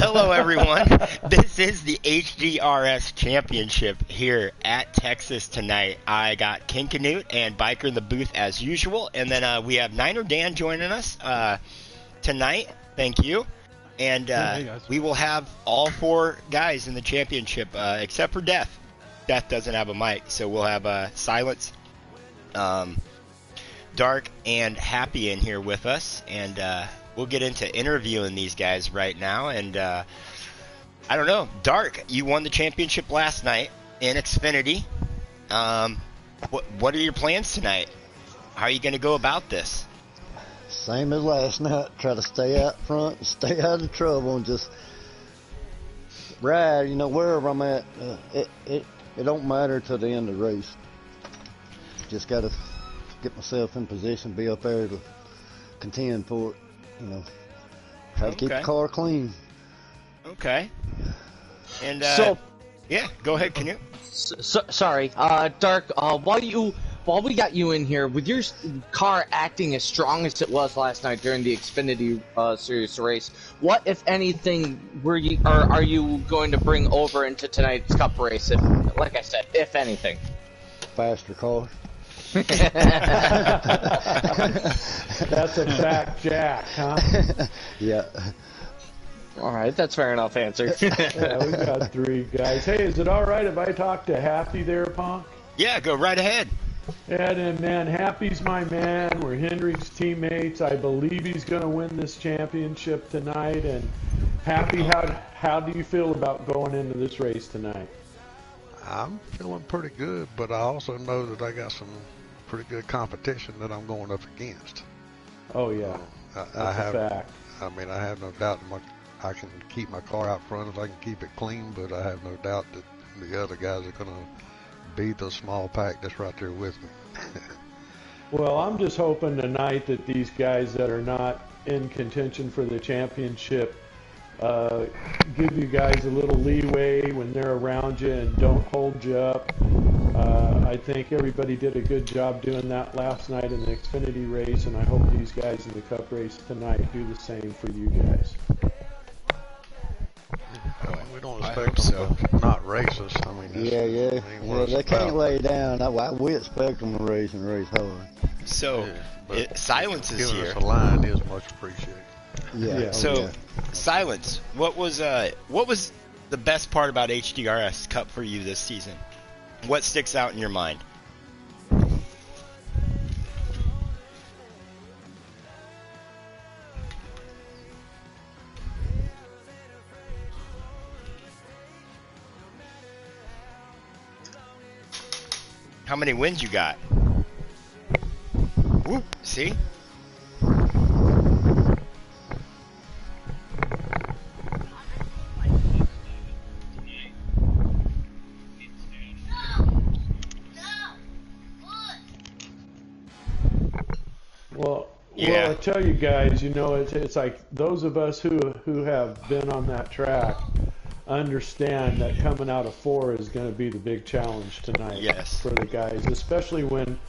Hello, everyone. This is the HDRS Championship here at Texas tonight. I got King Canute and Biker in the booth as usual, and then we have Niner Dan joining us tonight. Thank you. And we will have all four guys in the championship, except for Death. Death doesn't have a mic, so we'll have Silence, Dark, and Happy in here with us, and we'll get into interviewing these guys right now. And I don't know, Dark, you won the championship last night in Xfinity. What are your plans tonight? How are you going to go about this? Same as last night. Try to stay out front, stay out of trouble, and just ride. Wherever I'm at, it don't matter to the end of the race. Just got to get myself in position, be up there to contend for it. Try to keep the car clean. Okay. And yeah, go ahead, Canute. Sorry, Dark. While we got you in here, with your car acting as strong as it was last night during the Xfinity Series race, what, if anything, are you going to bring over into tonight's Cup race? Like I said, if anything, faster car. That's a fact, Jack, huh? Yeah. All right, that's fair enough answer. Yeah, we got three guys. Hey, is it all right if I talk to Happy there, Punk? Yeah, go right ahead. Yeah, then, man, Happy's my man. We're Hendrick's teammates. I believe he's going to win this championship tonight. And Happy, how do you feel about going into this race tonight? I'm feeling pretty good, but I also know that I got some pretty good competition that I'm going up against. Oh, yeah. That's a fact. I mean, I have no doubt that I can keep my car out front if I can keep it clean, but I have no doubt that the other guys are going to beat the small pack that's right there with me. Well, I'm just hoping tonight that these guys that are not in contention for the championship give you guys a little leeway when they're around you and don't hold you up. I think everybody did a good job doing that last night in the Xfinity race, and I hope these guys in the Cup race tonight do the same for you guys. We don't expect them to not race us. I mean, yeah, they can't lay down. We expect them to race and race hard. So, Silence is giving here. us a line is much appreciated. Yeah. So, Silence, what was the best part about HDRS Cup for you this season? What sticks out in your mind? How many wins you got? Whoop, see? Well, I tell you guys, it's like those of us who have been on that track understand that coming out of 4 is going to be the big challenge tonight. Yes. For the guys, especially when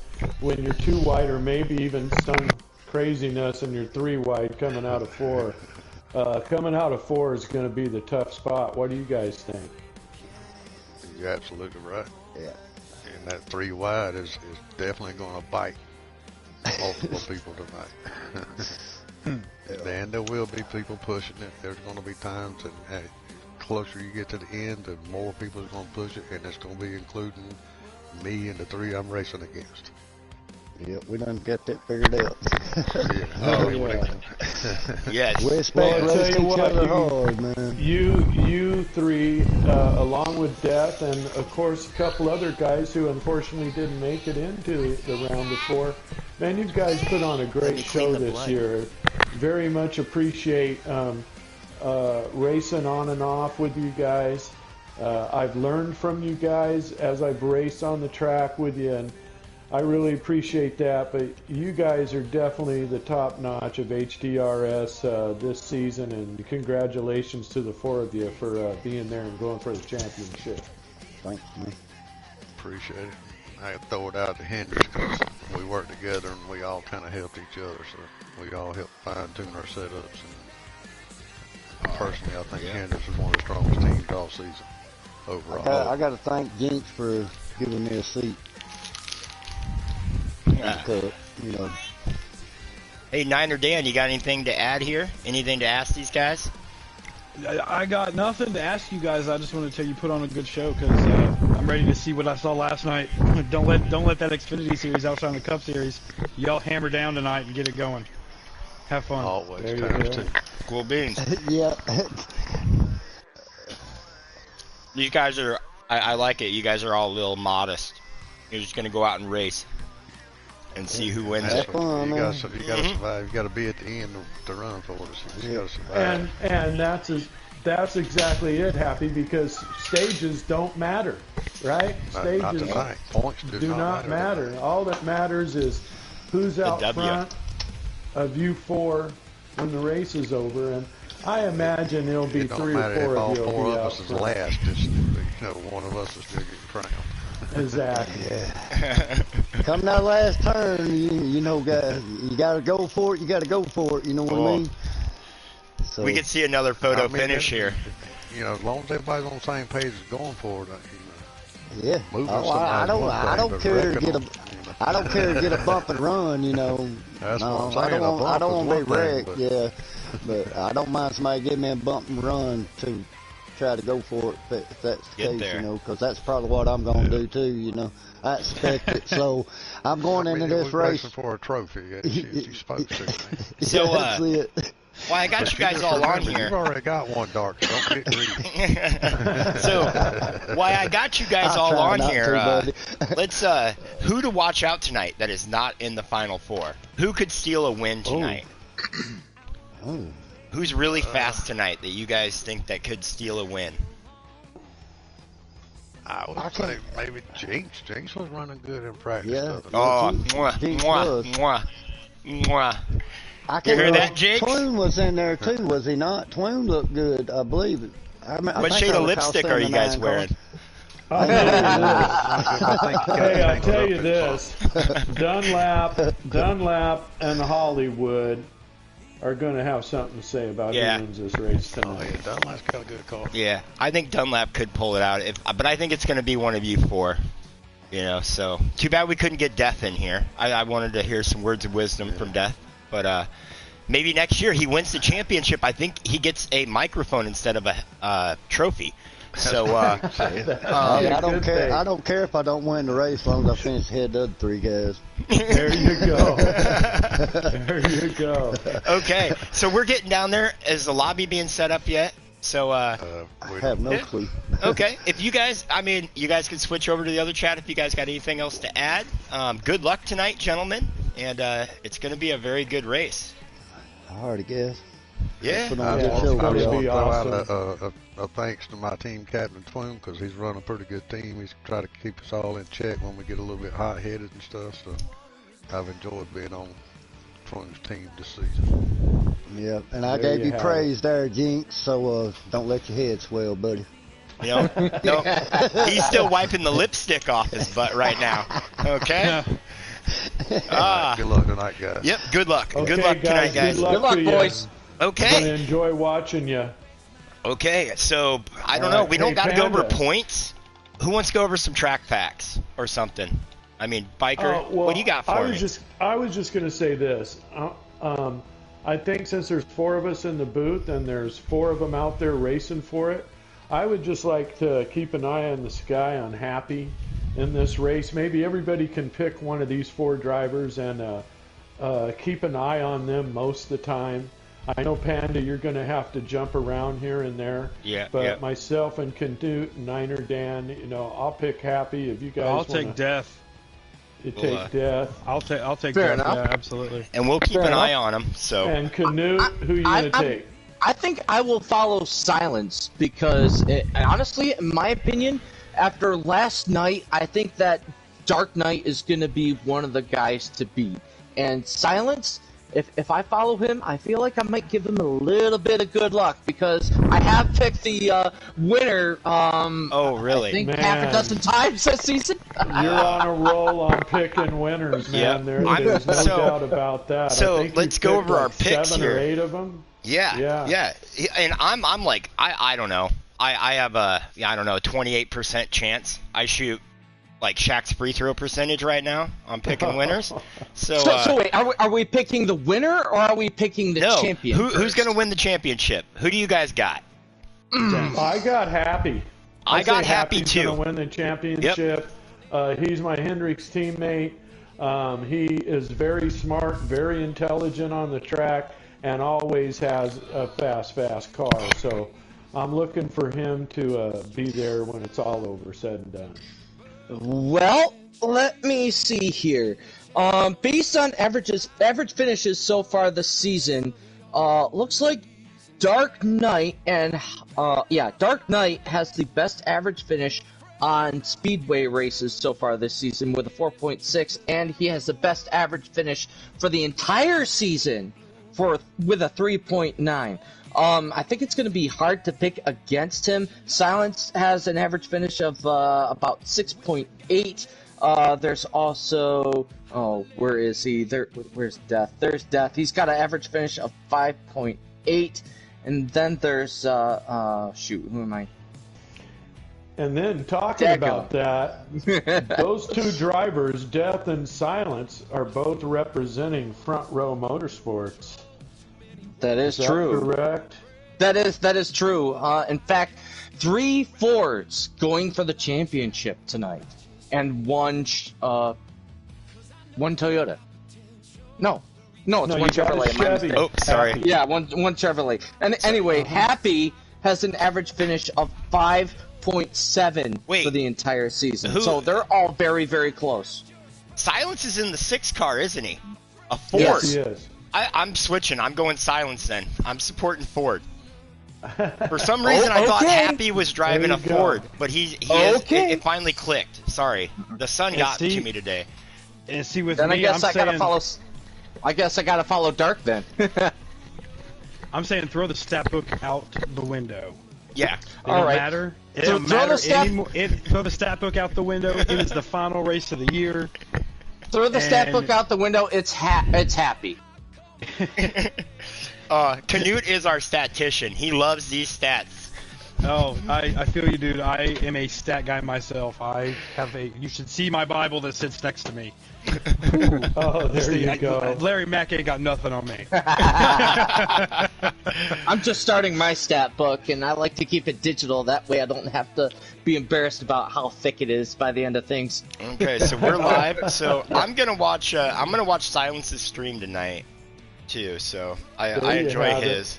you're 2 wide or maybe even some craziness and you're 3 wide coming out of 4. Coming out of 4 is going to be the tough spot. What do you guys think? You're absolutely right. Yeah. And that 3 wide is definitely going to bite multiple people tonight. And there will be people pushing it. There's going to be times, and closer you get to the end, the more people are going to push it, and it's going to be including me and the 3 I'm racing against. Yeah, we done got that figured out. Yes. We expect to race each other hard, man. You 3, along with Death, and of course a couple other guys who unfortunately didn't make it into the round of 4. Man, you guys put on a great show this year. Very much appreciate racing on and off with you guys. I've learned from you guys as I've raced on the track with you, and I really appreciate that. But you guys are definitely the top notch of HDRS this season, and congratulations to the 4 of you for being there and going for the championship. Thanks, man. Appreciate it. I throw it out to Hendricks because we work together and we all kind of help each other, so we all help fine tune our setups. And personally, I think Hendricks is one of the strongest teams all season overall. I got to thank Jinx for giving me a seat. Because, you know. Hey, Niner Dan, you got anything to add here? Anything to ask these guys? I got nothing to ask you guys. I just want to tell you put on a good show because I'm ready to see what I saw last night. don't let that Xfinity series outshine the Cup series. Y'all hammer down tonight and get it going. Have fun. Always There you times go. two. Cool beans. Yeah. These guys are, I like it. You guys are all a little modest. You're just going to go out and race and see who wins Have it. fun, You man. gotta survive. You gotta be at the end to run for us. You just gotta survive. And that's exactly it, Happy, because stages don't matter, right? Not Stages tonight. Points do not matter. tonight. All that matters is who's out W. front of you four when the race is over. And I imagine it'll be It don't 3 or matter 4 if all of you will four be of out us is front. last. Just one of us is still getting crowned. Exactly. Come that last turn, you know, guys, you got to go for it. You got to go for it. You know what I mean? So, We could see another photo I mean, finish here. As long as everybody's on the same page as going for it, yeah. moving I somebody's don't. one I thing, don't but care to wrecking get a. them, I don't care to get a bump and run. You know. That's No, what I'm saying. I don't want to be wrecked. But Yeah, but I don't mind somebody giving me a bump and run to try to go for it if that's the Get case. there. You know, because that's probably what I'm going to do too. You know, I expect it. So I'm going into this we're race. racing for a trophy. She's supposed to. So, That's it. well, I got you guys all on You've here. already got one, Dark. So don't get greedy. So, why I got you guys I'll all try on not here, to, buddy. let's, who to watch out tonight that is not in the Final Four? Who could steal a win tonight? Oh. Who's really fast tonight that you guys think that could steal a win? I would say maybe Jinx. Jinx was running good in practice. Yeah. the other day. Oh, Jinx- mwah, Jinx mwah, was. mwah, mwah. I You can't hear remember. that, Jinx? Twoon was in there too, was he not? Twoon looked good, I believe it. What shade of lipstick are you guys wearing? I'll tell you this. I think you Hey, gotta I'll take tell it you up this. Dunlap, and Hollywood are going to have something to say about Yeah. who wins this race Oh, tonight. yeah, Dunlap's got a good car. Yeah, I think Dunlap could pull it out, but I think it's going to be one of you four. So too bad we couldn't get Death in here. I wanted to hear some words of wisdom from Death, but maybe next year he wins the championship. I think he gets a microphone instead of a trophy. So I don't care. I don't care if I don't win the race as long as I finish ahead of the other 3 guys. There you go. There you go. okay, so we're getting down there. Is the lobby being set up yet? So I have no clue. okay, if you guys, you guys can switch over to the other chat if you guys got anything else to add. Good luck tonight, gentlemen, and it's going to be a very good race. I already guess. Yeah. Put I on a Yeah, good show it's for gonna y'all. be throw awesome. out a thanks to my team captain Twoon because he's running a pretty good team. He's trying to keep us all in check when we get a little bit hot-headed and stuff. So I've enjoyed being on Twoon's team this season. Yeah, and I There gave you you have praise there, Jinx. So don't let your head swell, buddy. No, he's still wiping the lipstick off his butt right now. Okay. Good luck tonight, guys. Yep. Good luck. Okay, Good luck tonight, guys. Good luck, Good luck, to you. boys. I'm going to Okay. enjoy watching you. Okay. So I don't All know. right, We don't hey, got to go over Panda. points. Who wants to go over some track facts or something? Biker. Well, what do you got for me? I was just going to say this. I think since there's 4 of us in the booth and there's 4 of them out there racing for it, I would just like to keep an eye on the sky on Happy in this race. Maybe everybody can pick one of these 4 drivers and keep an eye on them most of the time. I know, Panda, you're going to have to jump around here and there. Yeah, But yeah. myself and Canute and Niner Dan, I'll pick Happy if you guys I'll want take Death. You We'll, take Death. I'll take Fair Death. enough. Yeah, absolutely. And we'll keep Fair an eye enough. on him. So And Canute, who you going to take? I think I will follow Silence because, honestly, in my opinion, after last night, I think that Dark Knight is going to be one of the guys to beat. And Silence, if I follow him, I feel like I might give him a little bit of good luck because I have picked the winner. Oh, really? I think Man. half a dozen times this season. You're on a roll on picking winners, man. Yeah. There's no So- doubt about that. so I think let's you go picked over our like picks 7 here. or 8 of them. Yeah. And I'm like, I don't know. I have a 28% chance. I shoot like Shaq's free throw percentage right now. I'm picking winners. So wait, are we picking the winner or are we picking the champion? Who's going to win the championship? Who do you guys got? I got Happy. I got Happy too. He's going to win the championship. Yep. He's my Hendricks teammate. He is very smart, very intelligent on the track, and always has a fast car. So I'm looking for him to be there when it's all over, said and done. Well, let me see here. Based on average finishes so far this season, looks like Dark Knight Dark Knight has the best average finish on speedway races so far this season with a 4.6, and he has the best average finish for the entire season with a 3.9. I think it's going to be hard to pick against him. Silence has an average finish of about 6.8. There's also where is he? Where's Death? There's Death. He's got an average finish of 5.8, and then there's who am I? And then talking about that, those two drivers, Death and Silence, are both representing Front Row Motorsports. That is true. Correct. That is true. In fact, 3 Fords going for the championship tonight, and one Toyota. No, it's one Chevrolet. Oh, sorry. Yeah, one Chevrolet. And anyway, Happy has an average finish of 5.7 for the entire season. So they're all very, very close. Silence is in the 6 car, isn't he? A Ford. Yes, he is. I'm switching. I'm going Silence then. I'm supporting Ford. For some reason, I thought Happy was driving a Ford, but it finally clicked. Sorry, the sun got to me today. And see, with then me, I guess I gotta follow Dark then. I'm saying throw the stat book out the window. Yeah. It don't matter. It don't matter anymore. Throw the stat book out the window. It is the final race of the year. Throw the stat book out the window. It's Happy. Canute is our statistician. He loves these stats. Oh, I feel you, dude. I am a stat guy myself. You should see my Bible that sits next to me. Oh, there you go. Larry Mack ain't got nothing on me. I'm just starting my stat book, and I like to keep it digital. That way I don't have to be embarrassed about how thick it is by the end of things. Okay, so we're live. So I'm gonna watch Silence's stream tonight too. So I enjoy his.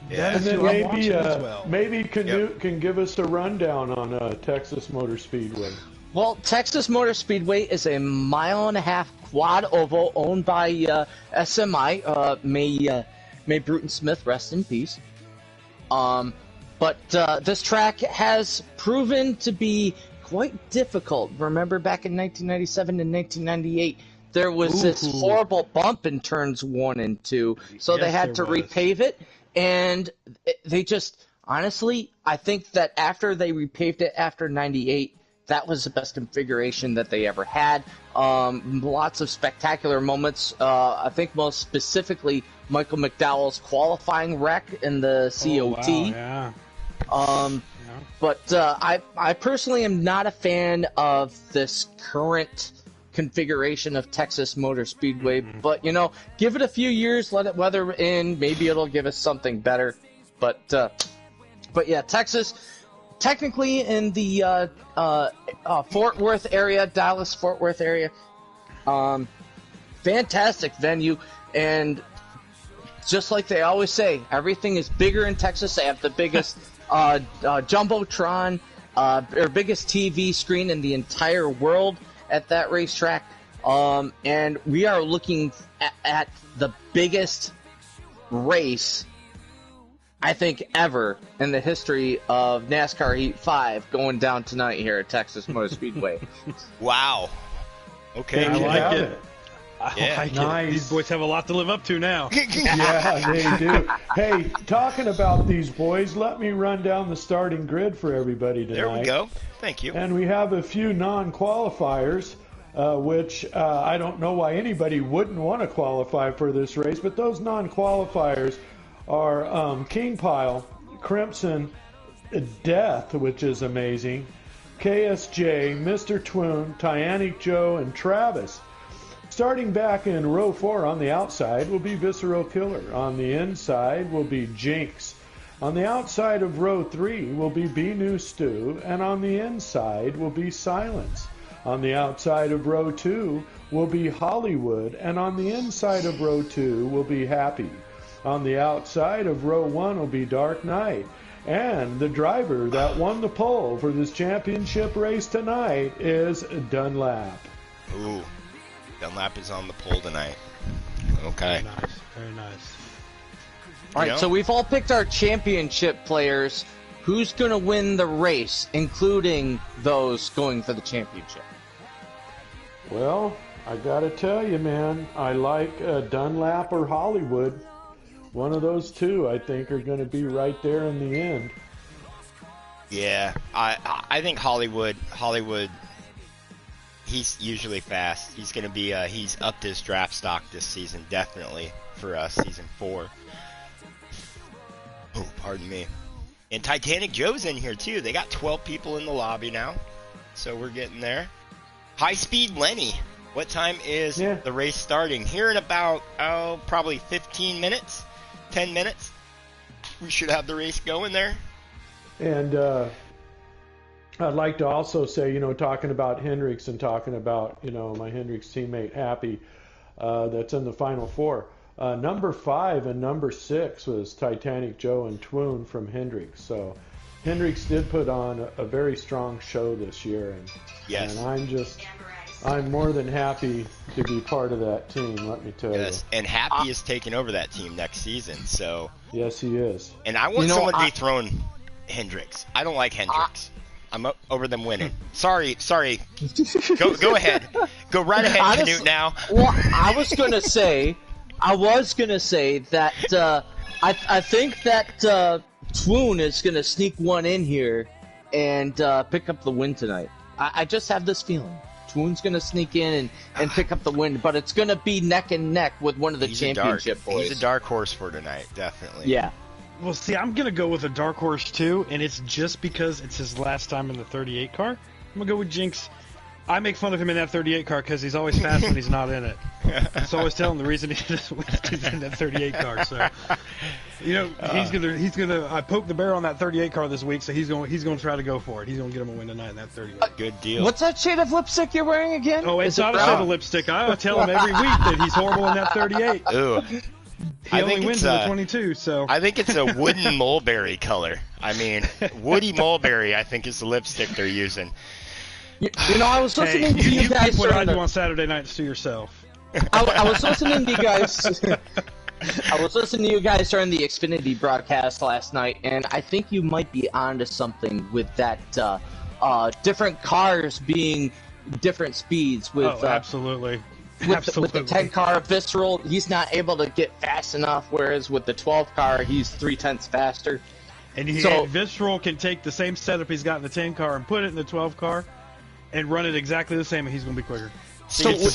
Yeah. And then maybe Canute can give us a rundown on Texas Motor Speedway. Well, Texas Motor Speedway is a 1.5-mile quad oval owned by SMI. May Bruton Smith rest in peace. But this track has proven to be quite difficult. Remember back in 1997 and 1998, there was this horrible bump in turns 1 and 2, so they had to repave it. And they just, honestly, I think that after they repaved it after 98, that was the best configuration that they ever had. Lots of spectacular moments. I think most specifically, Michael McDowell's qualifying wreck in the COT. Oh, wow, yeah. But I personally am not a fan of this current configuration of Texas Motor Speedway, but give it a few years, let it weather in, maybe it'll give us something better. But yeah, Texas, technically in the Fort Worth area, Dallas-Fort Worth area, fantastic venue, and just like they always say, everything is bigger in Texas. They have the biggest jumbotron, or biggest TV screen in the entire world at that racetrack, and we are looking at the biggest race, I think, ever in the history of NASCAR Heat 5 going down tonight here at Texas Motor Speedway. Wow. Okay. I like it. Yeah. I like Nice. it. These boys have a lot to live up to now. Yeah, they do. Hey, talking about these boys, let me run down the starting grid for everybody tonight. There we go. Thank you. And we have a few non-qualifiers, which I don't know why anybody wouldn't want to qualify for this race, but those non-qualifiers are King Pile, Crimson, Death, which is amazing, KSJ, Mr. Twoon, Tyanic Joe, and Travis. Starting back in row 4 on the outside will be Visceral Killer. On the inside will be Jinx. On the outside of row 3 will be Be New Stew, and on the inside will be Silence. On the outside of row 2 will be Hollywood, and on the inside of row 2 will be Happy. On the outside of row 1 will be Dark Knight. And the driver that won the pole for this championship race tonight is Dunlap. Ooh, Dunlap is on the pole tonight. Okay. Very nice. Very nice. All right, so we've all picked our championship players. Who's going to win the race, including those going for the championship? Well, I gotta tell you, man, I like Dunlap or Hollywood. One of those two, I think, are going to be right there in the end. Yeah, I think Hollywood, he's usually fast. He's going to be, he's upped his draft stock this season, definitely, for us, season 4. Oh, pardon me. And Titanic Joe's in here, too. They got 12 people in the lobby now, so we're getting there. High Speed Lenny. What time is the race starting? Here in about, probably 15 minutes. 10 minutes, we should have the race going there. And I'd like to also say, talking about Hendricks and talking about, my Hendricks teammate Happy, that's in the Final 4. Number 5 and number 6 was Titanic Joe and Twoon from Hendricks. So Hendricks did put on a very strong show this year. And, yes. And I'm more than happy to be part of that team, let me tell you. Yes, and Happy is taking over that team next season, so... Yes, he is. And I want someone to dethrone Hendricks. I don't like Hendricks. I'm over them winning. Sorry. Go ahead. Go right ahead, Canute, now. Well, I was gonna say that I think that Twoon is gonna sneak one in here and pick up the win tonight. I just have this feeling. Twoon's going to sneak in and pick up the win, but it's going to be neck and neck with one of the championship boys. He's a dark horse for tonight, definitely. Yeah. Well, see, I'm going to go with a dark horse, too, and it's just because it's his last time in the 38 car. I'm going to go with Jinx. I make fun of him in that 38 car because he's always fast when he's not in it. So I always tell him the reason he's in that 38 car. So, he's gonna. I poked the bear on that 38 car this week, so he's gonna try to go for it. He's gonna get him a win tonight in that 38. Good deal. What's that shade of lipstick you're wearing again? Oh, it's not a shade of lipstick. I tell him every week that he's horrible in that 38. Ooh. He only wins in the 22, so... I think it's a wooden mulberry color. I mean, woody mulberry, I think, is the lipstick they're using. I was listening to you guys... keep what I do on Saturday nights to yourself. I was listening to you guys... I was listening to you guys during the Xfinity broadcast last night, and I think you might be onto something with that different cars being different speeds. With absolutely. With the 10 car Visceral, he's not able to get fast enough, whereas with the 12 car, he's 3/10 faster. And Visceral can take the same setup he's got in the 10 car and put it in the 12 car and run it exactly the same, and he's going to be quicker. So is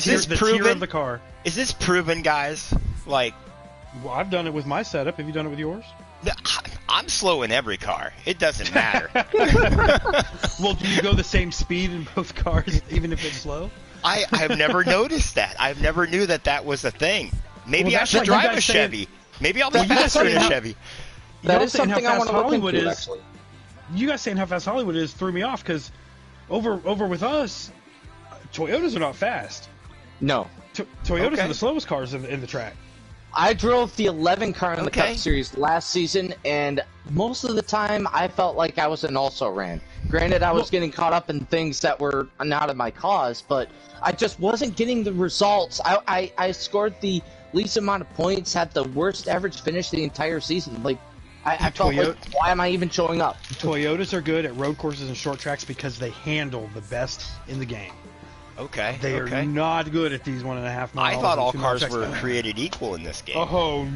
this proven? Of the car. Is this proven, guys? Like, well, I've done it with my setup. Have you done it with yours? I'm slow in every car. It doesn't matter. Well, do you go the same speed in both cars, even if it's slow? I have never noticed that. I've never knew that was a thing. Maybe I should drive a Chevy. Maybe I'll be faster in a Chevy. That is something I want to look into, actually. You guys saying how fast Hollywood is threw me off, because over with us, Toyotas are not fast. No. Toyotas are the slowest cars in the track. I drove the 11 car in the Cup Series last season, and most of the time I felt like I was an also-ran. Granted, I was getting caught up in things that were not of my cause, but I just wasn't getting the results. I scored the least amount of points, had the worst average finish the entire season. Like, I felt like, why am I even showing up? Toyotas are good at road courses and short tracks because they handle the best in the game. Okay. They are not good at these 1.5 miles. I thought all cars were created equal in this game. Oh,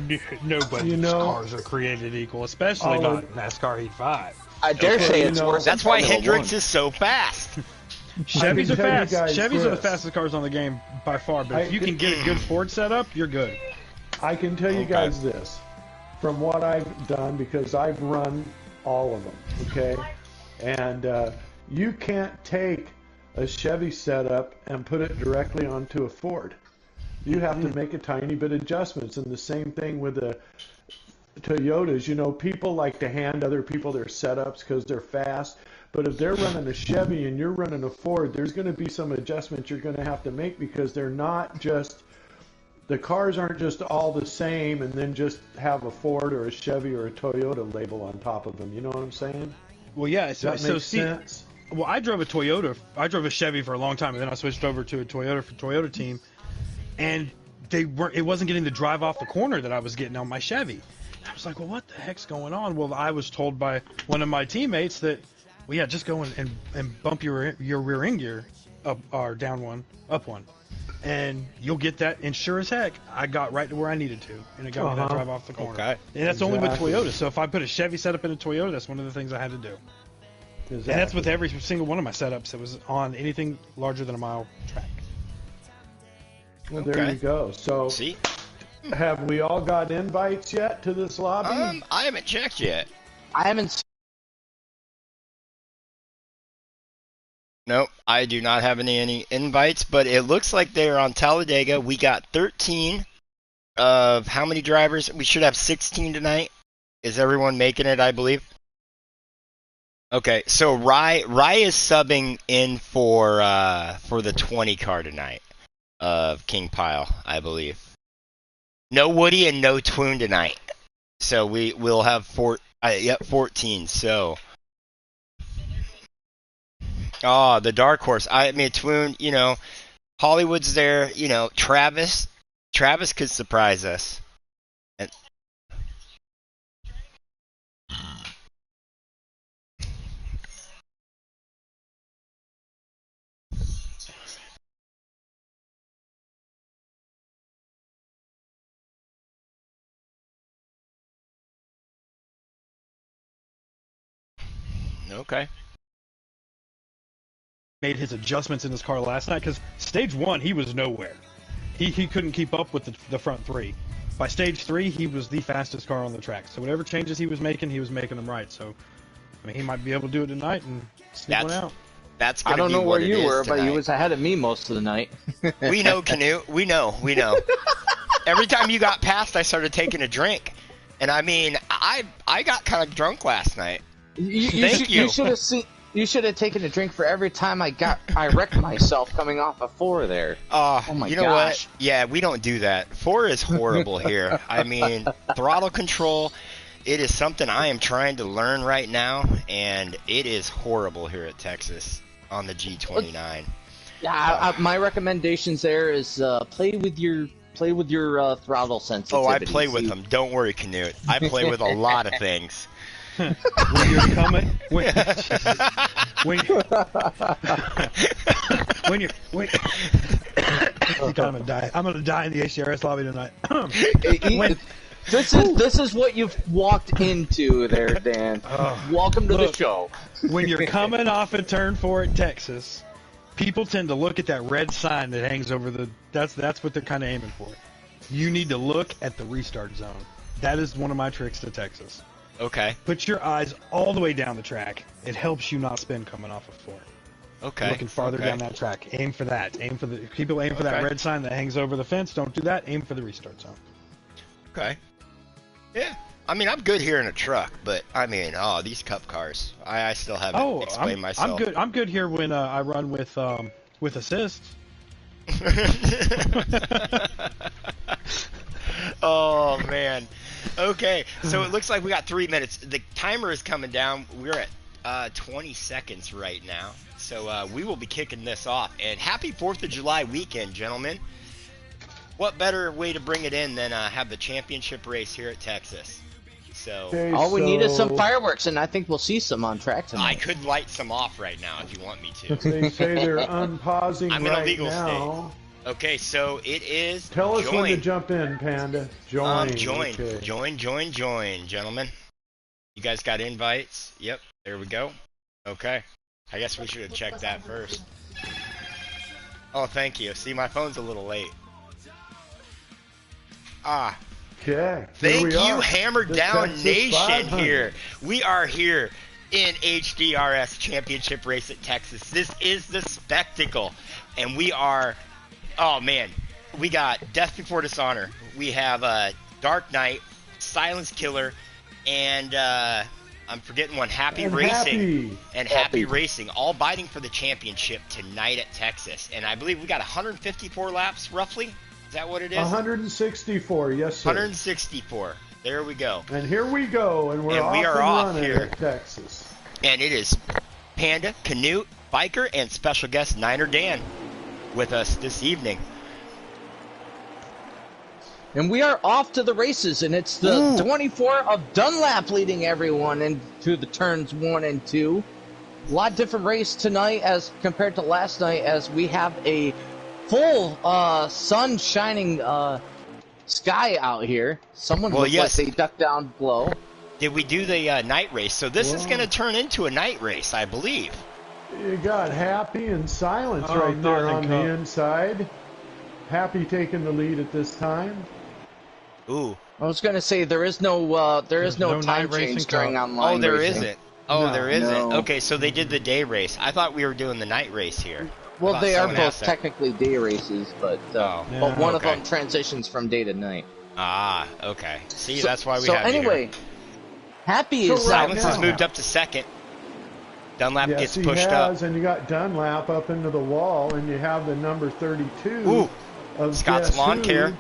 nobody's cars are created equal, especially not NASCAR Heat 5. I dare say it's worse. That's why Hendricks is so fast. Chevys are fast. Chevys are the fastest cars on the game by far, but if you can get a good Ford setup, you're good. I can tell you guys this. from what I've done, because I've run all of them, okay? And you can't take a Chevy setup and put it directly onto a Ford. You have to make a tiny bit of adjustments. And the same thing with the Toyotas. You know, people like to hand other people their setups because they're fast. But if they're running a Chevy and you're running a Ford, there's going to be some adjustments you're going to have to make, because they're not just, the cars aren't just all the same and then just have a Ford or a Chevy or a Toyota label on top of them. You know what I'm saying? Well, yeah. Does that make sense? Well, I drove a Toyota. I drove a Chevy for a long time, and then I switched over to a Toyota for Toyota team, and it wasn't getting the drive off the corner that I was getting on my Chevy. I was like, well, what the heck's going on? Well, I was told by one of my teammates that, well, yeah, just go and bump your rear end gear up or down one, up one, and you'll get that. And sure as heck, I got right to where I needed to, and it got me that drive off the corner. Okay. And that's only with Toyota. So if I put a Chevy setup in a Toyota, that's one of the things I had to do. Exactly. And that's with every single one of my setups. It was on anything larger than a mile track. Well, there you go. So, see, have we all got invites yet to this lobby? I haven't checked yet. I haven't. Nope, I do not have any invites, but it looks like they're on Talladega. We got 13 of how many drivers? We should have 16 tonight. Is everyone making it, I believe? Okay, so Rye is subbing in for the 20 car tonight of King Pile, I believe. No Woody and no Twoon tonight. So we'll have 14. So the dark horse. I mean, Twoon, you know, Hollywood's there, you know, Travis could surprise us. And okay. Made his adjustments in his car last night, because stage 1 he was nowhere. He couldn't keep up with the front 3. By stage 3 he was the fastest car on the track. So whatever changes he was making them right. So I mean, he might be able to do it tonight and sneak one out. That's I don't know where you were, tonight. but you was ahead of me most of the night. We know, Canute. We know. Every time you got past, I started taking a drink, and I mean, I got kind of drunk last night. Thank you. You should have taken a drink for every time I wrecked myself coming off a 4 there. Oh my you know gosh. what? Yeah, we don't do that. 4 is horrible here. I mean, throttle control, it is something I am trying to learn right now, and it is horrible here at Texas on the G29. Yeah, my recommendations there is play with your throttle sensitivity. Oh, I play with them. Don't worry, Canute. I play with a lot of things. When you're coming, when I'm gonna die in the HDRS lobby tonight. This is what you've walked into there, Dan. Welcome to the show. When you're coming off of turn 4 at Texas, people tend to look at that red sign that hangs over the. That's what they're kind of aiming for. You need to look at the restart zone. That is one of my tricks to Texas. Okay. Put your eyes all the way down the track. It helps you not spin coming off of 4. Okay. Looking farther down that track. Aim for that. People aim for that red sign that hangs over the fence. Don't do that. Aim for the restart zone. Okay. Yeah. I mean, I'm good here in a truck, but I mean, these cup cars. I still haven't explained myself. I'm good here when I run with assists. Oh man. Okay, so it looks like we got 3 minutes. The timer is coming down. We're at 20 seconds right now. So we will be kicking this off. And happy 4th of July weekend, gentlemen. What better way to bring it in than have the championship race here at Texas? So all we need is some fireworks, and I think we'll see some on track tonight. I could light some off right now if you want me to. They say they're unpausing I'm in a legal now. state. Okay, so it is. Tell us when to jump in, Panda. Join. Okay. Join, gentlemen. You guys got invites? Yep, there we go. Okay. I guess we should have checked that first. Oh, thank you. See, my phone's a little late. Okay. Thank you, Hammerdown Nation. Here we are here in HDRS Championship Race at Texas. This is the spectacle, and we are. Oh man, we got Death Before Dishonor. We have Dark Knight, Silence Killer, and I'm forgetting one. Happy Racing and Happy Racing, all biting for the championship tonight at Texas. And I believe we got 154 laps, roughly. Is that what it is? 164, yes, sir. 164. There we go. And here we go, and we are off here at Texas. And it is Panda, Canute, Biker, and special guest Niner Dan with us this evening. And we are off to the races, and it's the 24 of Dunlap leading everyone into the turns 1 and 2. A lot different race tonight as compared to last night, as we have a full sun shining sky out here. Someone looks like they ducked down below. Did we do the night race? So this is going to turn into a night race, I believe. You got Happy and Silence right there on the inside. Happy taking the lead at this time. Ooh. I was going to say there is no time change during online. Oh, there racing. isn't. Oh, no, there isn't. No. Okay, so they did the day race. I thought we were doing the night race here. Well, they are both technically day races, but one of them transitions from day to night. Ah, okay. See, that's why we have So anyway, Happy is Silence has moved up to second. Dunlap gets pushed up. And you got Dunlap up into the wall, and you have the number 32 of Scott's Lawn Care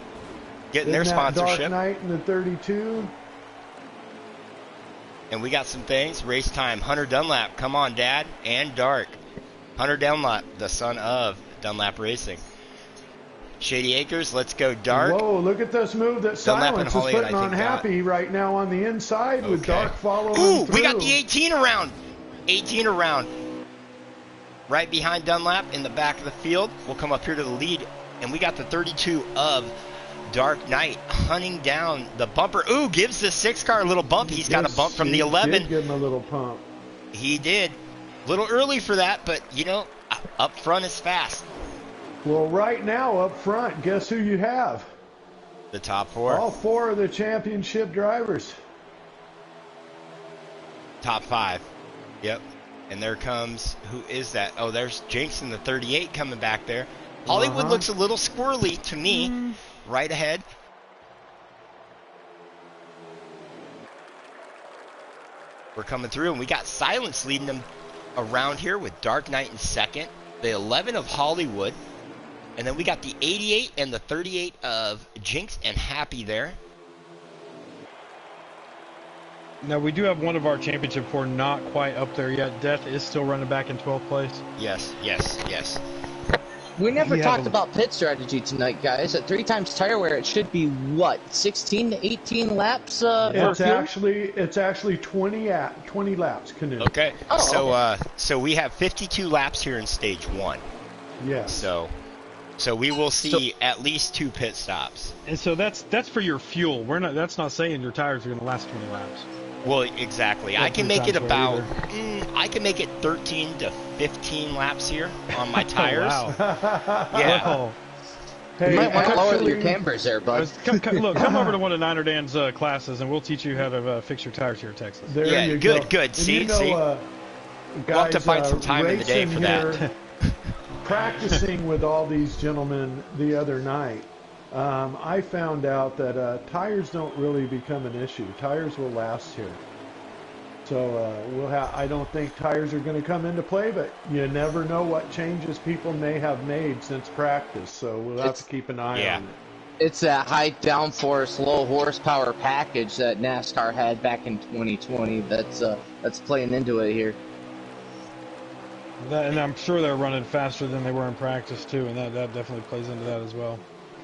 getting their sponsorship. Dark Knight in the 32. And we got some things. Race time. Hunter Dunlap. Come on, Dad. And Dark. Hunter Dunlap, the son of Dunlap Racing. Shady Acres, let's go Dark. Whoa, look at this move that Silence is putting on Happy right now on the inside with Dark following through. We got the 18 around. 18 around. Right behind Dunlap in the back of the field. We'll come up here to the lead. And we got the 32 of Dark Knight hunting down the bumper. Ooh, gives the 6-car a little bump. He's got a bump from the 11. He did give him a little pump. He did. A little early for that, but, you know, up front is fast. Well, right now, up front, guess who you have? The top 4. All 4 of the championship drivers. Top 5. Yep. And there comes, who is that? Oh, there's Jinx in the 38 coming back there. Hollywood looks a little squirrely to me. Right ahead. We're coming through, and we got Silence leading them around here with Dark Knight in second. The 11 of Hollywood. And then we got the 88 and the 38 of Jinx and Happy there. Now, we do have one of our championship 4 not quite up there yet. Death is still running back in 12th place. Yes, yes, yes. We never talked about pit strategy tonight, guys. At 3 times tire wear, it should be, what, 16 to 18 laps? It's actually 20 laps, Canoe. Okay, so we have 52 laps here in stage 1. Yes. So we will see at least 2 pit stops. And so that's for your fuel. That's not saying your tires are going to last 20 laps. Well, exactly. I can make it about I can make it 13 to 15 laps here on my tires. Oh, wow. Yeah. Wow. Hey, you might want to lower your campers there, bud. Come over to one of Niner Dan's classes, and we'll teach you how to fix your tires here in Texas. There you go. Good. See. Guys, we'll have to find some time in the day for that. Practicing with all these gentlemen the other night, I found out that tires don't really become an issue. Tires will last here. So I don't think tires are going to come into play, but you never know what changes people may have made since practice. So we'll have to keep an eye on it. It's that high downforce, low horsepower package that NASCAR had back in 2020 that's playing into it here. And I'm sure they're running faster than they were in practice too, and that definitely plays into that as well.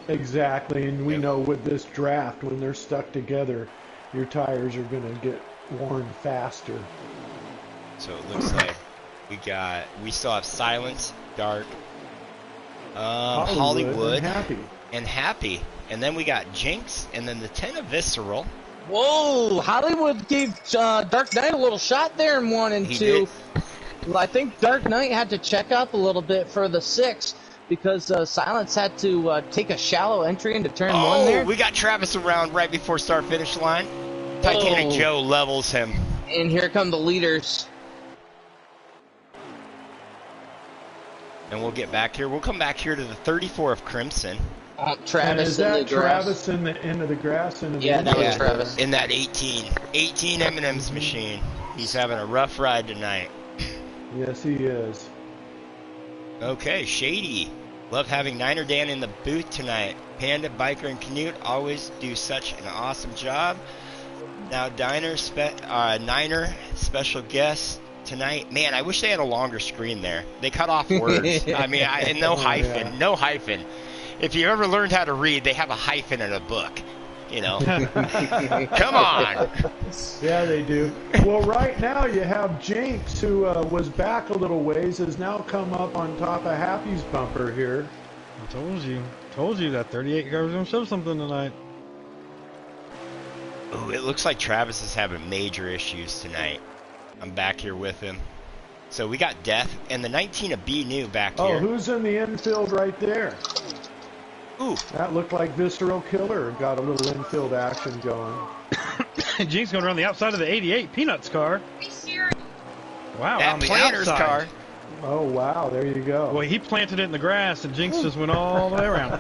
Exactly, and we know with this draft, when they're stuck together, your tires are going to get worn faster. So it looks like we still have Silence, Dark, Hollywood, and Happy. And then we got Jinx, and then the 10 of Visceral. Whoa! Hollywood gave Dark Knight a little shot there in 1 and 2. Well, I think Dark Knight had to check up a little bit for the 6 because Silence had to take a shallow entry into turn one there. We got Travis around right before start-finish line. Titanic Joe levels him. And here come the leaders. And we'll get back here. We'll come back here to the 34 of Crimson. Travis and is in that the grass. Travis in the into the grass? Yeah, that was Travis. In that 18 M&M's machine. He's having a rough ride tonight. Yes, he is. Okay, Shady. Love having Niner Dan in the booth tonight. Panda, Biker, and Canute always do such an awesome job. Now Niner special guest tonight. Man, I wish they had a longer screen there. They cut off words. I mean, no hyphen. Yeah. No hyphen. If you ever learned how to read, they have a hyphen in a book. You know. Come on. Yeah, they do. Well, right now you have Jinx, who was back a little ways, has now come up on top of Happy's bumper here. I told you that 38 guy was going to show something tonight. Ooh, it looks like Travis is having major issues tonight. I'm back here with him. So we got Death and the 19 of B New back here. Oh, who's in the infield right there? Ooh. That looked like Visceral Killer. Got a little infield action going. Jinx going around the outside of the 88 Peanuts car. Wow, That on the Planter's outside. car. Oh, wow. There you go. Well, he planted it in the grass, and Jinx just went all the way around.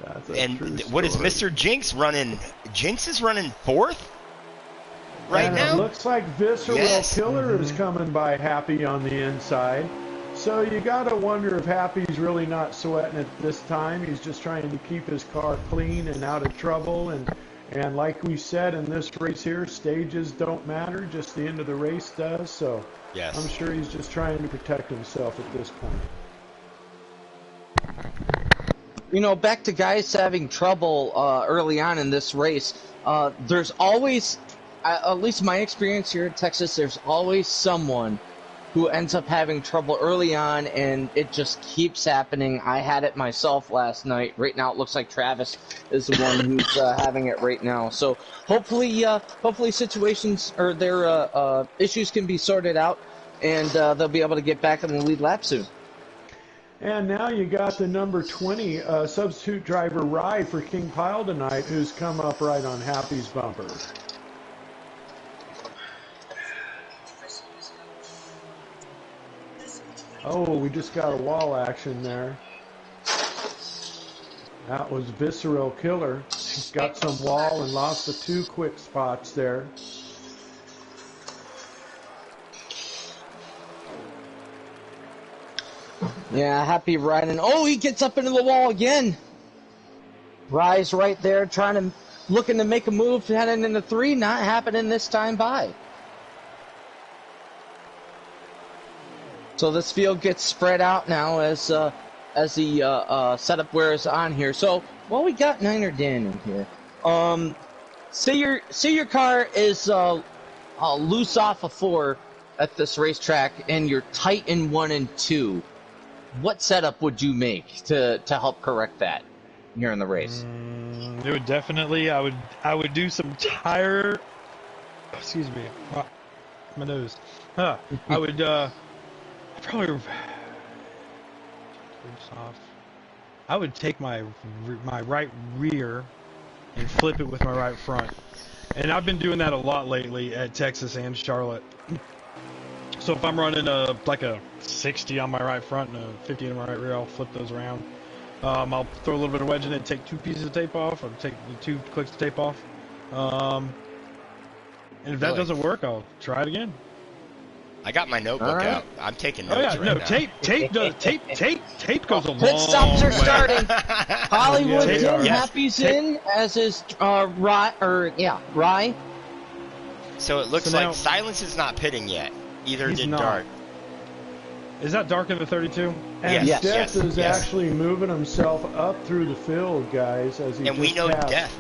That's a And true what is story. Mr. Jinx running? Jinx is running fourth right and now? It looks like Visceral Yes. Killer is coming by Happy on the inside. So you got to wonder if Happy's really not sweating it this time. He's just trying to keep his car clean and out of trouble. And like we said in this race here, stages don't matter, just the end of the race does. So Yes. I'm sure he's just trying to protect himself at this point. You know, back to guys having trouble early on in this race. There's always, at least my experience here in Texas, there's always someone who ends up having trouble early on, and it just keeps happening. I had it myself last night. Right now, it looks like Travis is the one who's having it right now. So hopefully situations or their issues can be sorted out, and they'll be able to get back in the lead lap soon. And now you got the number 20 substitute driver Rye for King Pile tonight, who's come up right on Happy's bumper. Oh, we just got a wall action there. That was Visceral Killer. He's got some wall and lost the 2 quick spots there. Yeah, Happy riding. Oh, he gets up into the wall again. Rye's right there looking to make a move heading into 3, not happening this time by. So this field gets spread out now as the setup wears on here. So, well, we got Niner Dan in here. Say your car is loose off a 4 at this racetrack, and you're tight in 1 and 2. What setup would you make to help correct that here in the race? It would definitely. I would do some tire. Excuse me, my nose. I would probably. I would take my right rear and flip it with my right front, and I've been doing that a lot lately at Texas and Charlotte. So if I'm running a 60 on my right front and a 50 on my right rear, I'll flip those around. I'll throw a little bit of wedge in it, take 2 pieces of tape off, or take the 2 clicks of tape off. And if that doesn't work, I'll try it again. I got my notebook out. I'm taking notes Oh yeah, right now. Tape goes a long way. Pit stops are starting. Hollywood's in, Yes. Happy's in, as is Rye. So it looks So now- like Silence is not pitting yet. Either He's did not. Dart. Is that dark in the 32? And Yes, Death is yes. actually moving himself up through the field, guys, as he And we just know passed Death.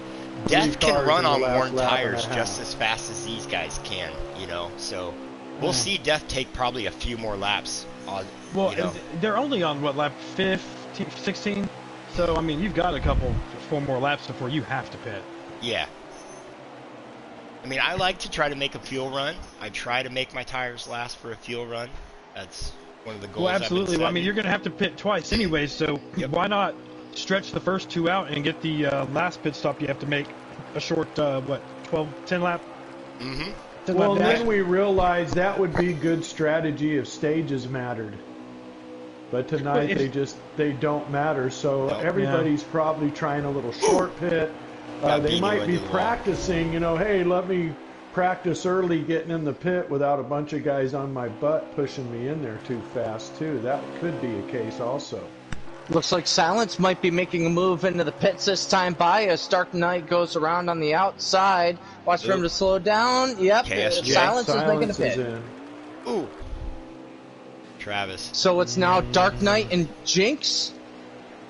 3 Death can cars run in the on last worn lap and a tires half. just as fast as these guys can, you know. So we'll see Death take probably a few more laps. Well, you know. they're only on lap 15, 16. So I mean, you've got a couple 4 more laps before you have to pit. Yeah. I mean, I like to try to make a fuel run. I try to make my tires last for a fuel run. That's one of the goals. Well, absolutely. Well, I mean, setting. you're going to have to pit twice anyway, so why not stretch the first 2 out and get the last pit stop you have to make a short, 10 lap? Mm-hmm. Well, then we realized that would be good strategy if stages mattered. But tonight they don't matter, so everybody's probably trying a little short pit. They might be practicing, hey, let me practice early getting in the pit without a bunch of guys on my butt pushing me in there too fast, too. That could be a case also. Looks like Silence might be making a move into the pits this time by as Dark Knight goes around on the outside. Watch for him to slow down. Yep, Silence is making a pit. In. Ooh. Travis. So it's now Dark Knight and Jinx?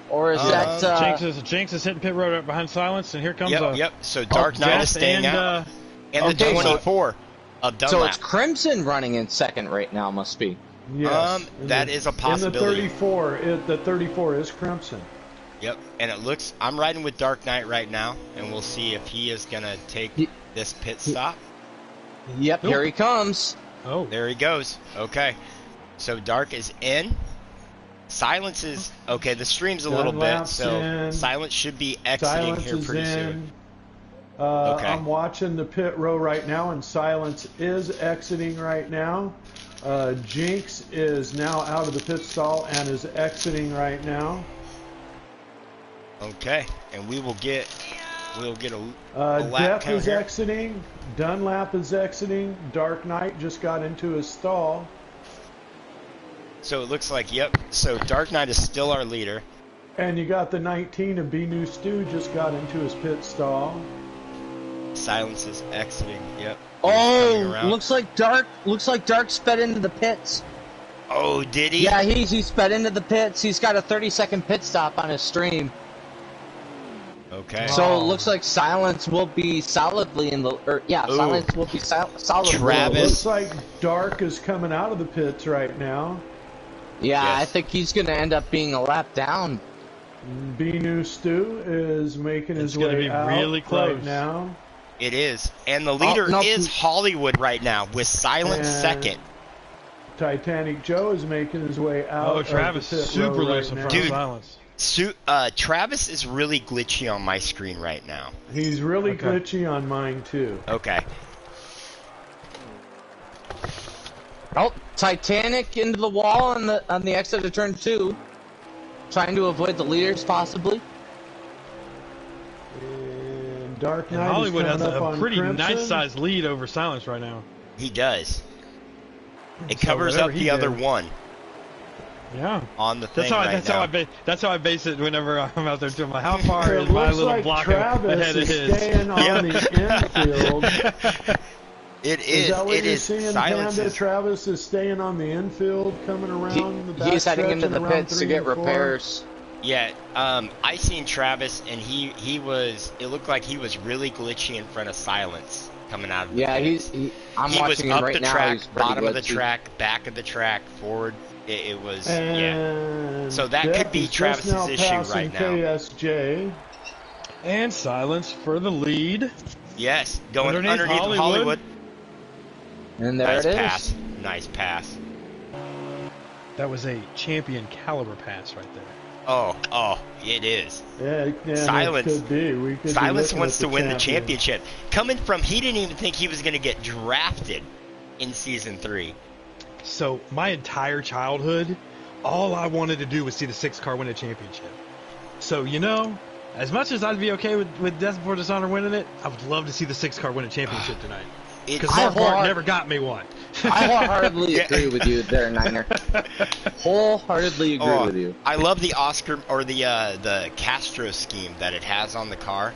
Or is that... Jinx is hitting pit road right behind Silence, and here comes Yep. So Dark Knight is staying out. And the 24 of Dunlap. So it's Crimson running in second right now, must be. Yes. That is a possibility. In the 34 is Crimson. Yep, and it looks, I'm riding with Dark Knight right now, and we'll see if he is going to take this pit stop. Yep, here he comes. Oh. There he goes. Okay. So Dark is in. Silence is, okay, the stream's a little bit, so Silence should be exiting here pretty soon. Okay. I'm watching the pit row right now, and Silence is exiting right now. Jinx is now out of the pit stall and is exiting right now. Okay, and we'll get a lap Death is here. exiting. Dunlap is exiting. Dark Knight just got into his stall. So it looks like, so Dark Knight is still our leader. And you got the 19 of Be New Stew just got into his pit stall. Silence is exiting, Oh, looks like Dark sped into the pits. Oh, did he? Yeah, he sped into the pits. He's got a 30-second pit stop on his stream. Okay. So it looks like Silence will be solidly in the... Silence will be solidly. Travis. Looks like Dark is coming out of the pits right now. Yeah, yes. I think he's going to end up being a lap down. Be New Stew is making his way out really close right now. It is. And the leader is Hollywood right now with Silence second. Titanic Joe is making his way out. Oh, Travis, of the pit super row loose right in now. front of Silence. Travis is really glitchy on my screen right now. He's really glitchy on mine, too. Okay. Oh, Titanic into the wall on the exit of turn 2. Trying to avoid the leaders, possibly. And Dark Knight Hollywood is has coming up a on pretty Crimson. nice-sized lead over Silence right now. He does. It covers up the other one. Yeah. On the thing That's how I base it whenever I'm out there too. I'm like, how far is my little like block Travis ahead of his? Staying on the infield. It is. Is that what it you're is. seeing, Silence Panda? is. Travis is staying on the infield, coming around the back. He's heading into the pits to get repairs. Yeah, I seen Travis, and he was. It looked like he was really glitchy in front of Silence coming out of the pits. I'm he watching was him up right the now. track, He's pretty bottom of the glitchy. track, back of the track, forward. It was And So that could be Death is Travis's just now issue passing right now. KSJ. And Silence for the lead. Yes, going underneath Hollywood. Hollywood. And there Nice it is. pass. Nice pass. That was a champion caliber pass right there. Oh, it is. Yeah, Silence. It could be. We could Silence be wants to looking win at the championship. Coming from, he didn't even think he was going to get drafted in Season 3. So, my entire childhood, all I wanted to do was see the 6-car win a championship. So, as much as I'd be okay with Death Before Dishonor winning it, I would love to see the 6-car win a championship tonight. Because Mark Martin never got me one. I wholeheartedly agree with you there, Niner. Wholeheartedly agree with you. I love the Oscar or the Castro scheme that it has on the car.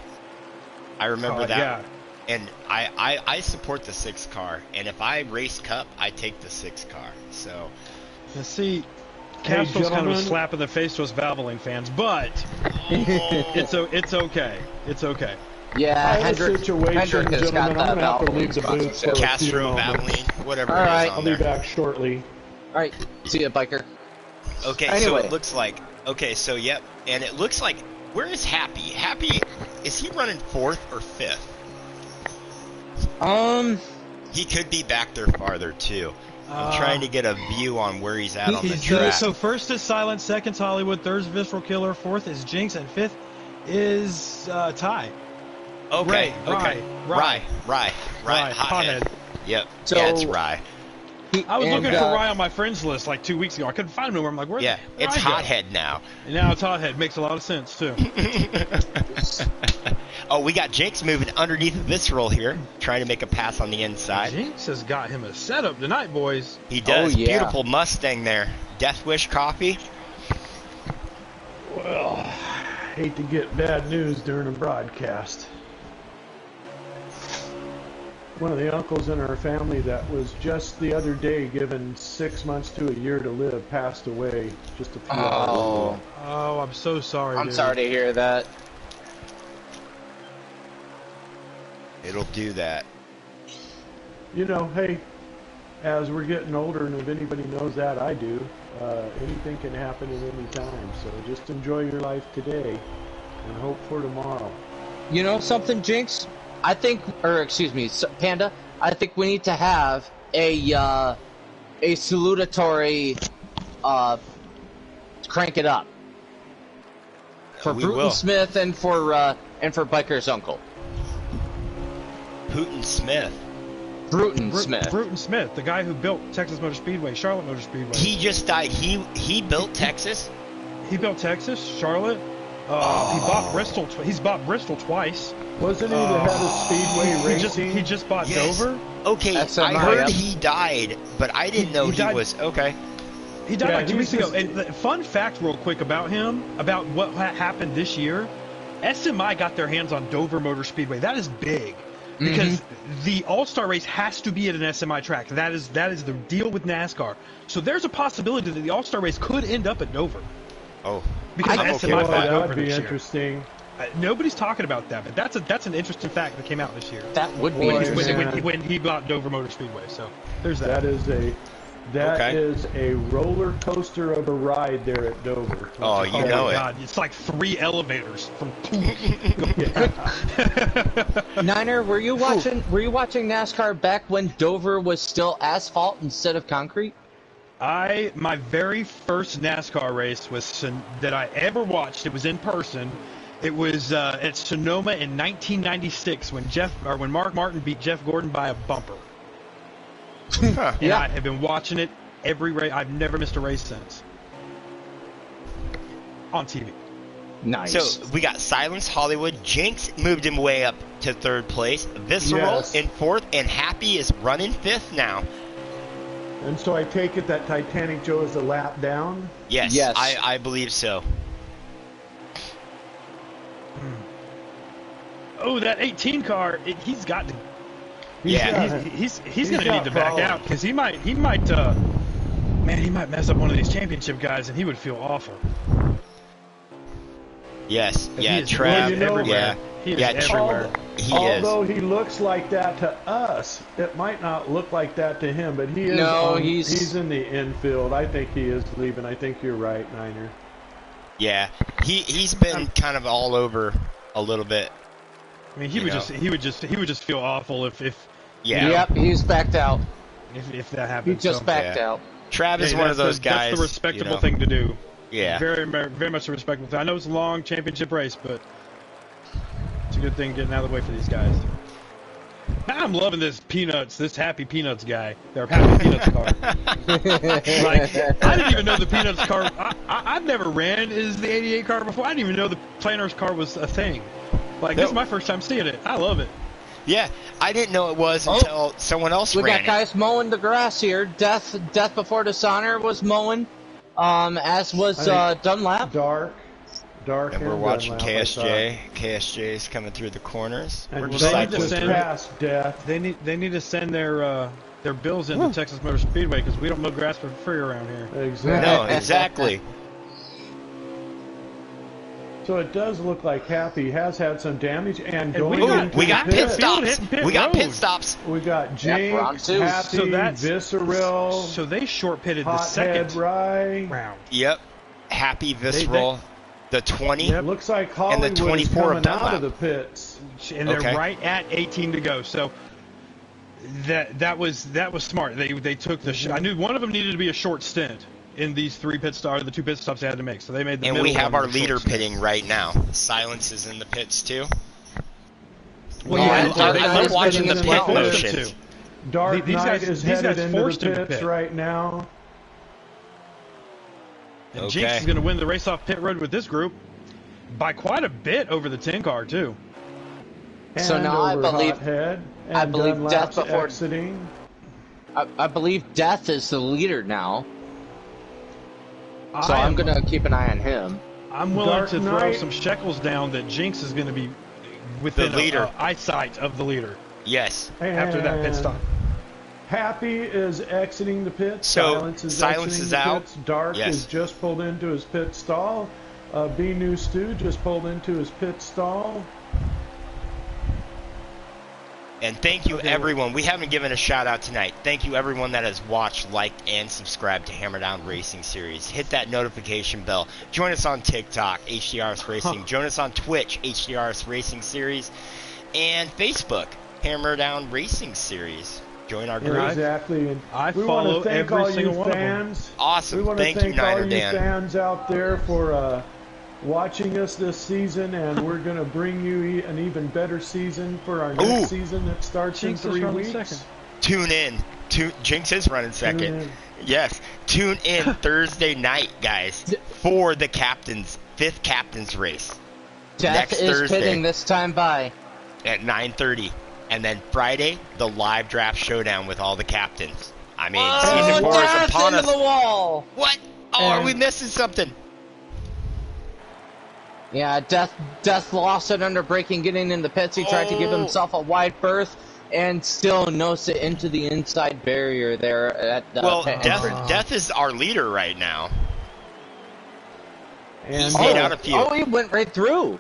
I remember that. Yeah. And I support the 6-car. And if I race Cup, I take the 6-car. So Let's see. Castro's kind of a slap in the face to us Valvoline fans, but it's okay. It's okay. Yeah, Hendrick has gentlemen, got I'm going to have to leave the booth for Castro, a few moments. Valvoline, whatever All right. it is on I'll there. be back shortly. All right, see ya, biker. Okay, so Anyway. it looks like, so yep, and it looks like, where is Happy? Happy, is he running 4th or 5th? He could be back there farther too. I'm trying to get a view on where he's at on the track. So first is Silent, second's Hollywood, third's Visceral Killer, fourth is Jinx, and fifth is Ty. Okay. Rye. Hothead. Yep. So- yeah, it's Rye. I was looking for Rye on my friends list like 2 weeks ago. I couldn't find him anywhere. I'm like, where's Yeah, it's Rye go? Hothead now. And now it's Hothead. Makes a lot of sense too. Oh, we got Jinx moving underneath the Visceral here, trying to make a pass on the inside. Jinx has got him a setup tonight, boys. He does. Oh, yeah. Beautiful Mustang there. Death Wish coffee. Well, hate to get bad news during a broadcast. One of the uncles in our family that was just the other day given 6 months to a year to live passed away just a few hours ago. Oh, I'm so sorry. I'm dude. sorry to hear that. It'll do that. You know, hey, as we're getting older, and if anybody knows that, I do, anything can happen at any time. So just enjoy your life today and hope for tomorrow. You know something, Jinx? I think, or excuse me, Panda. I think we need to have a salutatory, crank it up for We Bruton will. Smith and for Biker's uncle, Putin Smith. Bruton Smith. Bruton Smith, the guy who built Texas Motor Speedway, Charlotte Motor Speedway. He just died. He built Texas. He built Texas, Charlotte. He bought Bristol. He's bought Bristol twice. Wasn't he the head of Speedway Racing? He just bought Yes. Dover. Okay, That's I a heard yep. he died, but I didn't know he he died- was okay. He died Yeah, like 2 he weeks was ago. just- And the fun fact, real quick, about him, about what happened this year. SMI got their hands on Dover Motor Speedway. That is big. Because the All-Star race has to be at an SMI track. That is the deal with NASCAR. So there's a possibility that the All-Star race could end up at Dover. Oh, Because I'm SMI okay with bought that. Dover That'd be this year. interesting. Nobody's talking about that, but that's an interesting fact that came out this year. That would be Boy, interesting. man. When he bought Dover Motor Speedway. So there's that. That is Okay. a roller coaster of a ride there at Dover. Oh, you Oh know my it. God, it's like 3 elevators from. Niner, were you watching NASCAR back when Dover was still asphalt instead of concrete? My very first NASCAR race that I ever watched. It was in person. It was at Sonoma in 1996 when Mark Martin beat Jeff Gordon by a bumper. And Yeah. I have been watching it every race. I've never missed a race since. On TV. Nice. So we got Silence Hollywood. Jinx moved him way up to third place. Visceral Yes. in fourth, and Happy is running fifth now. And so I take it that Titanic Joe is a lap down? Yes, Yes. I believe so. Oh, that 18 car! He's got to. Yeah. He's He's going to got need to back problems. out because he might mess up one of these championship guys and he would feel awful. Yes, He yeah, is Trav, everywhere. yeah, He is yeah, everywhere. He Although is. he looks like that to us, it might not look like that to him, but he is. No, he's in the infield. I think he is leaving. I think you're right, Niner. Yeah, he's been kind of all over a little bit. I mean, he would just feel awful if Yeah, Yep, he's backed out. that He happened. just backed Yeah. out. Trav is Hey, one of that's those guys. That's the respectable you know. thing to do. Yeah, Very, very much a respectable thing. I know it's a long championship race, but it's a good thing getting out of the way for these guys. I'm loving this Happy Peanuts guy. Their Happy Peanuts car. Like, I didn't even know the Peanuts car. I've never ran as the 88 car before. I didn't even know the Planners car was a thing. Like, this is my first time seeing it. I love it. yeah. I didn't know it was until someone else We ran got guys mowing the grass here. Death Before Dishonor was mowing, as was Dunlap. Dark. And we're watching Dunlap, I thought. KSJ. KSJ's coming through the corners. And We're Well, just they like need to just send- past Death. They need to send their bills into Texas Motor Speedway because we don't mow grass for free around here. Exactly. no, exactly. So it does look like Happy has had some damage, and And going we got- into We the got pit, pit stops. hitting pit We got pit road. stops. We got Yep, round Jinx, two. Happy, So that's- Visceral, So they short pitted the Hothead second Rye. round. Yep. Happy Visceral. The 20. Yep. Looks like Hollywood is 24 of coming out Dunlap. of the pits. And they're Okay. right at 18 to go. So That was smart. They took the. I knew one of them needed to be a short stint in these the 2 pit stops they had to make. So they made the. And middle we have one our a leader short stint. pitting right now. Silence is in the pits too. Well, I love watching the as pit well. motions. Dark These Knight guys- is these headed guys into forced the him to pits pit. right now. And Okay. Jinx is going to win the race off pit road with this group by quite a bit over the 10 car too. So And now I over believe- Hothead, and I believe Dunlap's Death before- exiting. I believe Death is the leader now, so I I'm am- gonna keep an eye on him. I'm willing Dark to throw Knight. some shekels down that Jinx is going to be within The leader. eyesight of the leader Yes. after that pit stop. Happy is exiting the pits. So, Silence is Silence exiting is the out. pits. Dark Yes. is just pulled into his pit stall. B New Stu just pulled into his pit stall. And thank you, everyone. We haven't given a shout out tonight. Thank you, everyone that has watched, liked, and subscribed to Hammerdown Racing Series. Hit that notification bell. Join us on TikTok, HDRS Racing. Join us on Twitch, HDRS Racing Series. And Facebook, Hammerdown Racing Series. Join our group. Exactly. And I we follow want to thank every all you single one of them. fans. Awesome. We want Thank to you, thank all Niner you Dan. fans out there for watching us this season, and we're going to bring you an even better season for our next Ooh. season that starts Jinx in is 3 running weeks. second. Tune in. Jinx is running second. Tune in. Yes. Tune in Thursday night, guys, for the captain's 5th captain's race Death Next is Thursday. pitting this time by. at 9:30, and then Friday the live draft showdown with all the captains. I mean, season 4 is Death upon into us. the wall. What? Oh, are And- we missing something? Yeah, Death lost it under braking, getting in the pits. He tried to give Oh. himself a wide berth, and still nose it into the inside barrier there at the Well, pit entrance. Death is our leader right now. And He's made out a few. Oh, he went right through.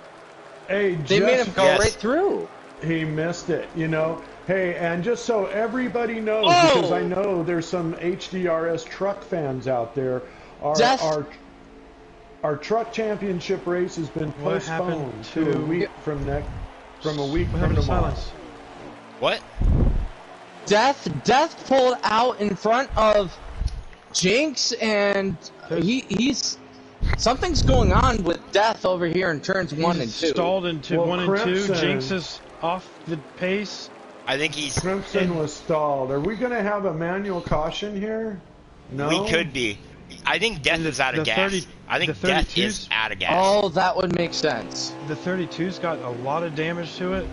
hey, They made him just- go Yes. right through. He missed it, you know. Hey, and just so everybody knows, Oh! because I know there's some HDRS truck fans out there, Death- our truck championship race has been What postponed happened to a to- week from a week What from happened to tomorrow. Silence? What? Death pulled out in front of Jinx, and he's something's going on with Death over here in turns 1 and 2. Stalled into Well, 1 and 2. Crimson- Jinx is off the pace. I think he's. Crimson was stalled. Are we going to have a manual caution here? No. We could be. I think Death is out of the gas. 30 I think the Death 32s? is out of gas. Oh, that would make sense. The 32's got a lot of damage to it.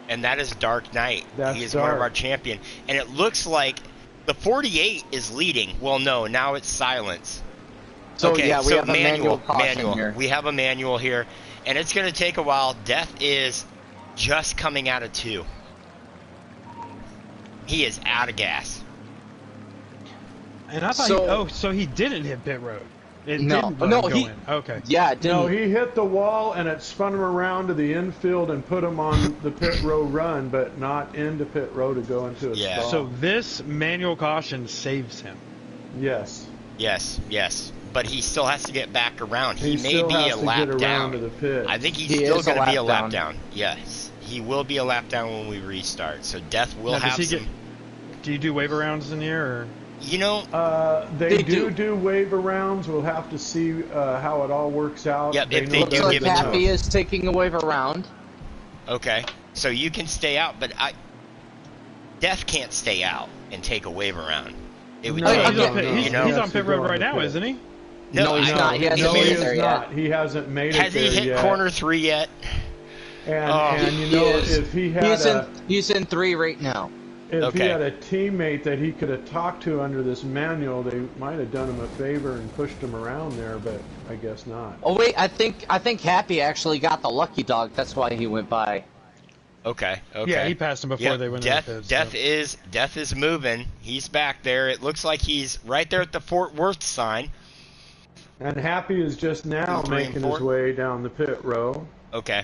And that is Dark Knight. That's He is one of Dark. our champion. And it looks like the 48 is leading. Well, no, now it's Silence. So okay, yeah, we so have a manual caution here. We have a manual here, and it's going to take a while. Death is just coming out of 2. He is out of gas. And I thought so he didn't hit pit road. It No, didn't let no, him go he- in. Okay. Yeah, it didn't. No, he hit the wall and it spun him around to the infield and put him on the pit row run, but not into pit row to go into a Yeah. stall. So this manual caution saves him. yes, Yes. But he still has to get back around. he He may still be has a to lap get around down. to the pit. I think he's He still is a going to be a lap lap down. Yes. He will be a lap down when we restart. So Death will Now, have does he some. do you do waiver rounds in here, or You know, They They do do. waiver rounds. We'll have to see how it all works out. Yep, if they know do Looks that- like give it to Happy is taking a wave around. okay. So you can stay out, but Death can't stay out and take a wave around. It would No, take, he's, no, on pit, no, he's, no. he's He on has pit to road go right on now, pit. isn't he? No, he's not. He hasn't No, made he it is there not. yet. He hasn't made it has there he hit yet. corner 3 yet? And you He know, is. if he had He's in 3 right now. if Okay. he had a teammate that he could have talked to under this manual, they might have done him a favor and pushed him around there, but I guess not. Oh wait, I think Happy actually got the lucky dog. That's why he went by. Okay. Yeah, he passed him before Yep, they went Death, in the pits. Death is moving. He's back there. It looks like he's right there at the Fort Worth sign. And Happy is just now 2, 3, and making his 4. way down the pit row. Okay.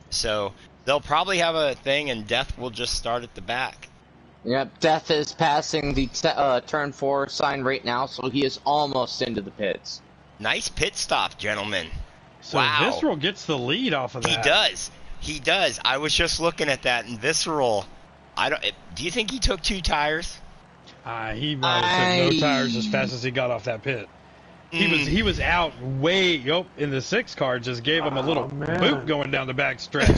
So they'll probably have a thing, and Death will just start at the back. Yep, Death is passing the turn 4 sign right now, so he is almost into the pits. Nice pit stop, gentlemen. So Wow. Visceral gets the lead off of that. He does. I was just looking at that, and Visceral Do you think he took 2 tires? He might have took no tires as fast as he got off that pit. He was out way in the 6 car, just gave him a little boot going down the back stretch.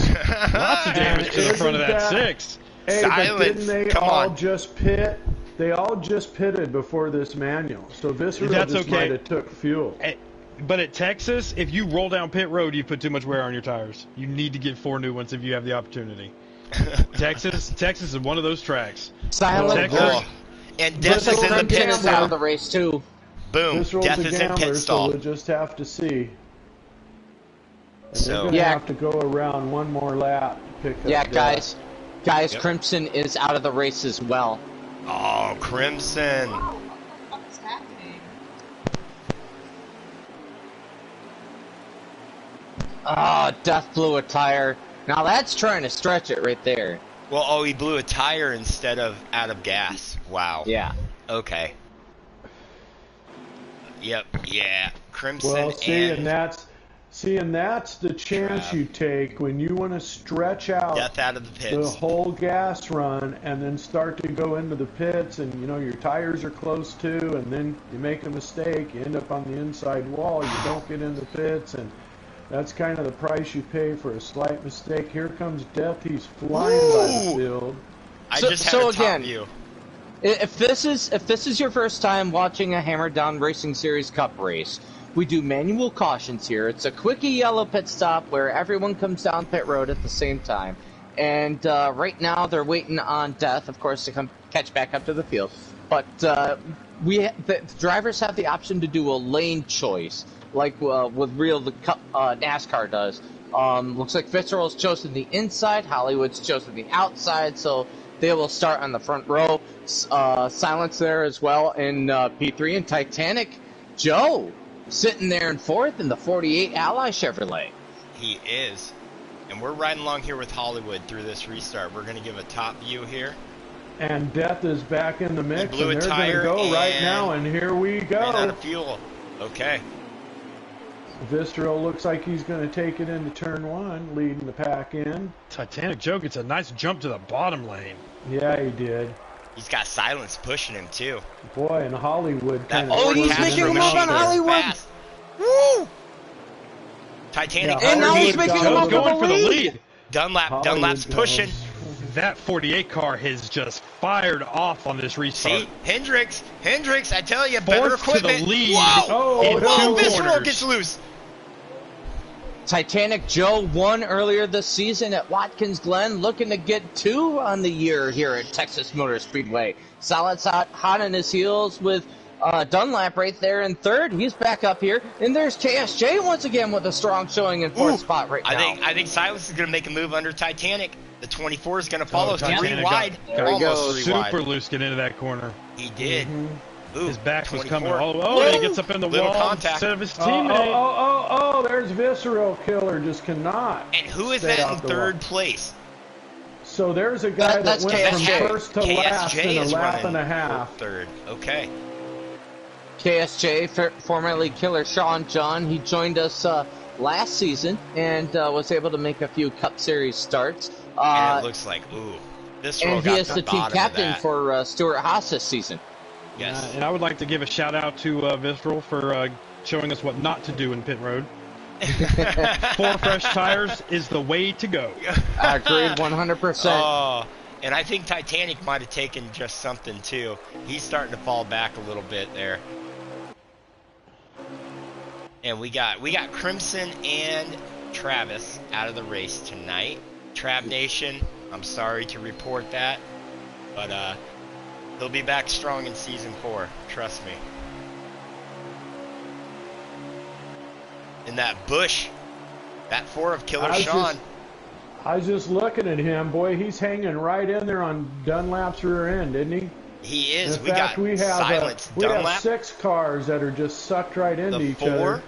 Lots of damage to the front of that 6. Hey, Silence. but didn't they Come all on. just pit? They all just pitted before this manual, so Visceral just might have took fuel. But at Texas, if you roll down pit road, you put too much wear on your tires. You need to get 4 new ones if you have the opportunity. Texas is one of those tracks. Silent. And Death is in the pit is out of the race too. Boom. Visceral's Death a is in gambler, pit so stall. we'll just have to see. And So- they're gonna Yeah. have to go around one more lap to pick up. Yeah, Death. guys, Yep. Crimson is out of the race as well. Oh, Crimson. What's happening? Oh, Death blew a tire. Now that's trying to stretch it right there. Well, he blew a tire instead of out of gas. Wow. Yeah. Okay. Yep. Yeah. Crimson Well, and that's the chance Trav. you take when you want to stretch out Death out of the the pits. whole gas run and then start to go into the pits, and your tires are close to, and then you make a mistake, you end up on the inside wall, you don't get in the pits, and that's kind of the price you pay for a slight mistake. Here comes Death. He's flying by the Ooh. field. I So- just had so a top again- view. If this is your first time watching a Hammerdown Racing Series Cup race, we do manual cautions here. It's a quickie yellow pit stop where everyone comes down pit road at the same time. And right now they're waiting on Death, of course, to come catch back up to the field. But the drivers have the option to do a lane choice, like with NASCAR does. Looks like Visceral's chosen the inside, Hollywood's chosen the outside, so they will start on the front row. Silence there as well in P3, and Titanic Joe sitting there in 4th in the 48 Ally Chevrolet. He is. And we're riding along here with Hollywood through this restart. We're going to give a top view here. And Death is back in the mix, blew a and they're going to tire go right and now, and here we Ran out go. of fuel. Okay. Visceral looks like he's going to take it into turn 1, leading the pack in. Titanic Joe gets a nice jump to the bottom lane. Yeah, he did. He's got Silence pushing him, too. Boy, and Hollywood That kind of... Oh, he's Castro making a move machine on is Hollywood. fast. Woo! Titanic Yeah, And now he's underneath. making a Joe's move going for for the the lead. lead. Dunlap's pushing. That 48 car has just fired off on this restart. See? Hendricks, I tell you, better Fourth to the equipment. lead. Whoa! Oh, in no. two Visceral corners. gets loose. Titanic Joe won earlier this season at Watkins Glen, looking to get 2 on the year here at Texas Motor Speedway. Silence hot on his heels with Dunlap right there in 3rd. He's back up here. And there's KSJ once again with a strong showing in 4th spot right now. I think Silence is going to make a move under Titanic. The 24 is going to follow Titanic 3 got- wide. There he goes. Almost 3 wide. Super loose get into that corner. He did. Ooh, His back was 24. coming all the way. Oh, and he gets up in the Little wall contact. instead of his Oh, teammate. there's Visceral Killer, just cannot. And who is stay that out in the 3rd wall. place? So there's a guy that That's went KSJ. from first to last KSJ in a is lap running and a half. 3rd. Okay. KSJ, formerly Killer Sean John, he joined us last season and was able to make a few Cup Series starts. And it looks like, this And roll he got is the the team bottom of captain that. for Stuart Haas this season. Yes. And I would like to give a shout out to Visceral for showing us what not to do in pit road. 4 fresh tires is the way to go. Agreed 100%. Oh, and I think Titanic might have taken just something too. He's starting to fall back a little bit there. And we got Crimson and Travis out of the race tonight. Trav Nation, I'm sorry to report that, but he'll be back strong in season 4. Trust me. In that bush, that 4 of Killer Sean. I was just looking at him. Boy, he's hanging right in there on Dunlap's rear end, isn't he? He is. In We fact, got we have Silence we have Dunlap. 6 cars that are just sucked right into The each 4. other.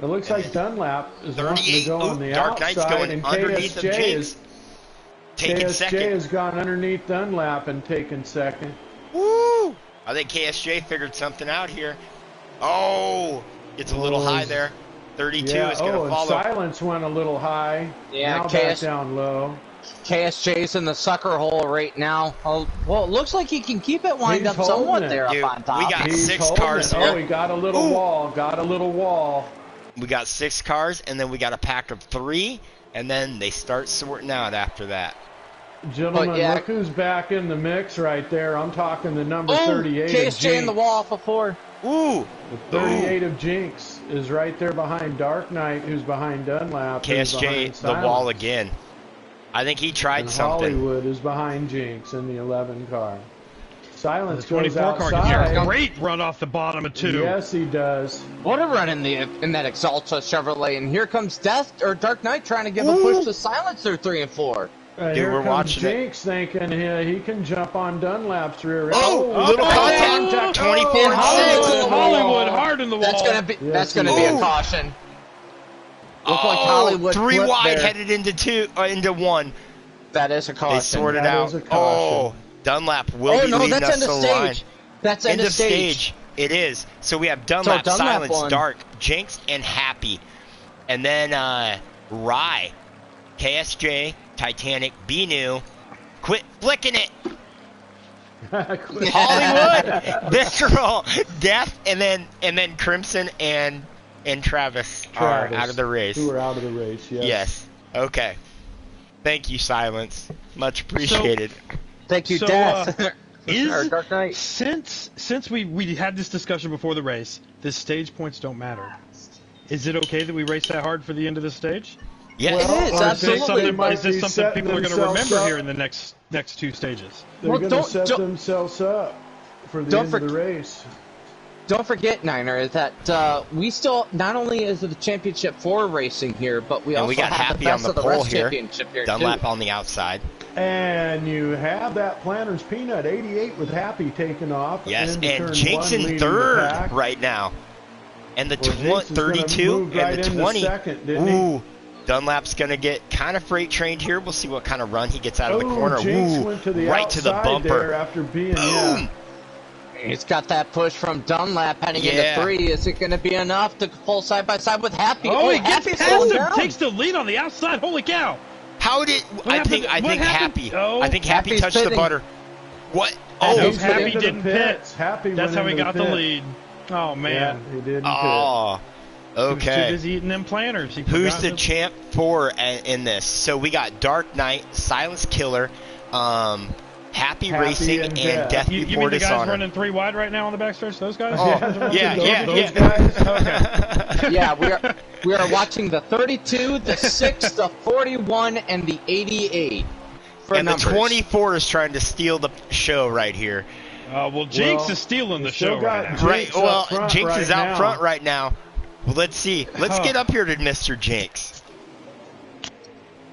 It looks And like Dunlap is wanting to 38. go on Ooh, the Dark Knight's outside, going and underneath of KSJ Jinx. Taking KSJ second. has gone underneath Dunlap and taken second. Woo! I think KSJ figured something out here. Oh, it's a little high there. 32 Yeah. is going to and follow. Silence went a little high. Yeah, now back down low. KSJ's in the sucker hole right now. Oh, well, it looks like he can keep it wind He's up somewhat holding it. there Dude, up on top. we got He's 6 holding cars it. here. Oh, he got a little wall. Got a little wall. We got 6 cars, and then we got a pack of 3, and then they start sorting out after that. Gentlemen, yeah. look who's back in the mix right there. I'm talking the number Oh, 38 of KSJ in the Jinx. wall off of 4. Ooh! The 38 of Jinx is right there behind Dark Knight, who's behind Dunlap. who's KSJ, behind the Silence. wall again. I think he tried And something. Hollywood is behind Jinx in the 11 car. Silence The goes 24 car outside. gets a great run off the bottom of 2. Yes, he does. What a run in that Exalta Chevrolet, and here comes Dark Knight trying to give a push to silence their 3 and 4. Here we're comes watching it. Jinx thinking he can jump on Dunlap's rear. Little contact. 24 and Hollywood. 6. Hollywood hard in the wall. That's gonna be a caution. Look like Hollywood 3 flipped wide there. headed into 1. That is a caution. They sorted That out. is a caution. Oh, Dunlap will Oh be no, leading that's us end to of the line. stage. That's End end of stage. It is. So we have Dunlap, Dunlap Silence, won. Dark, Jinx, and Happy. And then Rye, KSJ, Titanic, Be New. Quit flicking it. Hollywood, Visceral, Death, and then Crimson and Travis are out of the race. Who are out of the race, yes. Yes. Okay. Thank you, Silence. Much appreciated. Thank you, So, Death. Is Dark Knight. since we had this discussion before the race, the stage points don't matter. Is it okay that we race that hard for the end of the stage? Yes. It is, Or is this absolutely. something, might is this be something setting people are going to themselves remember up. here in the next 2 stages? They're Well, going to don't- set don't- themselves up for the Don't end of the race. Don't forget, Niner, that we still, not only is it the championship for racing here, but we And also we got have Happy the on best the of the pole rest here. championship here, Dunlap too. on the outside. And you have that Planter's Peanut 88 with Happy taking off. Yes, into and turn Jinx 1 in leading the third pack. right now. And the Well, Jinx is gonna 32 move right and the into 20. second, didn't he? Ooh, Dunlap's going to get kind of freight trained here. We'll see what kind of run he gets out of the Oh, corner. Jinx Ooh, went to the right to the outside there bumper. after being, Boom! He's got that push from Dunlap heading Yeah. into 3. Is it going to be enough to pull side by side with Happy? Oh, he gets Happy's past slowing him, down. takes the lead on the outside. Holy cow! How did I happened? think What happened? Happy? Oh. I think Happy Happy's touched the pitting. butter. What? Oh, No, he's Happy into the didn't pit. pits. Happy That's went how he into got the pit. lead. Oh Yeah, man, he didn't Oh, he was too okay. busy eating them planters. He Who's forgot the to- champ for in this? So we got Dark Knight, Silence Killer, Happy Happy Racing, and and Death. Death You Before mean the guys Dishonor. running 3 wide right now on the backstretch? Those guys? Oh, yeah, Those yeah. guys. Yeah, we are watching the 32, the 6, the 41, and the 88. For And numbers. the 24 is trying to steal the show right here. Well, Jinx Well, is stealing the we still show got right now. Jinx Right. up Well, front Jinx right is out now. front right now. Well, let's see. Let's get up here to Mr. Jinx.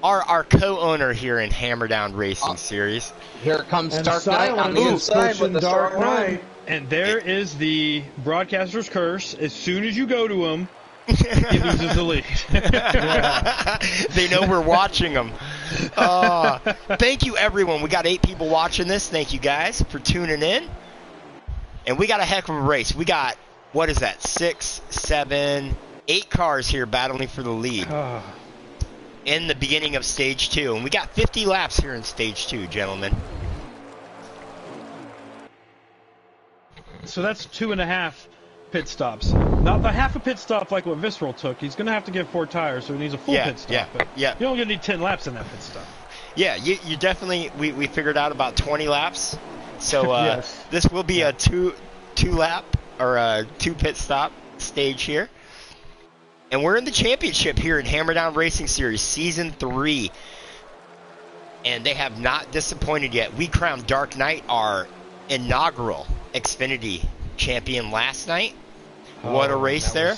Our co-owner here in Hammerdown Racing Series. Here comes And Dark Knight on Silence the is inside pushing with the Dark strong run. Knight. And there is the broadcaster's curse. As soon as you go to him, he loses the lead. They know we're watching them. Thank you, everyone. We got 8 people watching this. Thank you, guys, for tuning in. And we got a heck of a race. We got, what is that, 6, 7, 8 cars here battling for the lead in the beginning of Stage 2. And we got 50 laps here in Stage 2, gentlemen. So that's 2.5 pit stops. Not the half a pit stop like what Visceral took. He's going to have to get 4 tires, so he needs a full pit stop. But yeah. you don't get need 10 laps in that pit stop. Yeah, you definitely, we figured out about 20 laps. So Yes. this will be a two lap or a 2 pit stop stage here. And we're in the championship here in Hammerdown Racing Series Season 3. And they have not disappointed yet. We crowned Dark Knight our inaugural Xfinity champion last night. What a race there.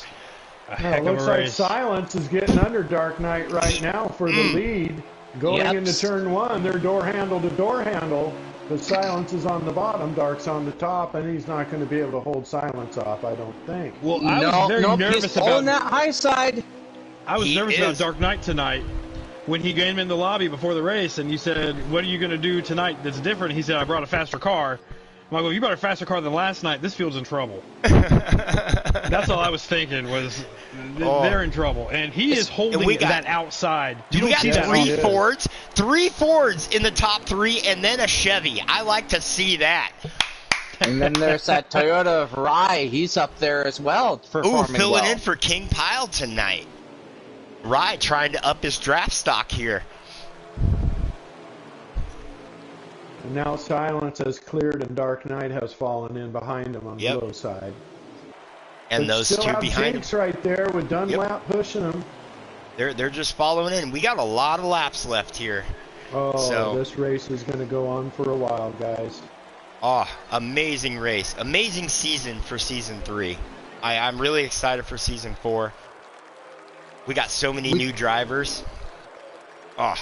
A heck It of looks a like race. Silence is getting under Dark Knight right now for the lead. Going Yep. into turn 1, they're door handle to door handle. The Silence is on the bottom, Dark's on the top, and he's not going to be able to hold Silence off, I don't think. Well, I was very He's nervous pulling about that high side. I was He nervous about is. Dark Knight tonight when he came in the lobby before the race, and you said, "What are you going to do tonight that's different?" He said, "I brought a faster car." Michael, you got a faster car than last night. This field's in trouble. That's all I was thinking was they're in trouble. And he is holding that outside. We got three Fords in the top 3 and then a Chevy. I like to see that. And then there's that Toyota Rai. He's up there as well. Filling in for King Pyle tonight. Rai trying to up his draft stock here. And now Silence has cleared and Dark Knight has fallen in behind him on the low side. And those two behind Jinx right there with Dunlap pushing them. They're just following in. We got a lot of laps left here. Oh, this race is going to go on for a while, guys. Oh, amazing race. Amazing season for Season 3. I'm really excited for Season 4. We got so many new drivers. Oh,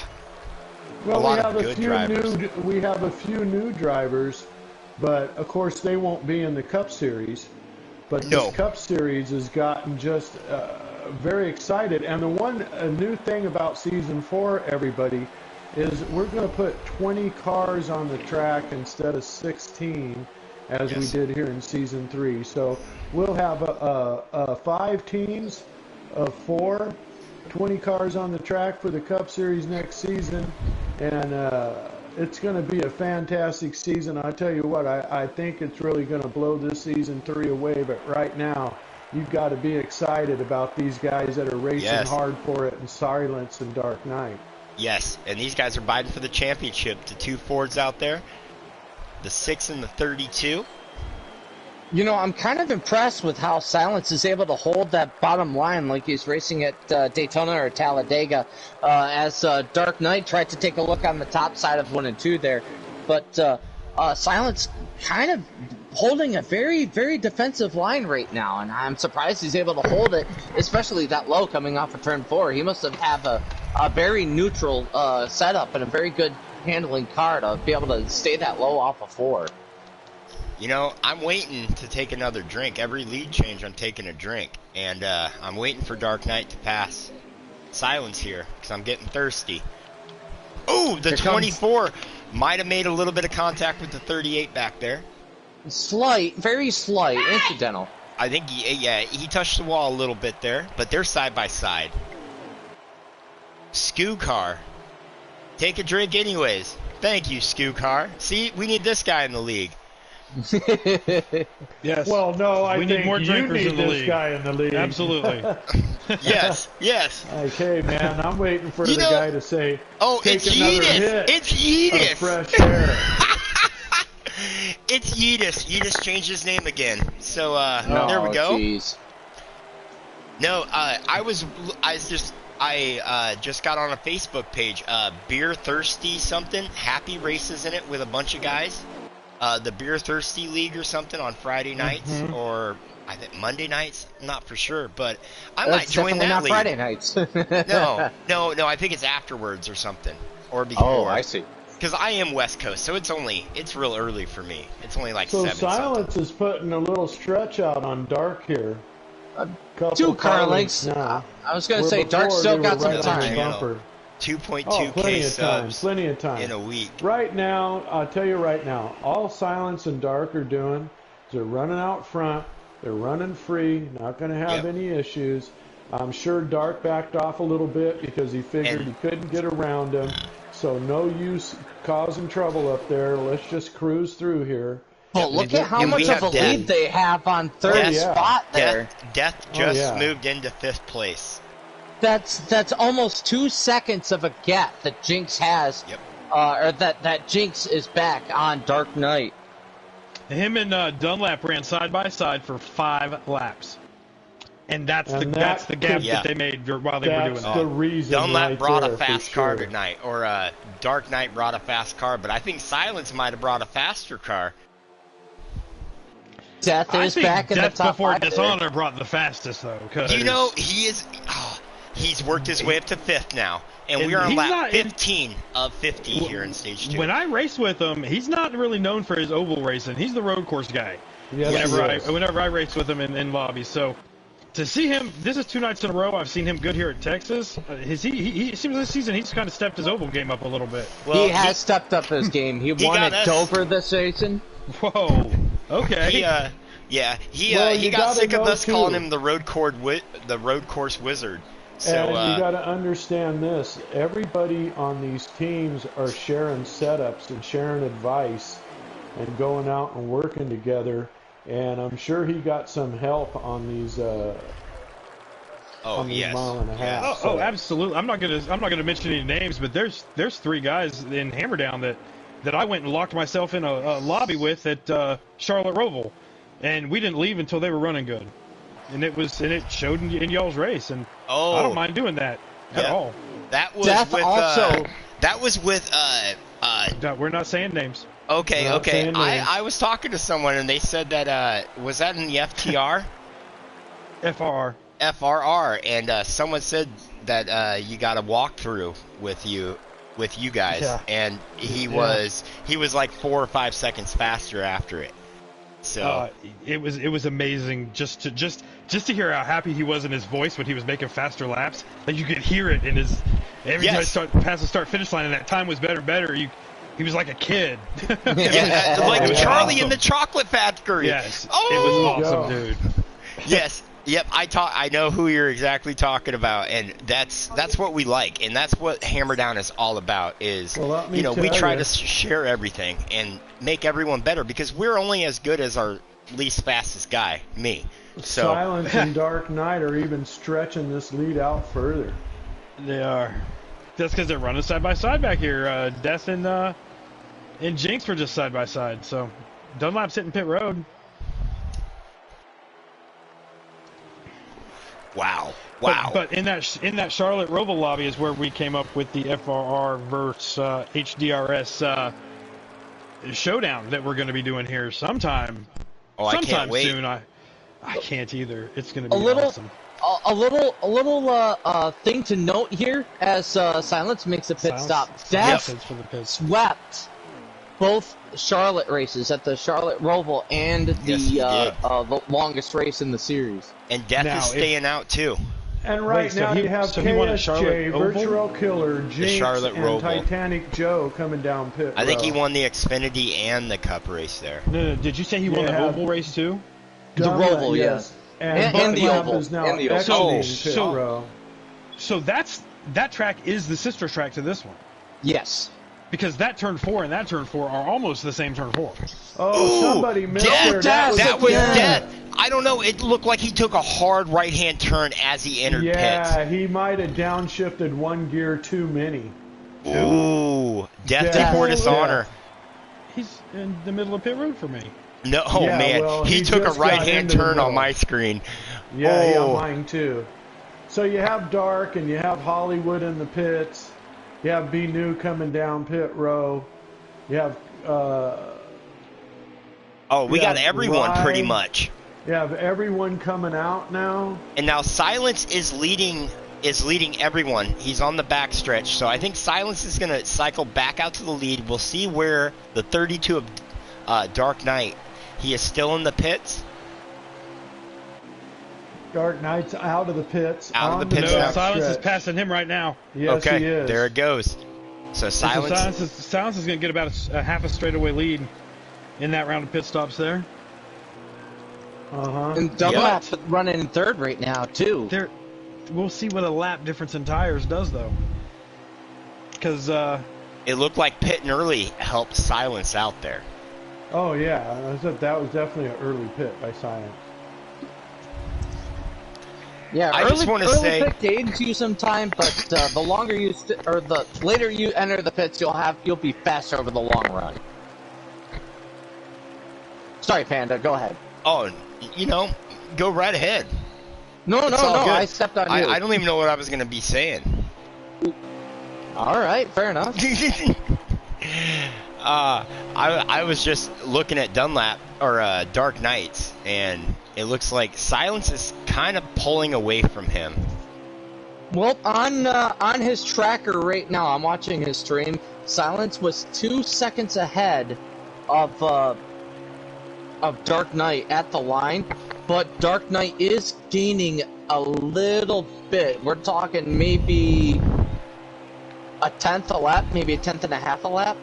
well, a lot of good drivers. We have a few new drivers, but of course they won't be in the Cup Series. But this Cup Series has gotten just very excited. And the one new thing about Season 4, everybody, is we're going to put 20 cars on the track instead of 16 as we did here in Season 3. So we'll have 5 teams of 4, 20 cars on the track for the Cup Series next season. And it's going to be a fantastic season. I tell you what, I think it's really going to blow this Season 3 away. But right now, you've got to be excited about these guys that are racing hard for it in Silence and Dark Knight. Yes, and these guys are biting for the championship. The 2 Fords out there, the 6 and the 32. You know, I'm kind of impressed with how Silence is able to hold that bottom line like he's racing at Daytona or Talladega, as Dark Knight tried to take a look on the top side of 1 and 2 there. But Silence kind of holding a very, very defensive line right now, and I'm surprised he's able to hold it, especially that low coming off of turn 4. He must have a very neutral setup and a very good handling car to be able to stay that low off of 4. You know, I'm waiting to take another drink. Every lead change, I'm taking a drink. And I'm waiting for Dark Knight to pass Silence here, because I'm getting thirsty. Oh, the 24 might have made a little bit of contact with the 38 back there. Slight, very slight, incidental. I think, he touched the wall a little bit there, but they're side by side. Skoo Car. Take a drink anyways. Thank you, Skoo Car. See, we need this guy in the league. Yes. Well, no, I we think need more drinkers you need in the this league. guy in the league. Absolutely. Yes. Okay, man, I'm waiting for the guy to say, it's Yeetus. It's Yeetus. Fresh air. It's Yeetus. Yeetus changed his name again. So there we go. Geez. No, I just got on a Facebook page, Beer Thirsty something, Happy Races in it with a bunch of guys. The Beer Thirsty League or something on Friday nights or I think Monday nights. I'm not for sure, but I might join that not league. Friday nights. No. I think it's afterwards or something or before. Oh, I see. Because I am West Coast, so it's real early for me. It's only like 7 Silence is putting a little stretch out on Dark here. 2 car lengths. I was going to say, Dark still got some time. 2.2K subs plenty of time in a week. Right now, I'll tell you right now, all Silence and Dark are doing is they're running out front. They're running free, not going to have any issues. I'm sure Dark backed off a little bit because he figured he couldn't get around him. So no use causing trouble up there. Let's just cruise through here. Well, look at how much of a lead they have on third spot there. Death just moved into 5th place. That's almost 2 seconds of a gap that Jinx has, or that Jinx is back on Dark Knight. Him and Dunlap ran side by side for 5 laps, and that's the gap that they made while they were doing That's that. the reason. Dunlap brought a fast car sure. tonight, or Dark Knight brought a fast car, but I think Silence might have brought a faster car. Death is back in the top 5. Death before Dishonor brought the fastest though. Do you know he is? He's worked his way up to 5th now, and we are on lap 15 of 50 here in Stage 2. When I race with him, he's not really known for his oval racing. He's the road course guy. Yes, whenever I race with him in lobbies. So To see him, this is 2 nights in a row I've seen him good here at Texas. He seems this season he's kind of stepped his oval game up a little bit. Well, he has stepped up his game. He won at Dover this season. Whoa. Okay. He got sick of us calling him the road course wizard. So, and you got to understand this. Everybody on these teams are sharing setups and sharing advice and going out and working together. And I'm sure he got some help on these mile and a half. Oh, absolutely. I'm not gonna mention any names, but there's 3 guys in Hammerdown that I went and locked myself in a lobby with at Charlotte Roval, and we didn't leave until they were running good, and it showed in y'all's race, and I don't mind doing that at all. That was with we're not saying names. Okay. I was talking to someone and they said that was that in the FTR? FRR, and someone said that you got a walkthrough with you guys, and he was like 4 or 5 seconds faster after it. So it was amazing just to hear how happy he was in his voice when he was making faster laps. Like you could hear it in his every time he passed the start-finish line, and that time was better and better. He was like a kid. Like Charlie in the chocolate factory. Yes. Oh! It was awesome, dude. Yes. Yep, I know who you're exactly talking about, and that's what we like, and that's what Hammerdown is all about. Is we try to share everything and make everyone better because we're only as good as our least fastest guy, me. So Silence and Dark Knight are even stretching this lead out further. They are. That's because they're running side by side back here. Death and Jinx were just side by side. So Dunlap's hitting pit road. Wow. But in that Charlotte Roval lobby is where we came up with the FRR versus HDRS showdown that we're going to be doing here sometime. I can't wait. Soon. I can't either. It's going to be awesome. A little thing to note here as Silence makes a pit stop. Death swept both Charlotte races at the Charlotte Roval and the longest race in the series. And Death is staying out too. And now you have KSJ, Virtual Killer, Jinx, and Titanic Joe coming down pit road. I think he won the Xfinity and the Cup race there. No, did you say he won the Oval race too? The Roval, yes. And the Oval. Is now so that track is the sister track to this one. Yes. Because that turn 4 and that turn 4 are almost the same turn 4. Oh, somebody missed there. That was Death. I don't know. It looked like he took a hard right-hand turn as he entered pits. Yeah, he might have downshifted 1 gear too many. Ooh, Death before dishonor. He's in the middle of pit road for me. No, man. Well, he took a right-hand turn on my screen. Yeah, mine too. So you have Dark and you have Hollywood in the pits. You have B New coming down pit row. You have we got everyone pretty much. You have everyone coming out now. And now Silence is leading everyone. He's on the back stretch. So I think Silence is going to cycle back out to the lead. We'll see where the 32 of Dark Knight. He is still in the pits. Dark Knight's out of the pits. Out of the pits. No, Silence is passing him right now. Yes, he is. There it goes. So Silence is going to get about a half a straightaway lead in that round of pit stops there. And Dunlap running in third right now too. We'll see what a lap difference in tires does though. Because it looked like pitting early helped Silence out there. Oh yeah, that was definitely an early pit by Silence. Yeah, I just want to say, pit gains you some time, but the longer the later you enter the pits, you'll be faster over the long run. Sorry, Panda, go ahead. Oh, go right ahead. No, I stepped on you. I don't even know what I was going to be saying. All right, fair enough. I was just looking at Dunlap or Dark Knights, and it looks like Silence is kind of pulling away from him. Well, on his tracker right now, I'm watching his stream. Silence was 2 seconds ahead of Dark Knight at the line, but Dark Knight is gaining a little bit. We're talking maybe a tenth a lap, maybe a tenth and a half a lap.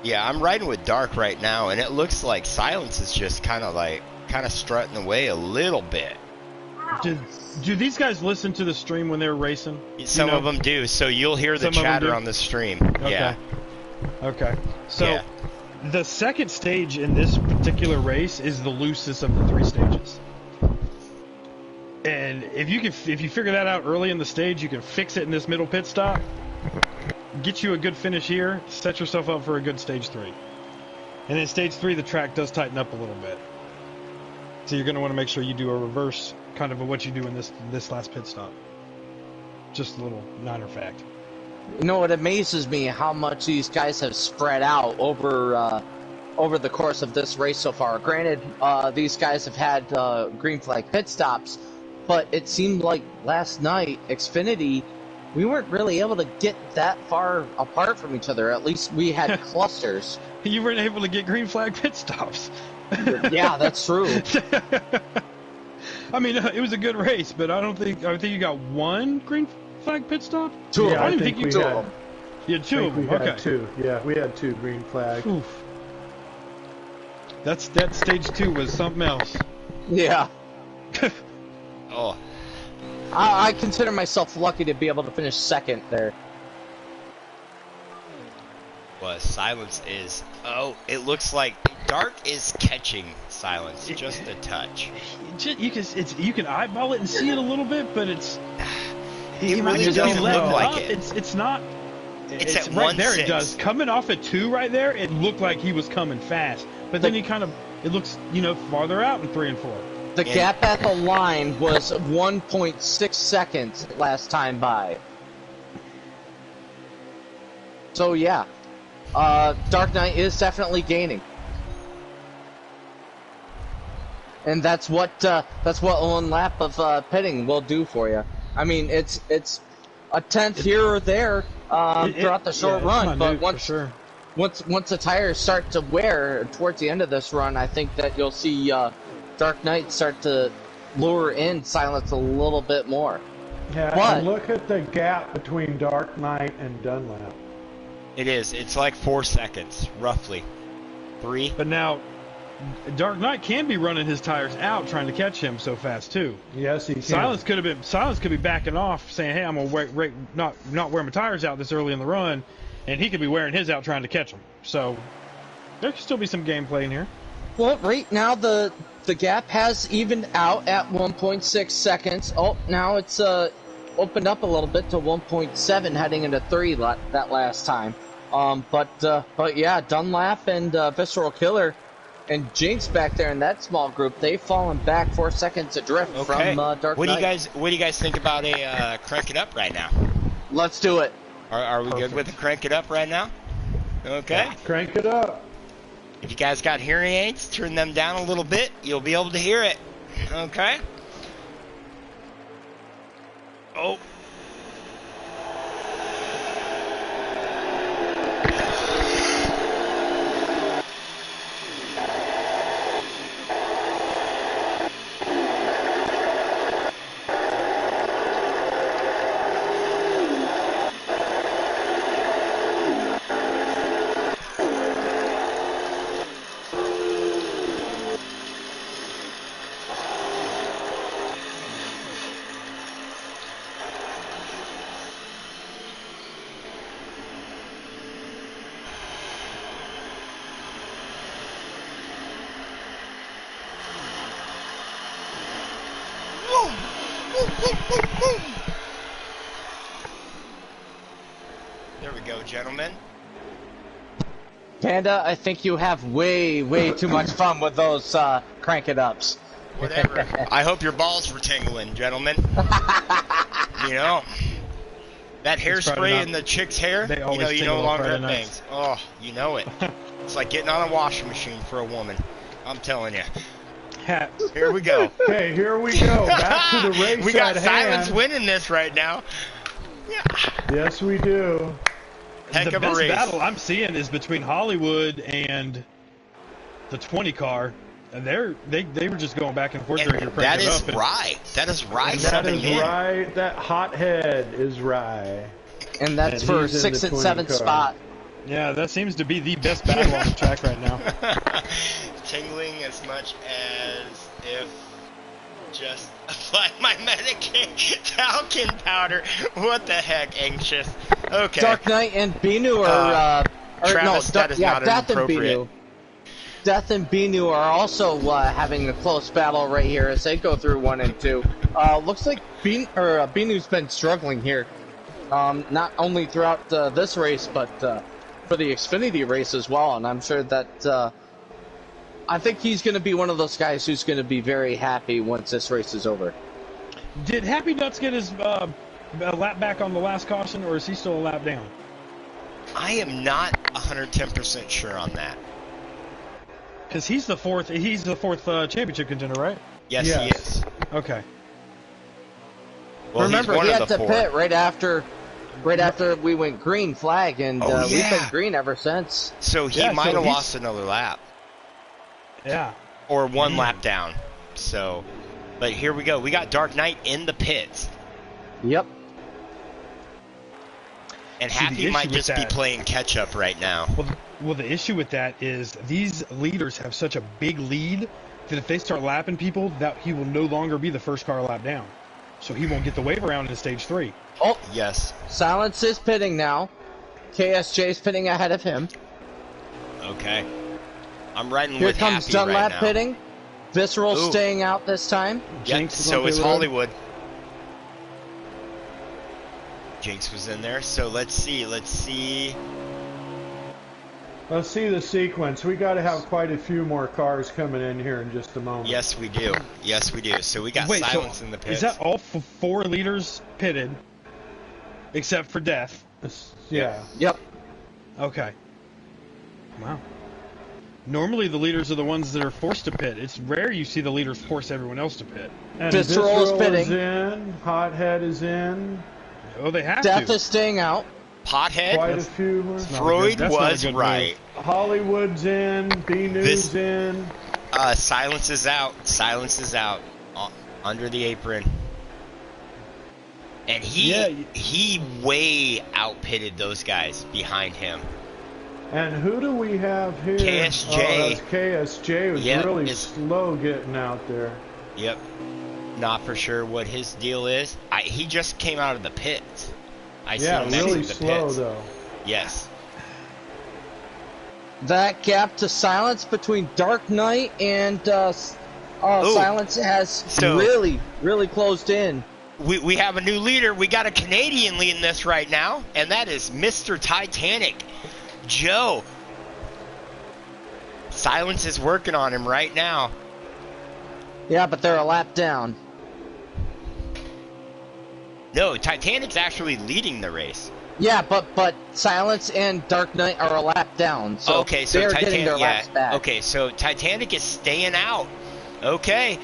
Yeah, I'm riding with Dark right now, and it looks like Silence is just kind of strutting away a little bit. Do these guys listen to the stream when they're racing? Some of them do, so you'll hear the chatter on the stream. Okay. Yeah. Okay. So, Yeah. the second stage in this particular race is the loosest of the 3 stages. And if you figure that out early in the stage, you can fix it in this middle pit stop, get you a good finish here, set yourself up for a good stage 3. And then stage 3, the track does tighten up a little bit. So you're going to want to make sure you do a reverse kind of what you do in this last pit stop. Just a little Niner fact. You know, it amazes me how much these guys have spread out over the course of this race so far. Granted, these guys have had green flag pit stops, but it seemed like last night, Xfinity, we weren't really able to get that far apart from each other. At least we had clusters. You weren't able to get green flag pit stops. Yeah, that's true. I mean, it was a good race, but I think you got 1 green flag pit stop? Two. Yeah, I didn't think you we two had, of them. You had 2 of them. we had Okay. 2. Yeah, we had 2 green flags. Oof. That stage 2 was something else. Yeah. Oh, I consider myself lucky to be able to finish second there. well, Silence is. Oh, it looks like Dark is catching Silence just a touch. You can eyeball it and see it a little bit, but it's. It might really just be doesn't letting look like up. it. It's not. It's at right there. 1.6. It does. Coming off at 2 right there, it looked like he was coming fast, but then he kind of. It looks farther out in 3 and 4. The gap at the line was 1.6 seconds last time by. So yeah, Dark Knight is definitely gaining, and that's what 1 lap of pitting will do for you. I mean, it's a tenth here or there throughout the short run, but once the tires start to wear towards the end of this run, I think that you'll see Dark Knight start to lure in Silence a little bit more. Yeah, But- and look at the gap between Dark Knight and Dunlap. It is. It's like 4 seconds, roughly. 3. But now, Dark Knight can be running his tires out trying to catch him so fast too. Yes, he can. Silence could be backing off, saying, "Hey, I'm gonna not wear my tires out this early in the run," and he could be wearing his out trying to catch him. So there could still be some gameplay in here. Well, right now the gap has evened out at 1.6 seconds. Oh, now it's opened up a little bit to 1.7, heading into 3 that last time. But yeah, Dunlap and Visceral Killer and Jinx back there in that small group, they've fallen back 4 seconds adrift from Dark Knight. What do you guys think about a crank it up right now? Let's do it. Are we good with the crank it up right now? Okay. Crank it up. If you guys got hearing aids, turn them down a little bit. You'll be able to hear it. Okay. Oh. There we go, gentlemen. Panda, I think you have way too much fun with those crank it ups. Whatever. I hope your balls were tingling, gentlemen. You know, that hairspray in the chick's hair, They always you no tingle on longer Friday have nights. bangs. Oh, you know it. It's like getting on a washing machine for a woman. I'm telling you. Hat. Here we go. Okay, here we go. Back to the race We got at Silence hand. winning this right now. Yeah. Yes, we do. Heck The of a best race. battle I'm seeing is between Hollywood and the 20 car. And they were just going back and forth. And during your that crank it is up, and- Rye. That is Rye And that subbing is in. Rye. That hothead is Rye. And that's And for he's in 6th the and 20 7th car. spot. Yeah, that seems to be the best battle on the track right now. Tingling as much as if just applied my Medicaid talcum powder. What the heck, anxious. Okay. Dark Knight and Binu are, Travis, that is not Death and inappropriate. Binu. Death and Binu are also having a close battle right here as they go through 1 and 2. Looks like Binu's been struggling here, not only throughout this race, but for the Xfinity race as well. And I'm sure that I think he's going to be one of those guys who's going to be very happy once this race is over. Did Happy Nuts get his lap back on the last caution, or is he still a lap down? I am not 110% sure on that. Because he's the fourth championship contender, right? Yes, he is. Okay. Well, Remember, he's one he of had the to four. pit right after we went green flag, and Oh, we've yeah. been green ever since. So he Yeah, might so have he's- lost another lap. Yeah. Or one lap down. So, but here we go. We got Dark Knight in the pits. Yep. And See, the Happy issue might with just be that- playing catch up right now. Well, the issue with that is these leaders have such a big lead that if they start lapping people, that he will no longer be the first car lap down. So he won't get the wave around in stage 3. Oh, Yes. Silence is pitting now. KSJ's pitting ahead of him. Okay. I'm riding Here with comes Happy Dunlap right now. pitting. Visceral Ooh. staying out this time. Yep, Jinx is so on is pit road. Hollywood. Jinx was in there. So let's see. Let's see the sequence. We got to have quite a few more cars coming in here in just a moment. Yes, we do. Yes, we do. So we got Wait, Silence so in the pits. is that all 4 leaders pitted, except for Death? Yeah. Yep. Okay. Wow. Normally the leaders are the ones that are forced to pit. It's rare you see the leaders force everyone else to pit. And Visceral is Visceral is pitting. in. Hothead is in. Oh, they have Death to. is staying out. Pothead? Quite a few more. Freud that's not a was good right. Hollywood's in. B-News This- in. Silence is out. Silence is out. Under the apron. And he way outpitted those guys behind him. And who do we have here? KSJ. Oh, that's KSJ was Yep, really it's- slow getting out there. Yep. Not for sure what his deal is. He just came out of the pits. I see Yeah, him really exiting the slow pits. though. Yes. That gap to Silence between Dark Knight and Ooh. Silence has So- really closed in. We have a new leader. We got a Canadian leading this right now, and that is Mr. Titanic, Joe. Silence is working on him right now. Yeah, but they're a lap down. No, Titanic's actually leading the race. Yeah, but Silence and Dark Knight are a lap down. So Okay, so they're getting their laps back. Okay, so Titanic is staying out. Okay.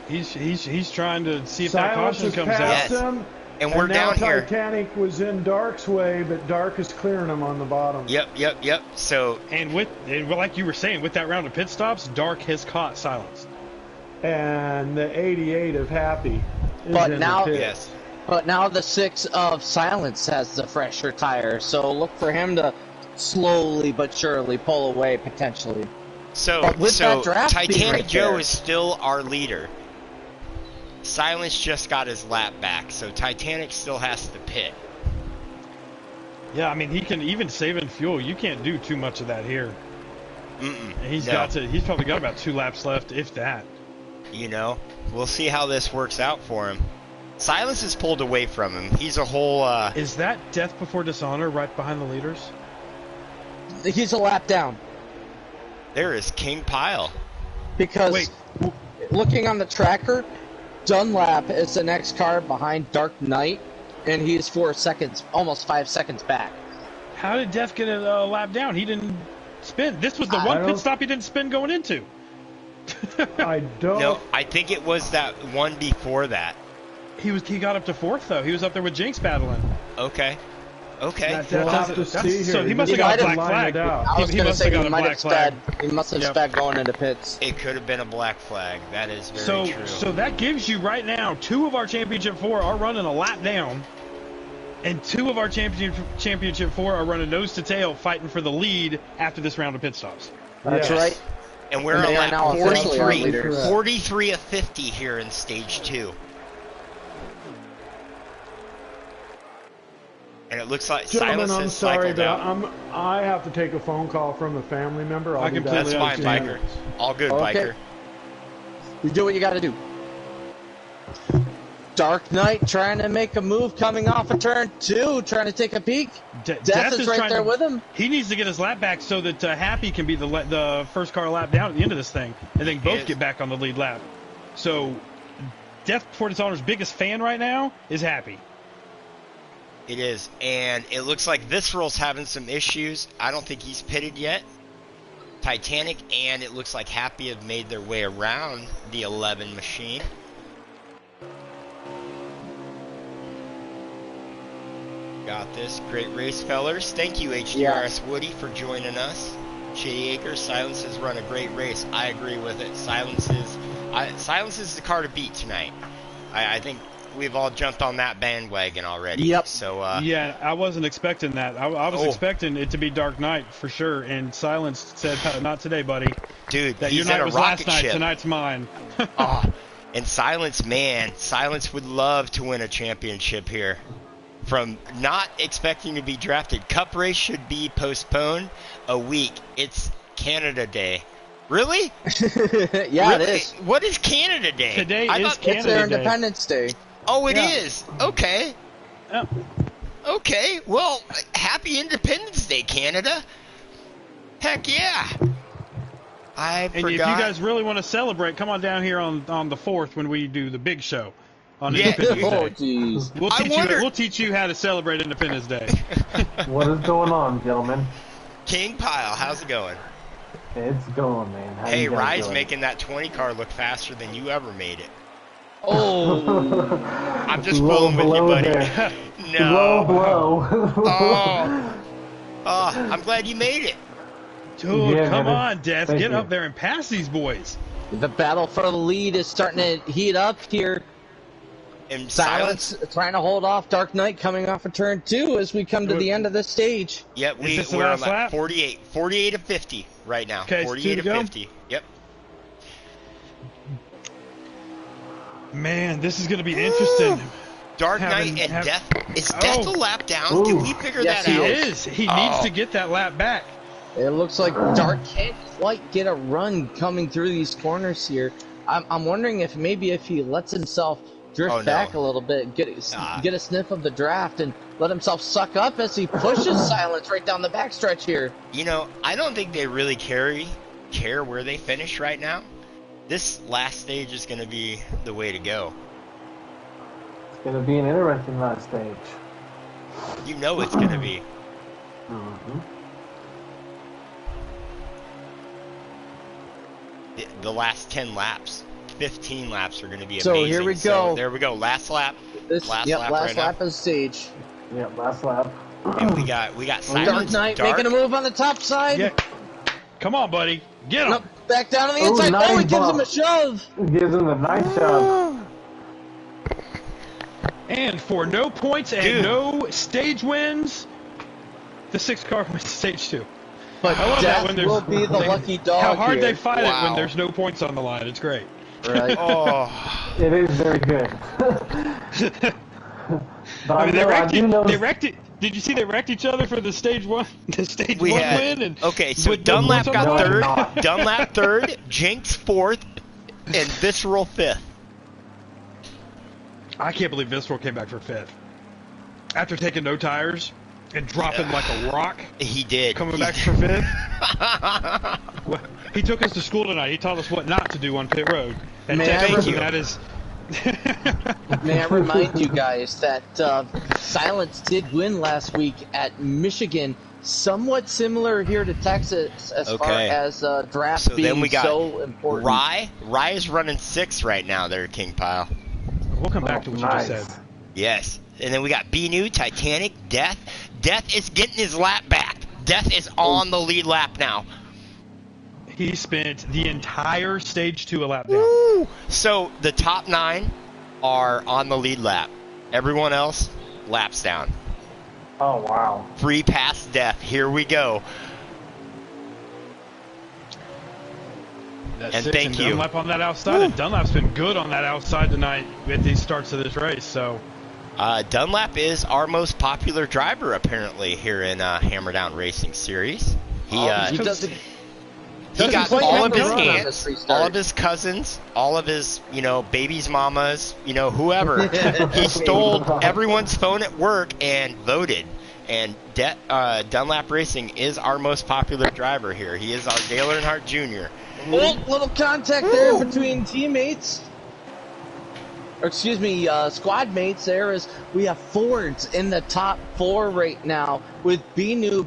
He's trying to see if that Silence caution has comes passed Yes. out. him. And we're now down here. Titanic was in Dark's way, but Dark is clearing him on the bottom. Yep. So, And like you were saying, with that round of pit stops, Dark has caught Silence. And the 88 of Happy is But in now- the pit. yes. But now the 6 of Silence has the fresher tire, so look for him to slowly but surely pull away potentially. So, But with that draft beat Titanic right Joe there- is still our leader. Silence just got his lap back, so Titanic still has to pit. Yeah, I mean, he can even saving fuel. You can't do too much of that here. Mm-mm. And he's No. He's probably got about 2 laps left, if that. You know, we'll see how this works out for him. Silence is pulled away from him. He's a whole, Is that Death Before Dishonor right behind the leaders? He's a lap down there is King Pile. because Wait. looking on the tracker, Dunlap is the next car behind Dark Knight, and he's 4 seconds, almost 5 seconds back. How did Death get a lap down? He didn't spin. This was the I one don't- pit stop he didn't spin going into. I don't. No, I think it was that one before that. He got up to 4th though. He was up there with Jinx battling. Okay. Okay. We'll have to see so here. he must You have got a gotta black line flag. it out. I was He going to must say have got he a might black have flag. sped. He must have Yep. sped going into pits. It could have been a black flag. That is very true. So that gives you right now 2 of our championship 4 are running a lap down, and 2 of our championship 4 are running nose to tail, fighting for the lead after this round of pit stops. That's Yes. right. And we're And they on are now lap officially our 43, leaders. 43 of 50 here in stage 2. And it looks like Gentlemen, Silence I'm has sorry, cycled but out. I have to take a phone call from a family member. I'll I be back completely in That's a fine, few Biker. minutes. All good, Okay. Biker. You do what you got to do. Dark Knight trying to make a move coming off of turn 2, trying to take a peek. Death is right trying there to- with him. He needs to get his lap back so that Happy can be the first car lap down at the end of this thing, and then both get back on the lead lap. So, Death for Dishonor's biggest fan right now is Happy. It is. And it looks like Visceral's having some issues. I don't think he's pitted yet. Titanic and it looks like Happy have made their way around the 11 machine. Got this. Great race, fellers. Thank you, HDRS Woody, for joining us. Shady Acres, Silence has run a great race. I agree with it. Silence is the car to beat tonight. I think we've all jumped on that bandwagon already. Yep. So, Yeah, I wasn't expecting that. I was expecting it to be Dark Knight for sure, and Silence said, "Not today, buddy. dude, That your he's in night a was last rocket night. ship. Tonight's mine." Oh, and Silence, man, Silence would love to win a championship here. From not expecting to be drafted, Cup race should be postponed a week. It's Canada Day. Really? Yeah, Really? it is. What is Canada Day? Today I is thought- It's their Canada Day. Independence Day. Oh, it Yeah. is. Okay. Yeah. Okay. Well, happy Independence Day, Canada. Heck yeah. I And forgot. if you guys really want to celebrate, come on down here on the 4th when we do the big show on Yeah. Independence Oh, Day. jeez. We'll teach you how to celebrate Independence Day. What is going on, gentlemen? King Pile, how's it going? It's going, man. How Hey, you guys Rye's doing? making that 20 car look faster than you ever made it. Oh, I'm just Low fooling with you, blow buddy. there. No. Low blow. Oh, I'm glad you made it. Dude, Yeah, come man. on, Death. Thank Get you. up there and pass these boys. the battle for the lead is starting to heat up here. And Silence trying to hold off Dark Knight coming off of turn 2 as we come to the end of this stage. Yep, Is this the we're on last lap? 48 of 50 right now. Okay, it's 48 2 of to go? 50. Yep. Man, this is going to be interesting. Dark Having- Knight and have- Death. Is Death a Oh. lap down? Did we figure Yes, that he out? He is. He needs to get that lap back. It looks like Dark can't quite get a run coming through these corners here. I'm wondering if maybe if he lets himself drift Oh, no. back a little bit, get a sniff of the draft, and let himself suck up as he pushes Silence right down the backstretch here. You know, I don't think they really care where they finish right now. This last stage is going to be the way to go. It's going to be an interesting last stage. You know it's going to be. Mm-hmm. The last 10 laps, 15 laps are going to be So amazing. here we So go. there we go. Last lap. Last lap lap right now. of the stage. Yep, last lap. And we got Dark Silence. Knight Dark. making a move on the top side. Yeah. Come on, buddy. Get him. Nope, back down on the Ooh, inside. nice Oh, he gives him a bump. shove. Gives him a nice shove. And for no points and Dude. no stage wins, the 6 car wins stage 2. But I love that Death when there's will be the lucky dog how hard here. they fight it when Wow. there's no points on the line. It's great. Right. Oh, It is very good. But I mean, they wrecked it. know They wrecked it. Did you see they wrecked each other for the stage 1? The stage we 1 had. win. And Okay, so with no Dunlap points on got the third, line? not. Dunlap third, Jinx fourth, and Visceral fifth. I can't believe Visceral came back for 5th after taking no tires and dropping like a rock. He did. Coming back for 5th. Well, he took us to school tonight. He taught us what not to do on pit road. And May I Texas, rem- and that is. May I remind you guys that Silence did win last week at Michigan, somewhat similar here to Texas as far Okay. as draft So being then we got so important. Rye. Rye is running 6 right now there, King Pile. We'll come back to what you nice. just said. Yes. And then we got B-New, Titanic, Death. Death is getting his lap back. Death is on the lead lap now. He spent the entire stage 2 a lap down. Woo! So the top 9 are on the lead lap. Everyone else, laps down. Oh, wow. Free pass Death. Here we go. That's And it. thank you. Dunlap on that outside. And Dunlap's been good on that outside tonight at these starts of this race. So Dunlap is our most popular driver apparently here in Hammerdown Racing Series. He got all of his aunts, all of his cousins, all of his, baby's mamas, whoever. He stole everyone's phone at work and voted. And Dunlap Racing is our most popular driver here. He is our Dale Earnhardt Jr. Little contact there between teammates. Or excuse me, squad mates there is we have Fords in the top 4 right now with Binu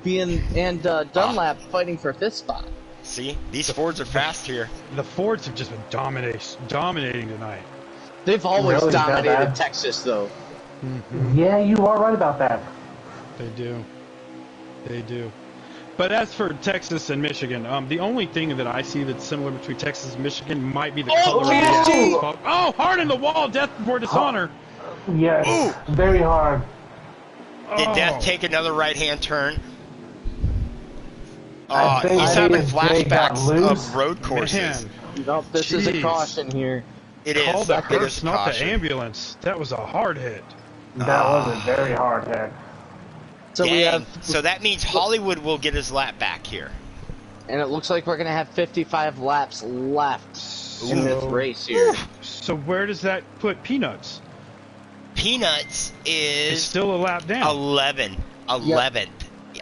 and Dunlap fighting for 5th spot. See, these Fords are fast here. The Fords have just been dominating tonight. They've always Really dominated bad. Texas though. Yeah, you are right about that. They do. But as for Texas and Michigan, the only thing that I see that's similar between Texas and Michigan might be the color of the asphalt. Oh, hard in the wall, death before dishonor. Yes, very hard. Did Oh. Death take another right-hand turn? I think He's having they got flashbacks loose. of road courses. Man, Nope, this is a Jeez. caution here. It is. call the It hearse, is not the caution. ambulance. That was a hard hit. That was a very hard hit. So we Dang. have, So that means Hollywood will get his lap back here. and it looks like we're gonna have 55 laps left in this race here. So where does that put Peanuts? Peanuts It's is still a lap down. 11th.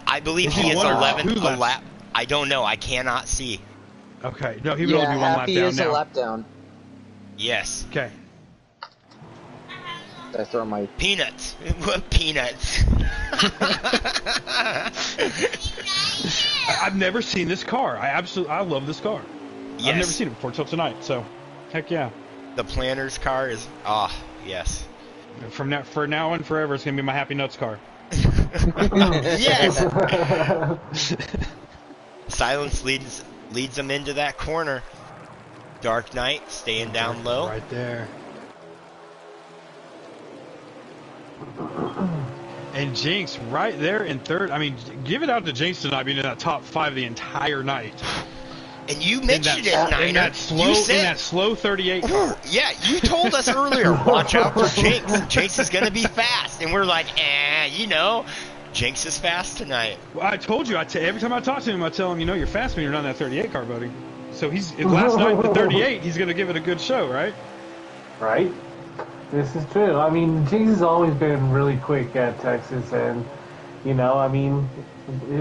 I believe Is he he is one or 11th two a laps? lap. I don't know. I cannot see. Okay, no, he would only be one lap Happy down is a now. lap down. Yes. Okay. I throw my Peanuts. What peanuts? I've never seen this car. I love this car. Yes. I've never seen it before till tonight. So, heck yeah. The planner's car is. Yes. For now and forever, it's gonna be my Happy Nuts car. Yes. Silence leads them into that corner. Dark Knight staying down low. Right there. And Jinx right there in 3rd. I mean, give it out to Jinx tonight being in that top 5 the entire night. And you mentioned it, In Niner. that slow, You said, in that slow 38 car. yeah, you told us earlier, watch out for Jinx. Jinx is going to be fast. And we're like, Jinx is fast tonight. Well, I told you, every time I talk to him, I tell him, you're fast when you're not in that 38 car, buddy. So last night, the 38, he's going to give it a good show, right? Right? This is true. I mean, Jinx has always been really quick at Texas, and it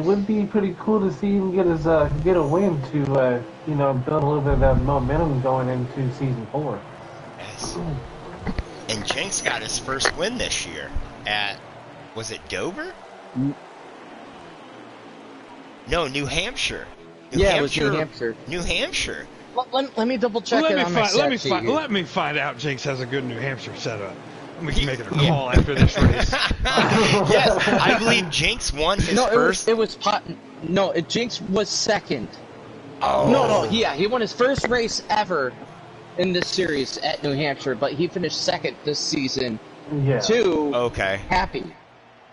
would be pretty cool to see him get a win to build a little bit of that momentum going into season 4. Yes. And Jinx got his first win this year at, was it Dover? No, New Hampshire. It was New Hampshire. New Hampshire. Let me double check it on my set sheet here. Let me find out Jinx has a good New Hampshire setup. We can make it a call after this race. Yes, I believe Jinx won his first. Jinx was 2nd. Oh. He won his first race ever in this series at New Hampshire, but he finished 2nd this season. Yeah. Okay. Happy.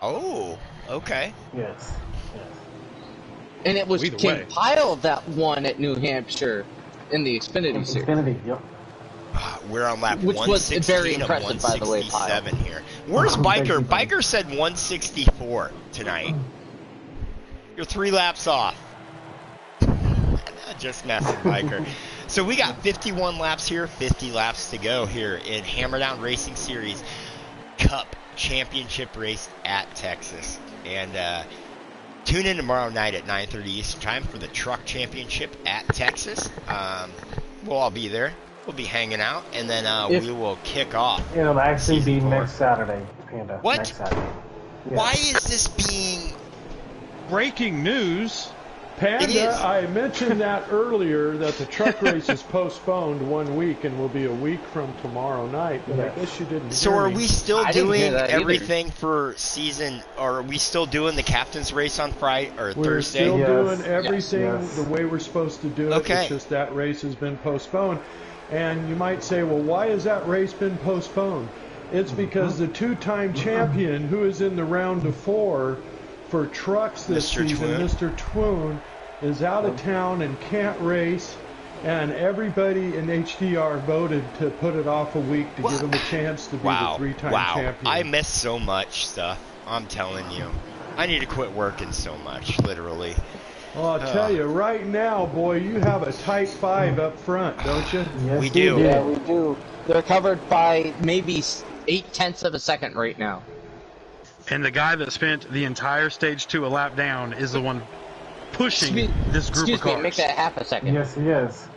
Oh, okay. Yes. And it was Either King way. Pyle that won at New Hampshire in the Xfinity Series. Xfinity, yep. We're on lap Which was 116 very of impressive, by the way, 167 here. Where's Biker? Biker said 164 tonight. You're 3 laps off. Just messing, Biker. So we got 51 laps here, 50 laps to go here in Hammerdown Racing Series Cup Championship race at Texas. And tune in tomorrow night at 9:30 Eastern Time for the Truck Championship at Texas. We'll all be there. We'll be hanging out, and then we will kick off. It'll actually be Season 4. next Saturday, Panda. What? Next Saturday. Yeah. Why is this being... Breaking news. Panda, I mentioned that earlier, that the truck race is postponed 1 week and will be a week from tomorrow night, but I guess you didn't So hear are me. we still doing everything either. for season, or are we still doing the captain's race on Friday or We're Thursday? still Yes. doing everything Yes. the way we're supposed to do it. Okay. It's just that race has been postponed. And you might say, well, why has that race been postponed? It's because the two-time champion, who is in the round of 4 for trucks this Mr. season, Twoon. Mr. Twoon, is out of town and can't race. And everybody in HDR voted to put it off a week to give him a chance to be the 3-time champion. I miss so much stuff. I'm telling you. I need to quit working so much, literally. Well, I'll tell you, right now, boy, you have a tight 5 up front, don't you? Yes, We do. Yeah, we do. They're covered by maybe 0.8 of a second right now. And the guy that spent the entire stage 2 a lap down is the one pushing this group Excuse of cars. me, make that half a second. Yes, he is.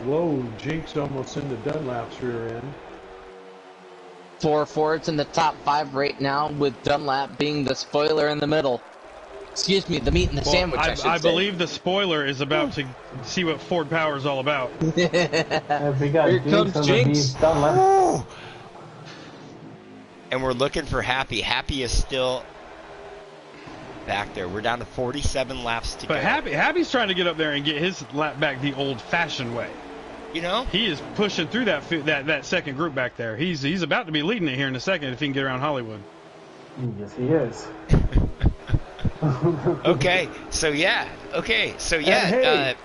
Whoa, Jinx almost into Dunlap's rear end. 4 Fords in the top 5 right now, with Dunlap being the spoiler in the middle. Excuse me, the meat and the sandwich, I should I say. believe the spoiler is about to see what Ford Power is all about. And we got Here Jinx comes on the Jinx. beat. Dunlap. And we're looking for Happy. Happy is still back there. We're down to 47 laps to go. But Happy's trying to get up there and get his lap back the old-fashioned way. You know? He is pushing through that second group back there. He's about to be leading it here in a second if he can get around Hollywood. Yes, he is. Okay, so yeah. And hey,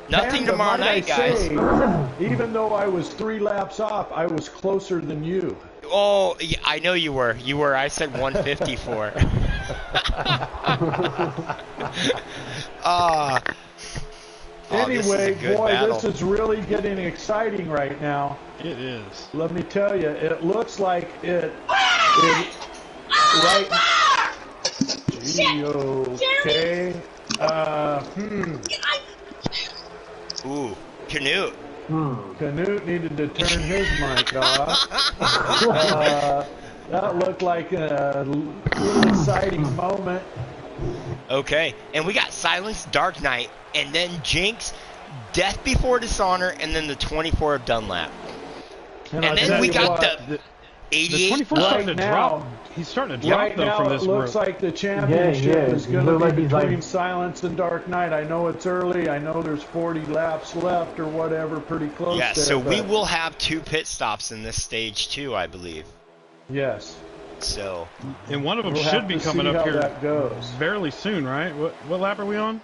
nothing Panda, tomorrow might night, I guys. say, even though I was 3 laps off, I was closer than you. Oh, yeah, I know you were. You were. I said 154. Anyway, boy, battle. this is really getting exciting right now. It is. Let me tell you, it looks like it right. Gee, okay. Ooh, Canute. Canute needed to turn his mic off. That looked like a little exciting moment. Okay, and we got Silence, Dark Knight, and then Jinx, Death Before Dishonor, and then the 24 of Dunlap. And I'll then tell we you got what, the The 88. 24 's starting to Right drop. now- He's starting to drop Right though now, from it this looks group. like the championship Yeah, is he going to looked be like he's between like- Silence and Dark Knight. I know it's early. I know there's 40 laps left or whatever, pretty close Yeah, there. so we but- will have 2 pit stops in this stage too, I believe. Yes. So And one of them We'll should have be to coming see up how here that goes. fairly soon, right? What lap are we on?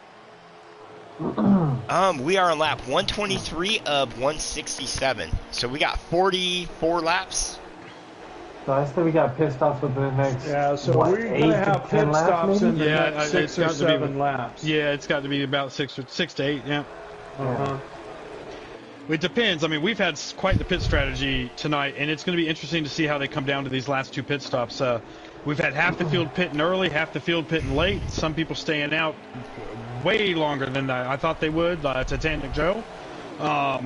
we are on lap 123 of 167. So we got 44 laps. So I said we got pit stops within the next. Yeah, so what, we're 8 going to to have 10 pit laps, stops in maybe? the Yeah, next it's 6 or got to be- 7 laps. Yeah, it's got to be about 6 to 8. Yeah. Uh-huh. It depends. I mean, we've had quite the pit strategy tonight, and it's going to be interesting to see how they come down to these last 2 pit stops. We've had half the field pitting early, half the field pitting late. Some people staying out way longer than I thought they would. Titanic Joe. I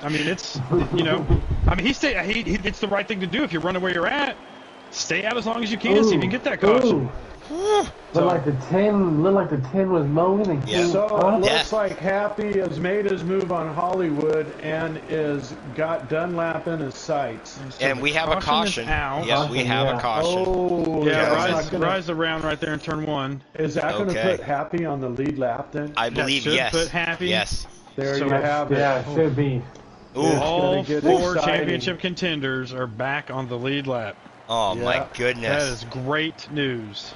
mean, it's it's the right thing to do if you're running where you're at. Stay out as long as you can, see if you can get that caution. Looked like the 10 was mowing and Yeah. came So up. it looks like Happy has made his move on Hollywood and is got Dunlap in his sights. And we have a caution. is out. Yes, we have a caution. Oh, Yeah, that's not rise around right there in turn 1. Is that going to Okay. put Happy on the lead lap then? I believe should yes. put Happy. Yes. There So you have it. Yeah, it should be. Ooh. It's All gonna get 4 exciting. championship contenders are back on the lead lap. Oh my Yeah. goodness. That is great news.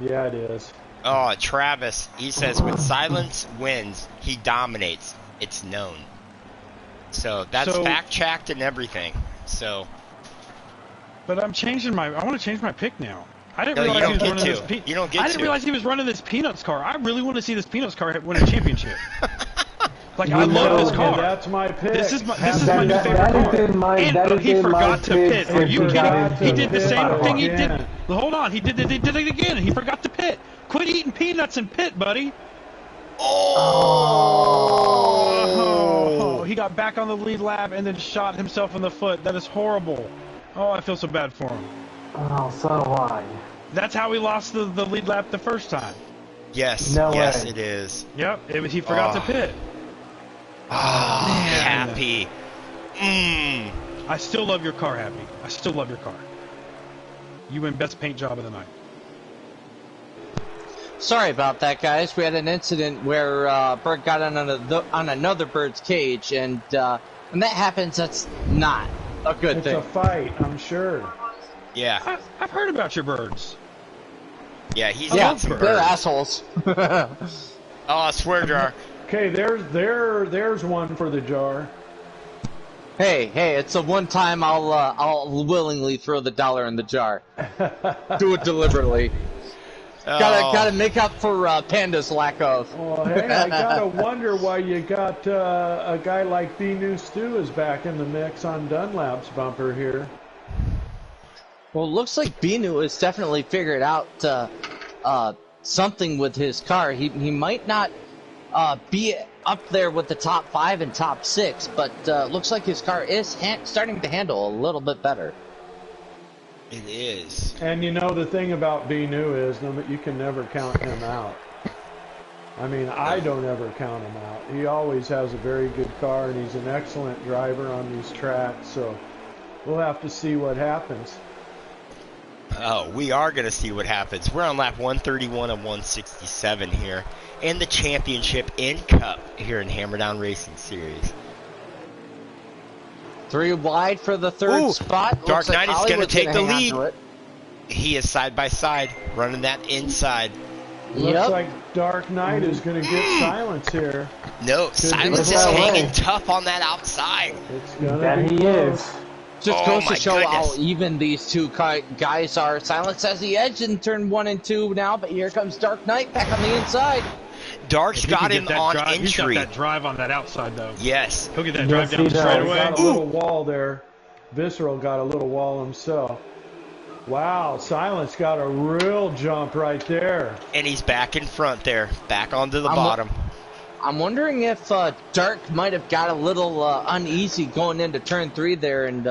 Yeah, it is. Oh, Travis, he says when Silence wins, he dominates. It's known. So that's So- fact checked and everything. So But I want to change my pick now. I didn't No, you realize don't he was get running to. this. You don't get I didn't to. realize he was running this Peanuts car. I really want to see this Peanuts car win a championship. Like I love this car. That's my pick. This is my That- new that- favorite that car. is in my- And that is he in my forgot to pick pit. Are since you he got kidding? He into did the pit same thing he again. did. Hold on, he did it again. He forgot to pit. Quit eating peanuts and pit, buddy. Oh, he got back on the lead lap and then shot himself in the foot. That is horrible. Oh, I feel so bad for him. Oh, so do I. That's how he lost the lead lap the first time. Yes, No yes, way. it is. Yep, he forgot to pit. Oh, Man. Happy. I still love your car, Happy. I still love your car. You win best paint job of the night. Sorry about that, guys. We had an incident where bird got on another bird's cage, and when that happens, that's not a good It's thing. a fight, I'm sure. Yeah, I've heard about your birds. yeah, he's Yeah, got some they're birds. assholes. Oh, swear jar. Okay, there's one for the jar. Hey, it's the one time I'll willingly throw the dollar in the jar. Do it deliberately. Gotta make up for Panda's lack of. Well, hey, I gotta wonder why you got a guy like B New Stu is back in the mix on Dunlap's bumper here. Well, it looks like Binu has definitely figured out something with his car. He might not be up there with the top 5 and top 6, but looks like his car is starting to handle a little bit better. It is. And you know the thing about B New is you can never count him out. I mean, I don't ever count him out. He always has a very good car, and he's an excellent driver on these tracks. So we'll have to see what happens. Oh, we are going to see what happens. We're on lap 131 and 167 here in the championship in Cup here in Hammerdown Racing Series. 3 wide for the third spot. Dark Looks Knight like is going to Hollywood's take the gonna lead. handle it. He is side by side, running that inside. Looks Yep. like Dark Knight is going to get silence here. No, Silence be is that hanging way. tough on that outside. It's going That to be he close. is. Just Oh goes my to show goodness. how even these two guys are. Silence has the edge in turn 1 and 2 now, but here comes Dark Knight back on the inside. Dark's If he got can him get that on drive, he's got entry. that drive on that outside, though. Yes. He'll get that Yes, drive down he does. straight He's away. got a little wall there. Visceral got a little wall himself. Wow, Silence got a real jump right there. And he's back in front there, back onto the I'm- bottom. I'm wondering if Dark might have got a little uneasy going into turn 3 there and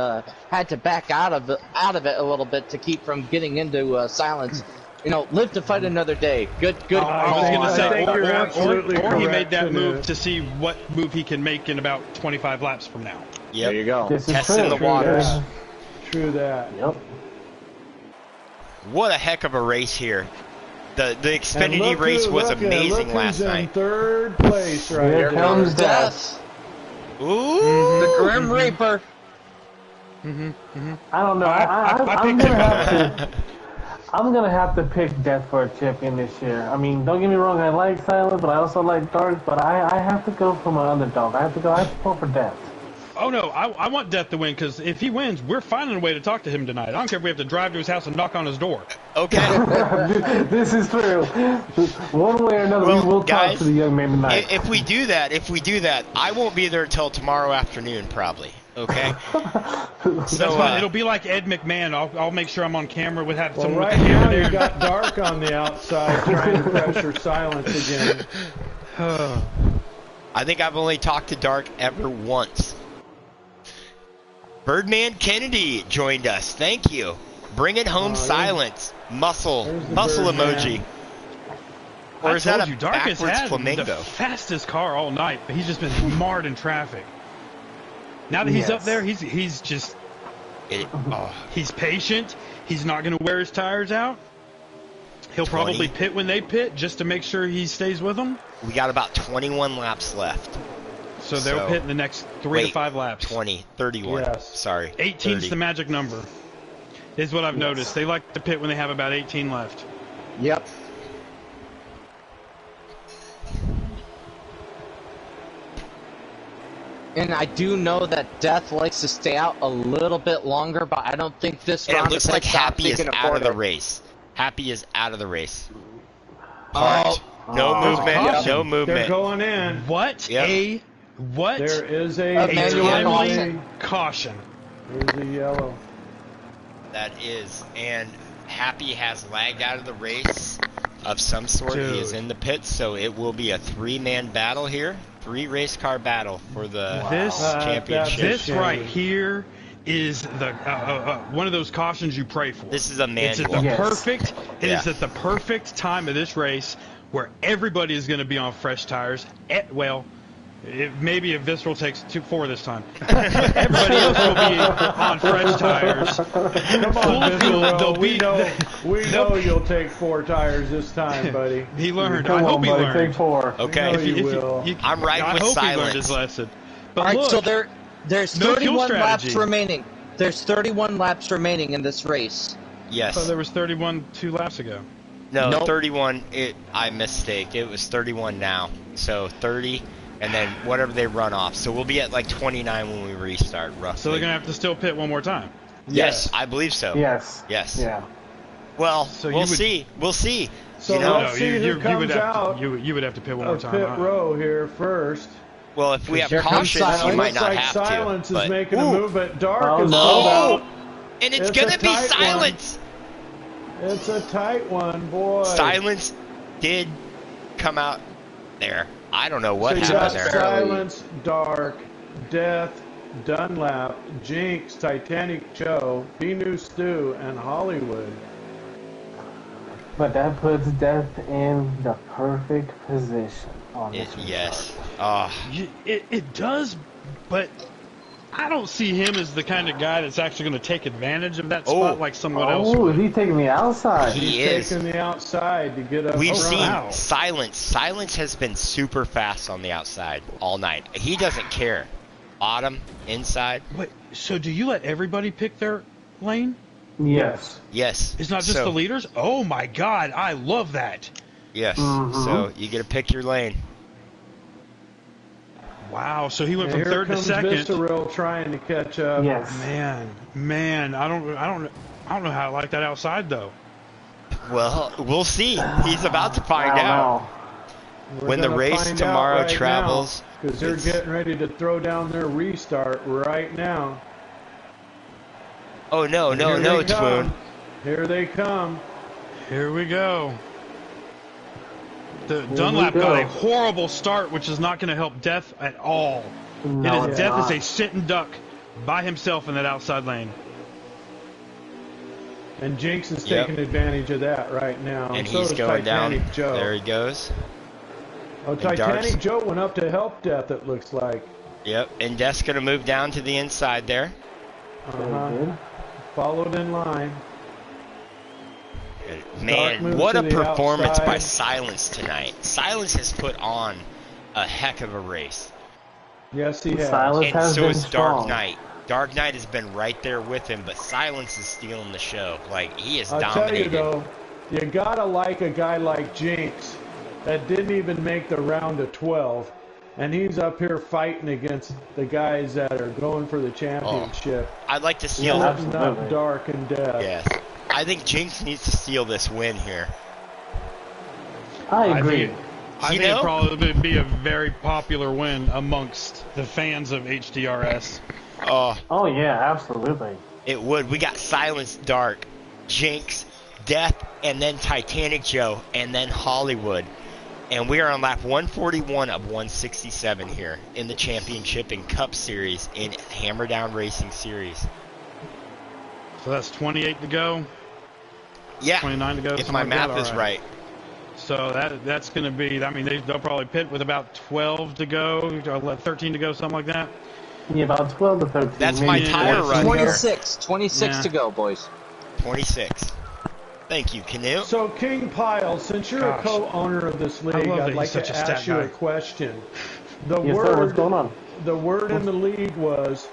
had to back out of it a little bit to keep from getting into Silence. You know, live to fight another day. Good. I was going to I say, think you're absolutely or he correct, made that move Knut. to see what move he can make in about 25 laps from now. Yep. There you go. This is Testing true. the waters. Yeah. True that. Yep. What a heck of a race here. The And Xfinity look race who- was look amazing who's last in night. third place right Here there. comes Death. Ooh. The Grim Reaper. I don't know. I I'm picked gonna him. have to. I'm gonna have to pick Death for a champion this year. I mean, don't get me wrong. I like Silent, but I also like Dark. But I have to go for my underdog. I have to go for Death. Oh, no, I want Death to win, because if he wins, we're finding a way to talk to him tonight. I don't care if we have to drive to his house and knock on his door. Okay. This is true. One way or another, Well, we will guys, talk to the young man tonight. If we do that, I won't be there until tomorrow afternoon, probably. Okay. That's So fine. It'll be like Ed McMahon. I'll make sure I'm on camera with Well, someone with right the camera now there. you got Dark on the outside trying to pressure Silence again. I think I've only talked to Dark ever once. Birdman Kennedy joined us. Thank you. Bring it home, Silence. Muscle there's the emoji. Birdman. Or is that a Dark has backwards had flamingo? the fastest car all night, but he's just been marred in traffic. Now that he's up there, he's just he's patient. He's not going to wear his tires out. He'll 20. probably pit when they pit just to make sure he stays with them. We got about 21 laps left. So they'll So- pit in the next 3 to 5 laps. 20, 31. Yes. Sorry. 18's 30. the magic number, is what I've noticed. They like to pit when they have about 18 left. Yep. And I do know that Death likes to stay out a little bit longer, but I don't think this And round it looks of like pit stops Happy he is can out afford of the it. race. Happy is out of the race. Oh. Parked. No movement. caution. No They're movement. going in. What Yep. what There is a Manual timely caution. There's a yellow. That is. And Happy has lagged out of the race of some sort. He is Dude. in the pits, so it will be a 3-man battle here. 3 race car battle for the This championship. this shame. right here is the one of those cautions you pray for. This is a It's at manual. the Yes. perfect. It is Yeah. at the perfect time of this race where everybody is going to be on fresh tires. Maybe if Visceral takes 4 this time. Everybody else will be on fresh tires. Come on, Visceral. We know you'll take 4 tires this time, buddy. He learned. Come I hope on, he buddy, learned. take 4. Okay. No, you will. I'm riding I with hope he learned silence. his lesson. But All right, look, so there's no 31 fuel laps strategy. remaining. There's 31 laps remaining in this race. Yes. so there was 31 2 laps ago. No, Nope. 31. I mistake. It was 31 now. So 30, and then whatever they run off. So we'll be at like 29 when we restart, roughly. So they're going to have to still pit one more time. Yes, I believe so. Yes. Yes. Yeah. Well, So we'll you would- see. We'll see. So you know, let's see who would comes have out you would have to pit one more of time. pit huh? row here first. well, if we have Here comes cautions, Silence. you might Looks not like have Silence to. is but- making a Ooh, move, but Dark Oh, is no. pulled out. and it's It's gonna a be tight one. Silence. It's a tight one, boy. Silence did come out there. I don't know what so you happened got there. Silence, Dark, Death, Dunlap, Jinx, Titanic Joe, Binu Stu, and Hollywood. But that puts Death in the perfect position on this restart. Yes. It does, but I don't see him as the kind of guy that's actually going to take advantage of that spot like someone else Oh, would. is he taking the outside? He He's is. taking the outside to get up. We've front. seen wow. Silence. Silence has been super fast on the outside all night. He doesn't care. Bottom, inside. Wait, so do you let everybody pick their lane? Yes. Yes. It's not just So- the leaders? Oh my god, I love that. Yes. Mhm. So you get to pick your lane. Wow, so he went And from here third to comes second. Visceral trying to catch up. Yes. Man, I don't know how I like that outside though. Well, we'll see. He's about to find I don't out. know. We're When the gonna race find tomorrow out right travels, because they're it's- getting ready to throw down their restart right now. Oh no, no, Here no, they come. Twoon. Here they come. Here we go. The we Dunlap go. got a horrible start, which is not going to help Death at all. No, It is it's Death not. is a sitting duck by himself in that outside lane. And Jinx is Yep. taking advantage of that right now. And so he's is going Titanic down. Joe. There he goes. Oh, And Titanic Dark's- Joe went up to help Death, it looks like. Yep. And Death's going to move down to the inside there. Uh-huh. Very good. Followed in line. Man, moved what to a the performance by outside. Silence tonight. Silence has put on a heck of a race. Yes, he has. Silence And has so been is Dark strong. Knight. Dark Knight has been right there with him, but Silence is stealing the show. Like, he is I'll dominated. tell you though, you gotta like a guy like Jinx that didn't even make the round of 12, and he's up here fighting against the guys that are going for the championship. I'd like to see Yeah, Letting up absolutely. Dark and Death. Yes. I think Jinx needs to steal this win here. I agree. I You think know? it probably would be a very popular win amongst the fans of HDRS. Oh, Oh yeah, absolutely. it would. We got Silence, Dark, Jinx, Death, and then Titanic Joe, and then Hollywood. And we are on lap 141 of 167 here in the championship and Cup Series in Hammerdown Racing Series. So that's 28 to go, Yeah, 29 to go. if something my like that, math is all right. So that's going to be, I mean, they'll probably pit with about 12 to go, 13 to go, something like that. Yeah, about 12 to 13. That's my maybe tire 14. run here. 26 Yeah. to go, boys. 26. Thank you, Canoe. So King Pyle, since you're Gosh. a co-owner of this I league, love that I'd he's like such to a stat ask you guy. a question. The Yes, word, sir. What's going on? The word in the league was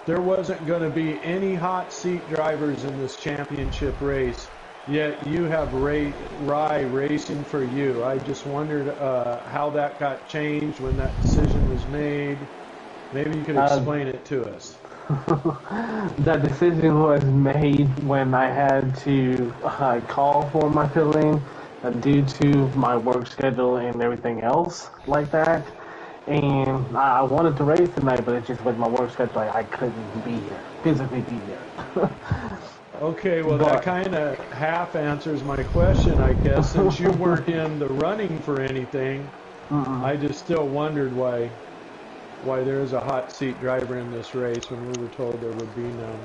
there wasn't going to be any hot seat drivers in this championship race. Yet you have Rye racing for you. I just wondered how that got changed when that decision was made. Maybe you could explain it to us. That decision was made when I had to call for my fill-in due to my work schedule and everything else like that. And I wanted to race tonight, but it's just with my work schedule, I couldn't be here, physically be here. Okay, well But- that kind of half answers my question, I guess. Since you weren't in the running for anything, I just still wondered why there is a hot seat driver in this race when we were told there would be none.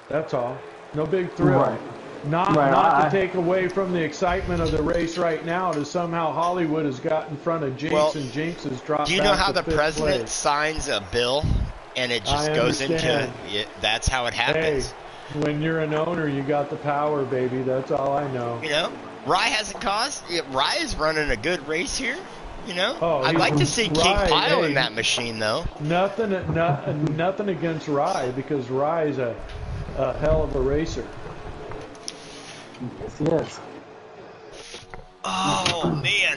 That's all. No big thrill. Right. Not to take away from the excitement of the race right now, to somehow Hollywood has got in front of Jinx, and Jinx has dropped. Do you know back how to the fifth president place. signs a bill, and it just goes into it? That's how it happens. Hey, when you're an owner, you got the power, baby. That's all I know. You know, Rye hasn't caused. Rye is running a good race here. You know, I'd like to see King Pile in that machine, though. Nothing against Rye, because Rye's a hell of a racer. Yes, he is. Oh man,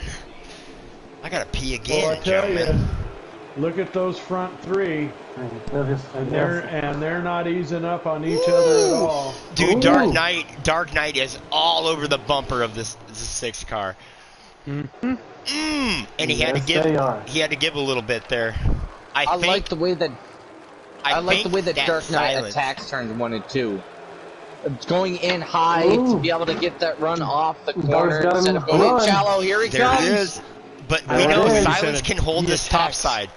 I gotta pee again, Well, I tell gentlemen. you, look at those front three, And they're not easing up on each other at all. Dude, Dark Knight is all over the bumper of this 6 car. Mm-hmm. And he had to give a little bit there. I like the way that Dark Knight attacks turns 1 and 2. Going in high to be able to get that run off the corner instead of going shallow. Here he comes. There it is. But we know Silence can hold this top side.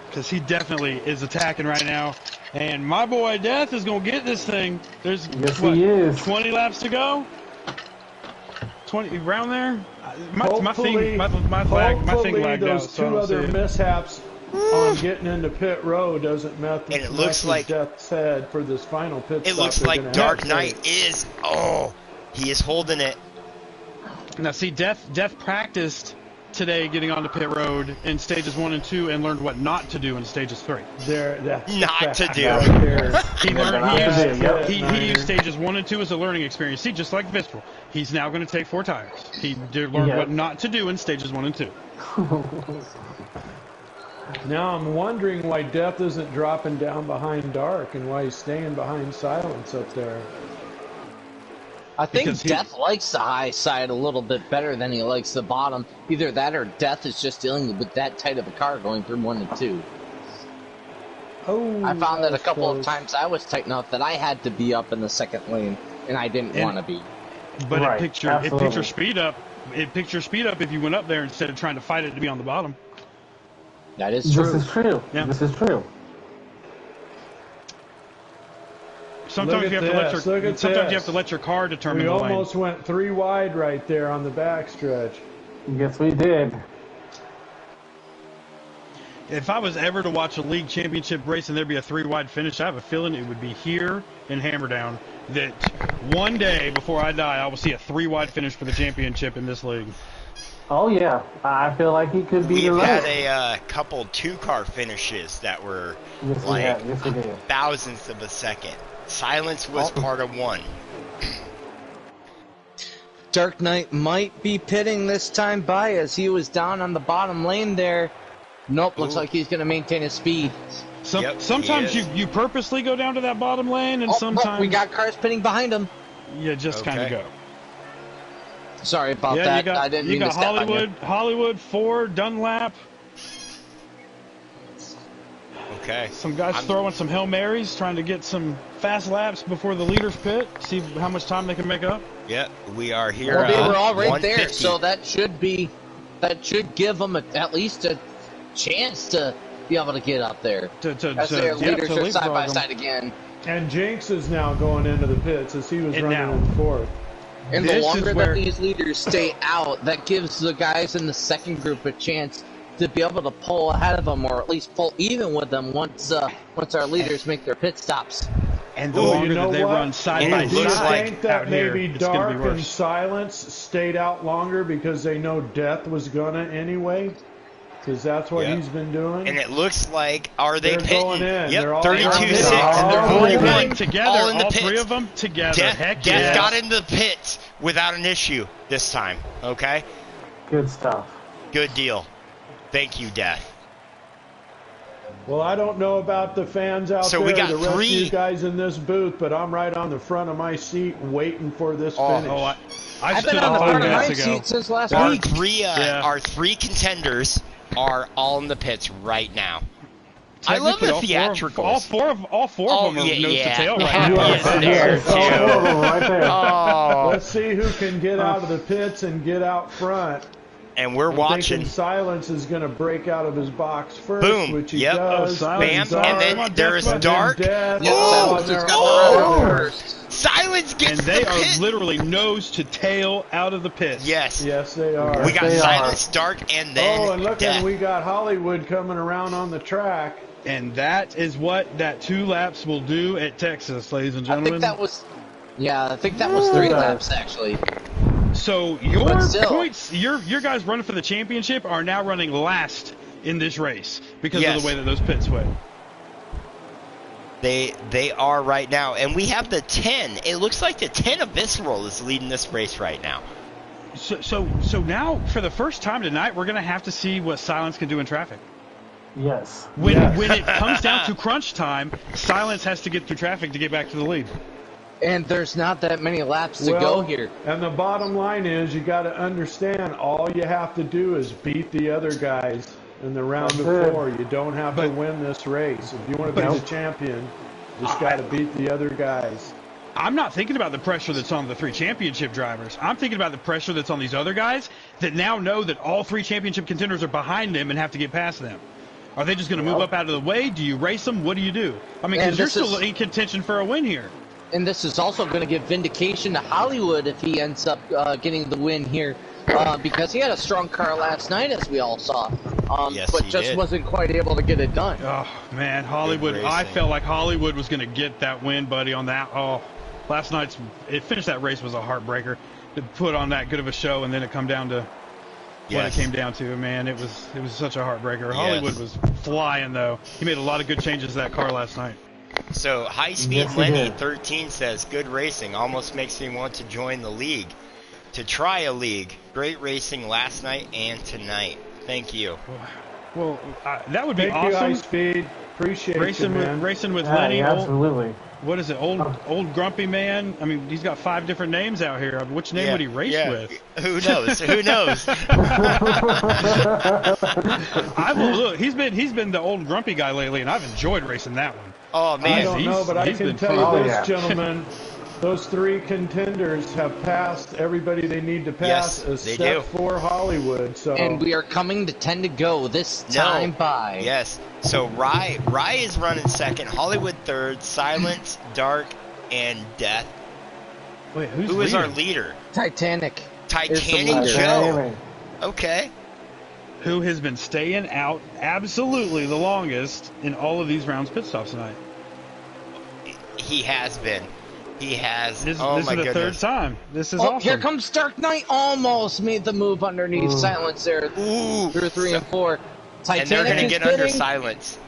Because he definitely is attacking right now. And my boy Death is going to get this thing. There's, he is. 20 laps to go? 20 around there? My thing lagged those out. So two other mishaps on getting into pit row doesn't mess And it looks like Death said for this final pit stop. It looks like Dark Knight is. Oh, he is holding it. Now see, Death practiced today getting onto pit road in stages 1 and 2 and learned what not to do in stages 3. Not to do. He used stages 1 and 2 as a learning experience. See, just like Vistral, he's now going to take 4 tires. He learned what not to do in stages 1 and 2. Now I'm wondering why Death isn't dropping down behind Dark and why he's staying behind Silence up there. I think Death likes the high side a little bit better than he likes the bottom. Either that or Death is just dealing with that tight of a car going through 1 and 2. Oh, I found that a couple of times I was tight enough that I had to be up in the second lane, and I didn't want to be. But it picked your speed up. It picked your speed up if you went up there instead of trying to fight it to be on the bottom. That is true. This is true. Yeah. This is true. Sometimes you have to let your car determine the lane. We almost went 3 wide right there on the backstretch. Yes, we did. If I was ever to watch a league championship race and there'd be a 3 wide finish, I have a feeling it would be here in Hammerdown. That one day before I die, I will see a 3 wide finish for the championship in this league. Oh yeah, I feel like he could be the We've race. had a couple 2-car finishes that were thousandths of a second. Silence was part of 1. Dark Knight might be pitting this time by as he was down on the bottom lane there. Nope, looks like he's going to maintain his speed. Sometimes you purposely go down to that bottom lane, and sometimes we got cars pitting behind him. You just kind of go. Sorry about that. I didn't mean to step on you. Hollywood, Ford, Dunlap. Okay. Some guys throwing some Hail Marys, trying to get some fast laps before the leaders pit. See how much time they can make up. Yeah, we are here. Well, they were all right there, so that should give them at least a chance to be able to get up there. As their leaders are side by side again. And Jinx is now going into the pits as he was running in 4th. And the longer that these leaders stay out, that gives the guys in the second group a chance to be able to pull ahead of them, or at least pull even with them once our leaders make their pit stops. And the longer that they run side by side, do you think that maybe Dark and Silence stayed out longer because they know Death was gonna anyway? Because that's what he's been doing. And it looks like, are they pitting? Going in. Yep, They're all 32-6. And they're all pitting together. All in the all pits. 3 of them together. Death got into the pits without an issue this time. Okay? Good stuff. Good deal. Thank you, Death. Well, I don't know about the fans out there, we got the rest 3 of you guys in this booth, but I'm right on the front of my seat waiting for this finish. I've been on the front of my seat since last week. Our 3 contenders are all in the pits right now. I love the theatricals. All four of them are nose to tail right now. now. There too. Right there. Let's see who can get out of the pits and get out front. And we're watching. Silence is going to break out of his box first, Boom. which he does. Bam. And then there is Dark. Silence gets And they the are pit. literally nose to tail out of the pit. Yes. Yes, they are. We got They Silence, Dark, and then Oh, and look, Death. and we got Hollywood coming around on the track. And that is what that 2 laps will do at Texas, ladies and I gentlemen. think that was. Yeah, I think that was 3 laps actually. So your But still. points, your guys running for the championship are now running last in this race because Yes. of the way that those pits went. They are right now, and we have the 10. It looks like the 10 of Visceral is leading this race right now. So now for the first time tonight, we're gonna have to see what Silence can do in traffic. Yes. When Yes. when it comes down to crunch time, Silence has to get through traffic to get back to the lead. And there's not that many laps to Well, go here. And the bottom line is, you got to understand, all you have to do is beat the other guys in the round of That's it. 4. You don't have to win this race. If you want to be the champion, you just got to beat the other guys. I'm not thinking about the pressure that's on the 3 championship drivers. I'm thinking about the pressure that's on these other guys that now know that all 3 championship contenders are behind them and have to get past them. Are they just going to move up out of the way? Do you race them? What do you do? I mean, And because you're this still is- in contention for a win here. And this is also going to give vindication to Hollywood if he ends up getting the win here. Because he had a strong car last night, as we all saw. Yes, but he just did. wasn't quite able to get it done. Oh, man, Hollywood. Good I racing. felt like Hollywood was going to get that win, buddy, on that. Oh, last night's finish that race was a heartbreaker. To put on that good of a show, and then it come down to what it came down to. Man, it was such a heartbreaker. Hollywood was flying, though. He made a lot of good changes to that car last night. So High Speed Yes, he Lenny did. 13 says, good racing, almost makes me want to join the league. To try a league. Great racing last night and tonight. Thank you. Well, that would be Thank you, High awesome. Speed. Appreciate Racing you, man. with Yeah, Lenny. yeah, Old, absolutely. what is it? Old grumpy man. I mean, he's got 5 different names out here. Which name Yeah, would he race yeah. with? Who knows? Who knows? Look. He's been the old grumpy guy lately, and I've enjoyed racing that one. Oh, I man. don't know, but I he's can been tell fun. you Oh, this, yeah. gentlemen. Those 3 contenders have passed everybody they need to pass, Yes, they except do. for Hollywood. So And we are coming to 10 to go this time by. Yes. So Rye is running second, Hollywood third, Silence, Dark, and Death. Wait, Who is our leader? Titanic. Titanic leader. Joe. Damn. Okay. Who has been staying out absolutely the longest in all of these rounds pit stops tonight? He has been. He has. This oh is my the goodness. 3rd time. This is Oh, awesome. here comes Dark Knight. Almost made the move underneath Silence there. Ooh. Through 3 and 4. Titanic And they're going to is get under bidding. Silence.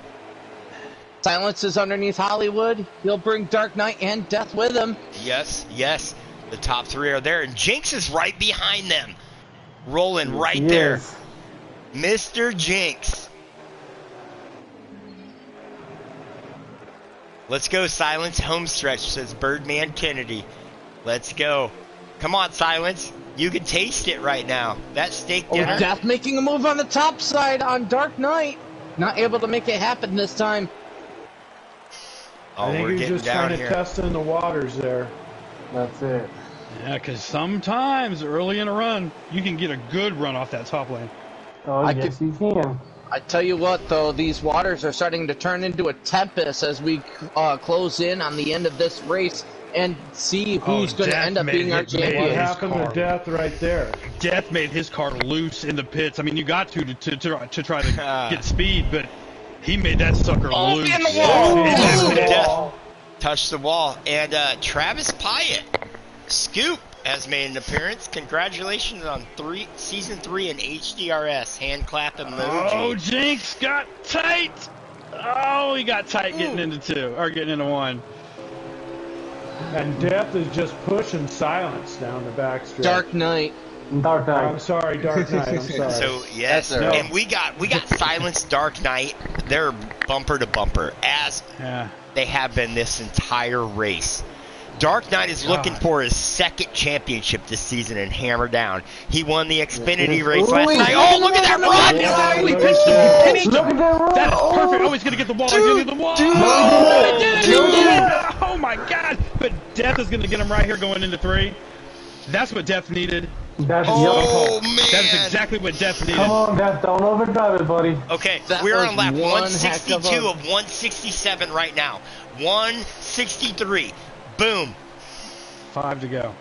Silence is underneath Hollywood. He'll bring Dark Knight and Death with him. Yes, yes. The top 3 are there, and Jinx is right behind them. Rolling right He there. is. Mr. Jinx. Let's go, Silence. Home stretch, says Birdman Kennedy. Let's go. Come on, Silence. You can taste it right now. That steak Oh, dinner. Death making a move on the top side on Dark Knight. Not able to make it happen this time. Oh, I think we're he's getting just down kind of here. testing the waters there. That's it. Yeah, because sometimes early in a run, you can get a good run off that top lane. Oh, yes, you can. I tell you what, though, these waters are starting to turn into a tempest as we close in on the end of this race and see who's going to Death end up made being our it- What made champion. his happened car. to Death right there? Death made his car loose in the pits. I mean, you got to try to get speed, but he made that sucker Oh, loose. in the wall! Yeah, Ooh, he Death touched the wall. And Travis Pyatt, Scoop, has made an appearance. Congratulations on season 3 in HDRS. Hand clap emoji. Oh, Jinx got tight. Oh, he got tight getting into 2 or getting into 1. And Death is just pushing Silence down the backstretch. Dark Knight. Dark Knight. I'm sorry, Dark Knight. I'm sorry. So yes, That's all right. and we got Silence, Dark Knight. They're bumper to bumper as Yeah. they have been this entire race. Dark Knight is looking for his 2nd championship this season in Hammerdown. He won the Xfinity race last Ooh, night. Oh, look at that run! Oh, he Look pitched at him. that. He pitched Look him. at that run! That is perfect. Oh, he's gonna get the wall. He's gonna get the wall. Oh, He did it. He did it. Oh my God! But Death is gonna get him right here going into 3. That's what Death needed. That's Oh yellow. man! That is exactly what Death needed. Come on, Death, don't overdrive it, buddy. Okay, That we're was on lap one 162 heck of a- of 167 right now. 163. Boom. 5 to go.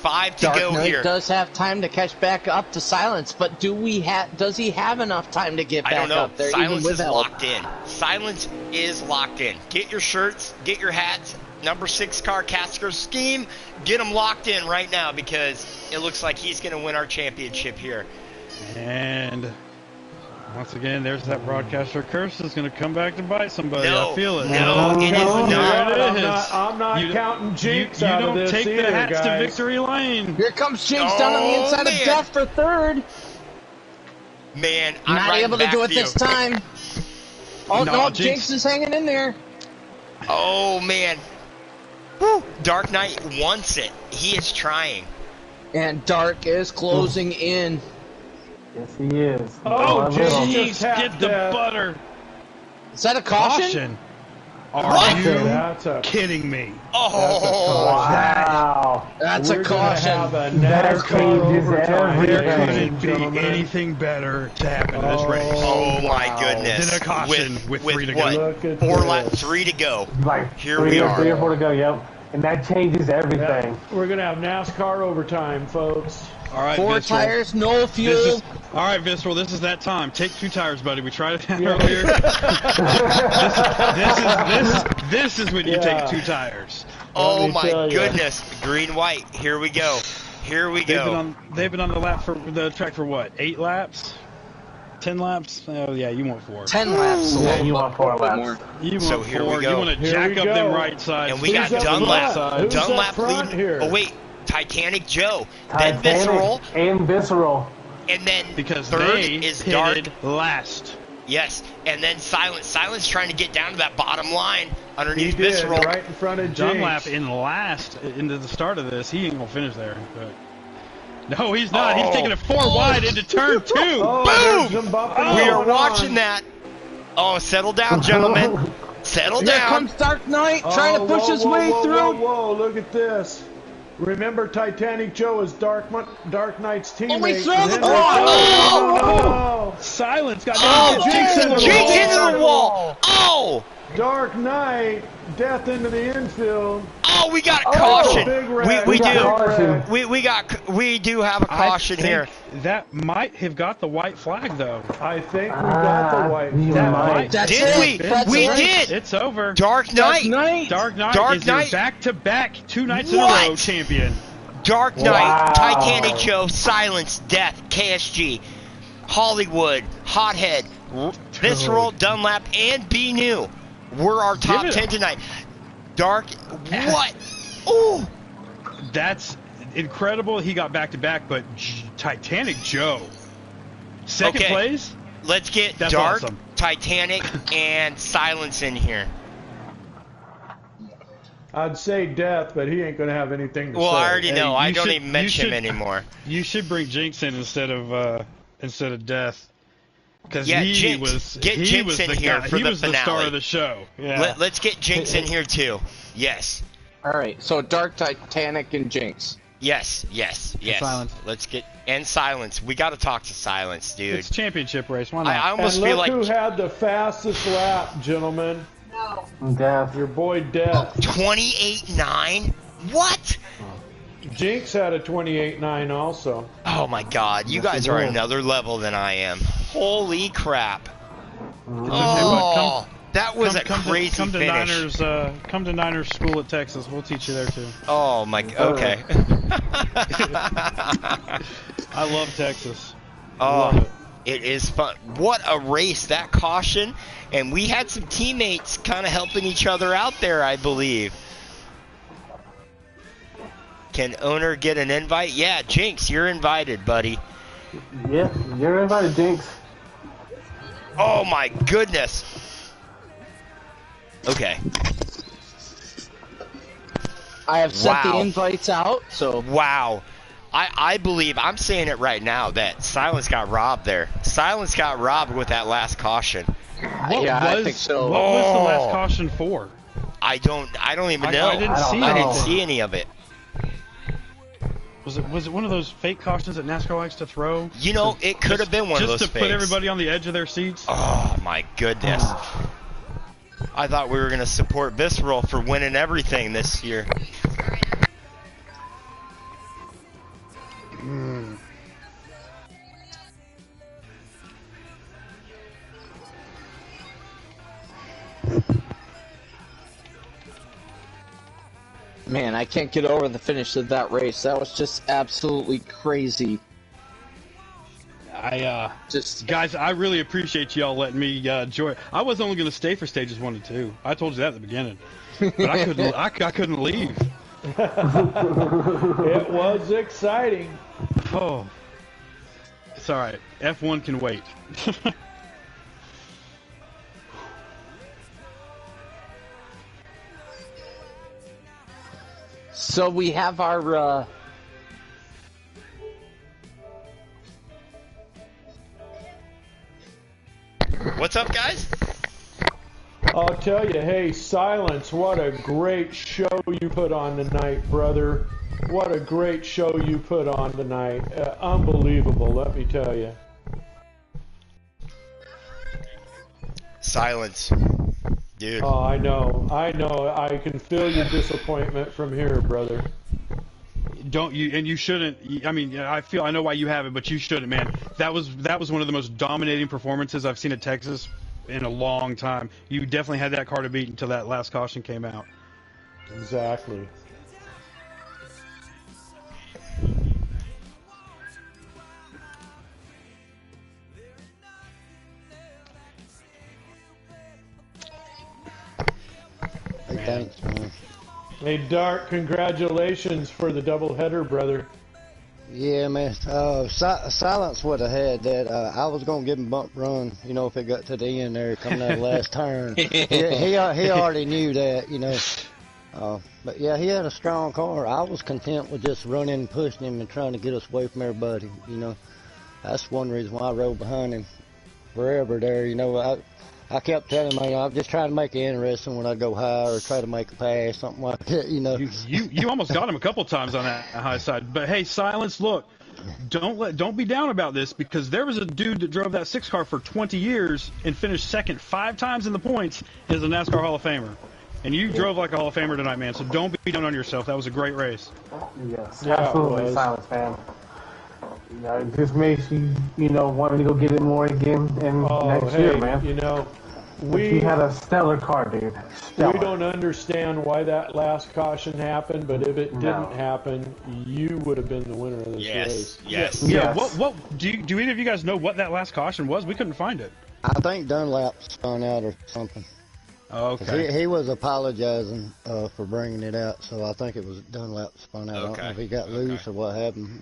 5 to Dark go Knight here. does have time to catch back up to Silence, but does he have enough time to get I back don't know. up there? Silence even is with help? locked in. Silence is locked in. Get your shirts, get your hats. Number 6 car, Casker's Scheme. Get them locked in right now because it looks like he's going to win our championship here. And once again, there's that broadcaster curse that's going to come back to bite somebody. No, I feel it. no, it is telling you, not. There it is. I'm not counting Jinx you out don't of this take either, the hats guys. to victory lane. Here comes Jinx down on the Oh, inside man. of Death for third. Man, I'm Not right able to back do it you. this time. Oh No, no, Jinx. Jinx is hanging in there. Oh, man. Woo. Dark Knight wants it. He is trying. And Dark is closing in. Yes, he is. Oh, a little. Jinx. Jeez, Just tapped get the that. butter. Is that a caution? Are What? you That's a kidding me? Oh, Wow. That's We're a gonna have caution. a That NASCAR changes overtime, everything. There ladies couldn't and be gentlemen. anything better to happen in this race. oh my goodness. Then a caution with 3 to go. what? Look at 4 this. laps, 3 to go. Like Here three we or are. 3 or 4 to go, yep. And that changes everything. Yeah, we're gonna have NASCAR overtime, folks. All right, 4 Visceral. tires, no This fuel. is, all right, Visceral, this is that time. Take 2 tires, buddy. We tried it earlier. this is when you Yeah. take 2 tires. Oh me my tell ya. goodness. Green, white. Here we go. Here we go. They've been on the track for what? 8 laps? 10 laps? Oh yeah, you want 4. 10 laps. Yeah, you want 4 bit laps. more. You want So here 4. we go. You want to Here jack we up go. them right sides. And we got Who's up Dunlap. front? Who's up Dunlap front lead. here? Oh wait, Titanic Joe. Then Titanic Visceral. and Visceral. And then because third they is pitted Dark. last. Yes. And then Silence. Silence trying to get down to that bottom line He underneath did, Visceral. right in front of Jinx. Dunlap in last into the start of this. He ain't gonna finish there. But no, he's not. He's Oh. taking it 4 wide into turn 2. Oh, Boom! there's some bumping We are going watching on. that. Oh, settle down, gentlemen. Settle Here down. comes Dark Knight trying to push whoa, his whoa, way whoa, through. Whoa, look at this. Remember, Titanic Joe is Dark Knight's teammate. we throw and the then ball. they- Oh! Oh, Silence got Oh, Jinx in the Jinx wall. into the wall. Oh! Dark Knight, death into the infield. Oh, we got a Oh, caution. big wreck. We We got do. caution. We do have a caution I think here. That might have got the white flag though. I think we got the white you flag. might. That's Did it. we? That's We it. did. It's over. Dark Knight. Dark Knight Dark is your Knight. back-to-back 2 nights What? in a row champion. Dark Knight, Wow. Titanic Joe, Silence, Death, KSG, Hollywood, Hothead, Visceral, Dunlap, and B New. We're our top Give it 10 up. tonight. Dark, what? Ooh. That's incredible. He got back-to-back, but Titanic Joe, second Okay. place. Let's get That's Dark, awesome. Titanic, and Silence in here. I'd say death, but he ain't going to have anything to Well, say. I already know. Hey, I you don't should- even you mention him should- anymore. You should bring Jinx in instead of Death. Because Yeah, he Jinx. was Get he Jinx was in the here guy, for he the was the star finale. of the show. Yeah. Let's get Jinx in here too. Yes. All right, so Dark, Titanic, and Jinx. Yes. Silence. Let's get and Silence. We got to talk to Silence, dude. It's championship race. Why not? I And almost look feel like who had the fastest lap, gentlemen. Death. Your boy Death. 28.9. What? Jinx had a 28.9 also. Oh my God! You guys are another level than I am. Holy crap! Oh, that was a crazy come to finish. Come to Niners school at Texas. We'll teach you there too. Oh my. Okay. I love Texas. Oh, Love it. it is fun. What a race! That caution, and we had some teammates kind of helping each other out there, I believe. Can owner get an invite? Yeah, Jinx, you're invited, buddy. Yeah, you're invited, Jinx. Oh my goodness. Okay. I have sent the Wow. invites out, so Wow. I believe, I'm saying it right now, that Silence got robbed there. Silence got robbed with that last caution. What yeah, I was, think so. What was the last Oh. caution for? I don't even I know. didn't I don't see know. I didn't anything. see any of it. Was it one of those fake cautions that NASCAR likes to throw? You know, it could have been one of those just to fakes. put everybody on the edge of their seats. Oh my goodness. I thought we were going to support Visceral for winning everything this year. Man, I can't get over the finish of that race. That was just absolutely crazy. Guys, I really appreciate y'all letting me enjoy. I was only going to stay for stages 1 and 2. I told you that at the beginning, but I couldn't. I couldn't leave. It was exciting. Oh, it's all right. F1 can wait. So we have our. What's up, guys? I'll tell you, hey, Silence, what a great show you put on tonight, brother. What a great show you put on tonight. Unbelievable, let me tell you. Silence. Dude. Oh, I know. I can feel your disappointment from here, brother. Don't you? And you shouldn't. I mean, I know why you have it, but you shouldn't, man. That was one of the most dominating performances I've seen at Texas in a long time. You definitely had that car to beat until that last caution came out. Exactly. Hey, thanks, man. Hey, Dark, congratulations for the doubleheader, brother. Yeah, man. Silence would have had that. I was gonna give him a bump run, you know, if it got to the end there, coming out of the last turn. He already knew that, you know. But yeah, he had a strong car. I was content with just running, pushing him, and trying to get us away from everybody. You know, that's one reason why I rode behind him forever there. You know, I kept telling him, I'm just trying to make it interesting when I go high or try to make a pass, something like that, you know. You almost got him a couple times on that high side. But hey, Silence, look, don't be down about this, because there was a dude that drove that 6 car for 20 years and finished second 5 times in the points as a NASCAR Hall of Famer. And you drove like a Hall of Famer tonight, man, so don't be down on yourself. That was a great race. Yes, Yeah, absolutely, Silence, man. You know, it just makes you, want to go get it more again next year, man. You know, we had a stellar car, dude. Stellar. We don't understand why that last caution happened, but if it didn't happen, you would have been the winner of this race. Yes. Yeah. What do either of you guys know what that last caution was? We couldn't find it. I think Dunlap spun out or something. Oh, okay. He was apologizing for bringing it out, so I think it was Dunlap spun out. I don't know if he got loose or what happened.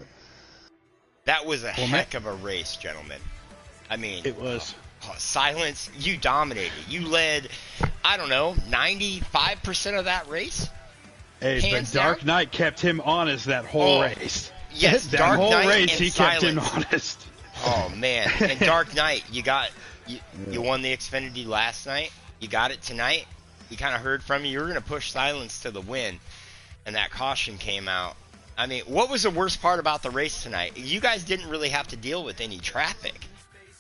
That was a heck of a race, gentlemen. I mean, it was. Silence, you dominated. You led, I don't know, 95% of that race. Hey, but Dark Knight kept him honest that whole race. Yes, that Dark whole Knight race and he Silence. kept him honest. Oh man, and Dark Knight, you won the Xfinity last night. You got it tonight. You kind of heard from me. You were going to push Silence to the win, and that caution came out. I mean, what was the worst part about the race tonight? You guys didn't really have to deal with any traffic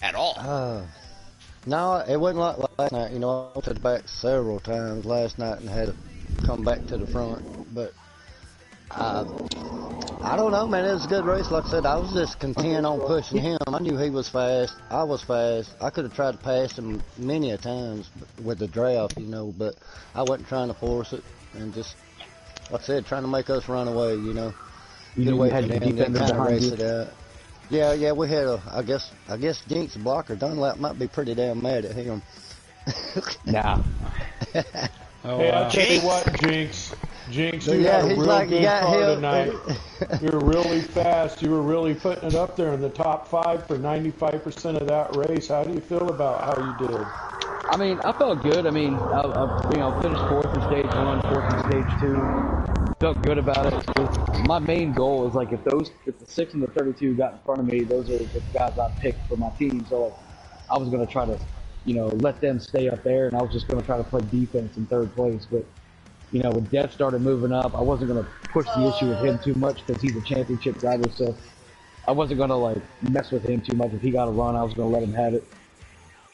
at all. No, it wasn't like last night. You know, I went to the back several times last night and had to come back to the front. But I don't know, man. It was a good race. Like I said, I was just content on pushing him. I knew he was fast. I was fast. I could have tried to pass him many a times with the draft, you know, but I wasn't trying to force it and just, like I said, trying to make us run away, you know. Get away from them and kind of race it out. Yeah, we had I guess Jinx Blocker Dunlap might be pretty damn mad at him. Nah. Hey, I'll tell you what, Jinx, you yeah, had a he's real like, good car tonight. tonight. You were really fast. You were really putting it up there in the top 5 for 95% of that race. How do you feel about how you did? I mean, I felt good. I mean, I finished 4th in stage 1, 4th in stage 2. Felt good about it. My main goal is like if the 6 and the 32 got in front of me, those are the guys I picked for my team. So like, I was gonna try to, let them stay up there, and I was just gonna try to play defense in 3rd place. But when Death started moving up, I wasn't gonna push the issue with him too much because he's a championship driver. So I wasn't gonna like mess with him too much. If he got a run, I was gonna let him have it.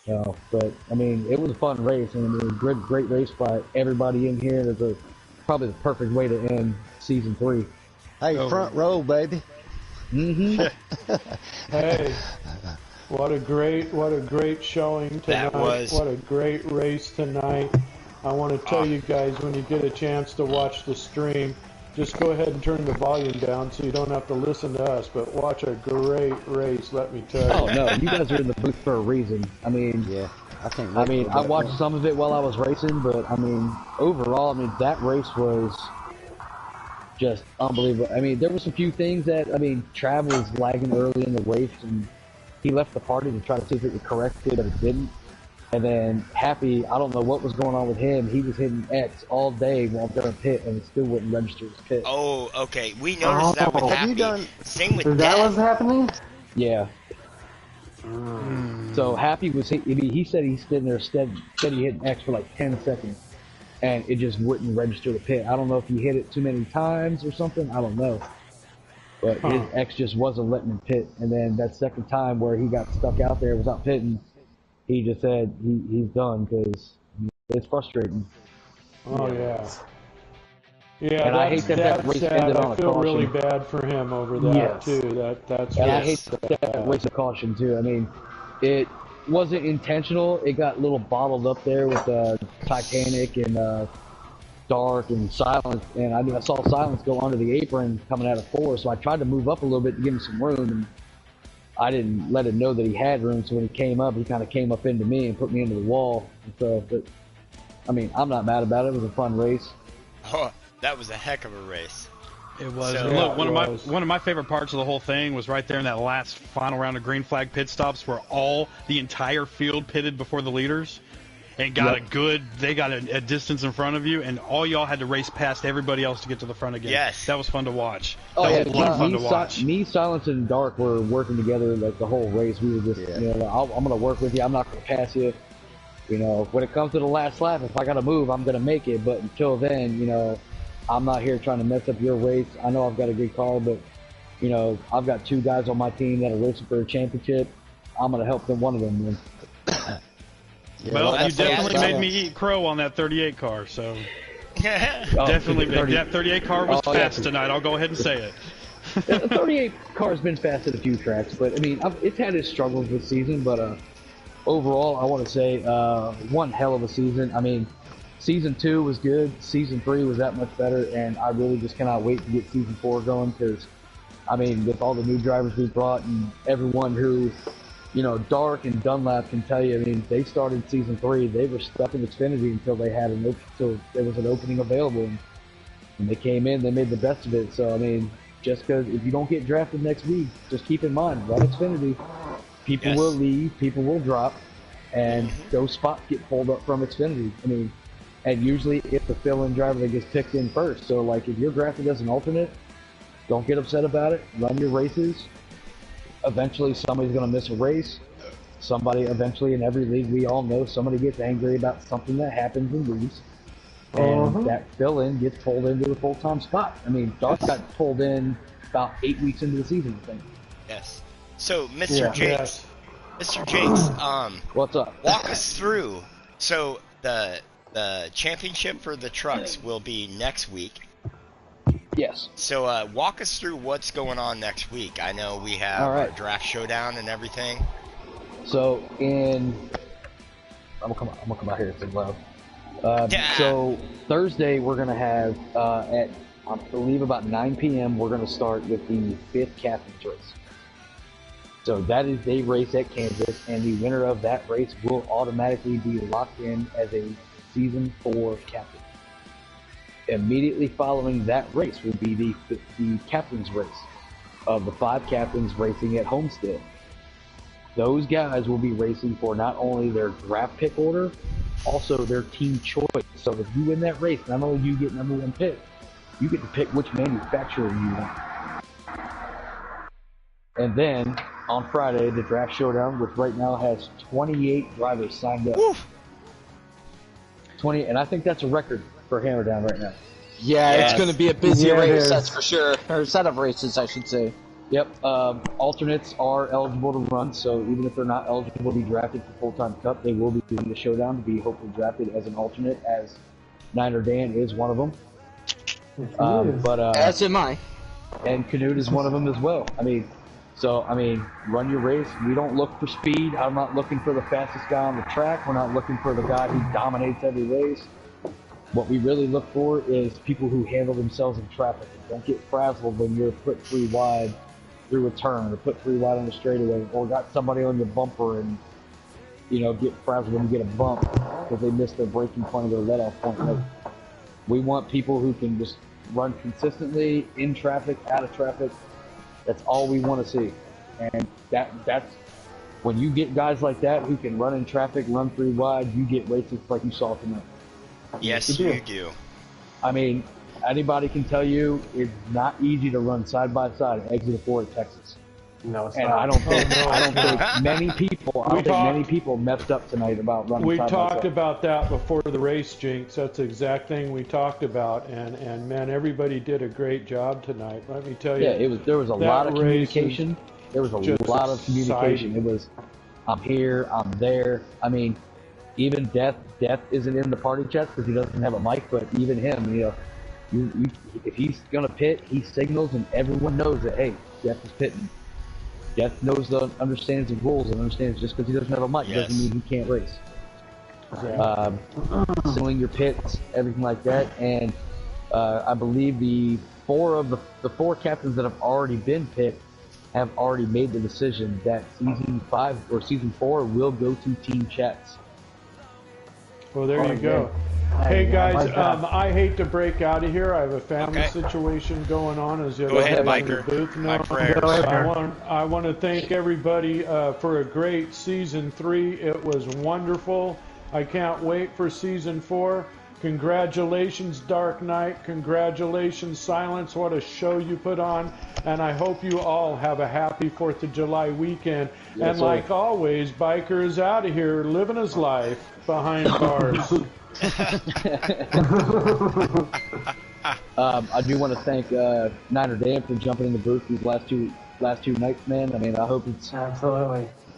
But I mean, it was a fun race, and it was a great race by everybody in here. There's probably the perfect way to end season 3. Hey, front row, baby. Mm-hmm. Hey, what a great showing tonight. What a great race tonight. I want to tell you guys, when you get a chance to watch the stream, just go ahead and turn the volume down so you don't have to listen to us, but watch a great race, let me tell you. Oh no, you guys are in the booth for a reason. I mean, Yeah, I watched some of it while I was racing, but I mean, overall, I mean, that race was just unbelievable. I mean, there were some few things that, I mean, Trav was lagging early in the race, and he left the party to try to see if it would correct it, but it didn't. And then Happy, I don't know what was going on with him. He was hitting X all day while during pit, and it still wouldn't register his pit. Oh, okay. We noticed that with Happy. Same with Is that what's happening? Yeah. So Happy was, I mean, he said he's sitting there steady hitting X for like 10 seconds, and it just wouldn't register the pit. I don't know if he hit it too many times or something. I don't know. But his X just wasn't letting him pit. And then that second time where he got stuck out there without pitting, he just said he's done because it's frustrating. Oh, yeah. Yeah, and I hate that race sad. ended on I a feel caution. really bad for him over that, too. That's and really I hate that race of caution, too. I mean, it wasn't intentional. It got a little bottled up there with Titanic and Dark and Silence. And I saw Silence go under the apron coming out of 4, so I tried to move up a little bit to give him some room. And I didn't let him know that he had room, so when he came up, he kind of came up into me and put me into the wall. And so, but, I mean, I'm not mad about it. It was a fun race. Oh, that was a heck of a race. It was. So, And look, one of my favorite parts of the whole thing was right there in that last final round of green flag pit stops, where the entire field pitted before the leaders, and got they got a distance in front of you, and all y'all had to race past everybody else to get to the front again. Yes, that was fun to watch. Oh, that was a lot of fun to watch. Me, Silence, and Dark were working together like the whole race. We were just, you know, I'm gonna work with you. I'm not gonna pass you. You know, when it comes to the last lap, if I gotta move, I'm gonna make it. But until then, you know, I'm not here trying to mess up your race. I know I've got a good car, but, you know, I've got 2 guys on my team that are racing for a championship. I'm going to help one of them win. Well, you definitely made me eat crow on that 38 car, so... definitely. That 38 car was fast tonight. I'll go ahead and say it. The 38 car's been fast at a few tracks, but, I mean, it's had its struggles this season, but overall, I want to say one hell of a season. I mean... Season 2 was good, Season 3 was that much better, and I really just cannot wait to get Season 4 going, because, I mean, with all the new drivers we brought and everyone who, you know, Dark and Dunlap can tell you, I mean, they started Season 3, they were stuck in Xfinity until they had until there was an opening available, and they came in, they made the best of it. So, I mean, just because if you don't get drafted next week, just keep in mind, run Xfinity, people will leave, people will drop, and those spots get pulled up from Xfinity. I mean, and usually it's the fill-in driver that gets picked in first. So, like, if you're drafted as an alternate, don't get upset about it. Run your races. Eventually, somebody's going to miss a race. Somebody, eventually, in every league, we all know somebody gets angry about something that happens in leagues. And that fill-in gets pulled into the full-time spot. I mean, Dark got pulled in about 8 weeks into the season, I think. Yes. So, Mr. Jakes, Mr. Jakes, what's up? Walk us through. So, the championship for the trucks will be next week. Yes. So walk us through what's going on next week. I know we have our draft showdown and everything. So I'm gonna come out here and say loud. So Thursday we're gonna have at I believe about 9 p.m. we're gonna start with the 5th captain's race. So that is a race at Kansas, and the winner of that race will automatically be locked in as a Season 4 captain. Immediately following that race will be the captain's race of the 5 captains racing at Homestead. Those guys will be racing for not only their draft pick order, also their team choice. So if you win that race, not only do you get number 1 pick, you get to pick which manufacturer you want. And then on Friday, the draft showdown, which right now has 28 drivers signed up. Woof. 20, and I think that's a record for Hammerdown right now. Yeah, it's going to be a busy race, that's for sure. Or set of races, I should say. Yep. Alternates are eligible to run, so even if they're not eligible to be drafted for full-time cup, they will be doing the showdown to be hopefully drafted as an alternate, as Niner Dan is one of them. As am I. And Canute is one of them as well. I mean, run your race. We don't look for speed. I'm not looking for the fastest guy on the track. We're not looking for the guy who dominates every race. What we really look for is people who handle themselves in traffic. Don't get frazzled when you're put 3 wide through a turn, or put 3 wide on the straightaway, or got somebody on your bumper and, you know, get frazzled when you get a bump because they missed their braking point or their let-off point. Like, we want people who can just run consistently in traffic, out of traffic. That's all we want to see. And that's when you get guys like that who can run in traffic, run 3 wide, you get races like you saw tonight. Yes, you do. I mean, anybody can tell you it's not easy to run side by side at Exit 4 at Texas. No, it's And not. I don't think many people messed up tonight about running We side by talked side. about that before the race, Jinx. That's the exact thing we talked about, and man, everybody did a great job tonight. Let me tell you. Yeah, there was a lot of communication. There was a lot of communication. It was, I'm here, I'm there. I mean, even Death isn't in the party chat because he doesn't have a mic, but even him, you know, if he's gonna pit, he signals and everyone knows that, hey, Death is pitting. Death understands the rules and understands just because he doesn't have a mic doesn't mean he can't race. Signaling your pits, everything like that, and I believe the four captains that have already been picked have already made the decision that season 5 or season 4 will go to team chats. Well, there you go. Hey guys, I hate to break out of here. I have a family situation going on, as the Go ahead, guys in the Biker. booth know. My prayers. I want to thank everybody for a great season 3. It was wonderful. I can't wait for season 4. Congratulations, Dark Knight. Congratulations, Silence. What a show you put on. And I hope you all have a happy 4th of July weekend. Yes, and like always, Biker is out of here living his life behind bars. I do want to thank Niner Dan for jumping in the booth these last two nights, man. I mean, I hope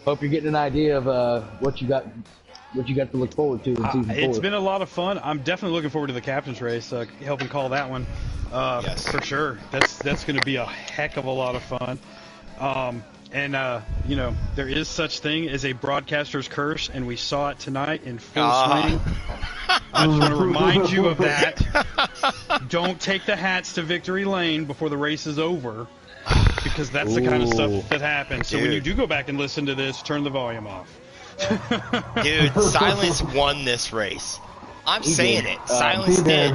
hope you're getting an idea of what you got to look forward to in season 4. It's been a lot of fun. I'm definitely looking forward to the captain's race, helping call that one. Yes, for sure. That's going to be a heck of a lot of fun. You know, there is such thing as a broadcaster's curse, and we saw it tonight in full swing. I just want to remind you of that. Don't take the hats to victory lane before the race is over, because that's the kind of stuff that happens. So when you do go back and listen to this, turn the volume off. Dude, Silence won this race. I'm saying it. Silence did.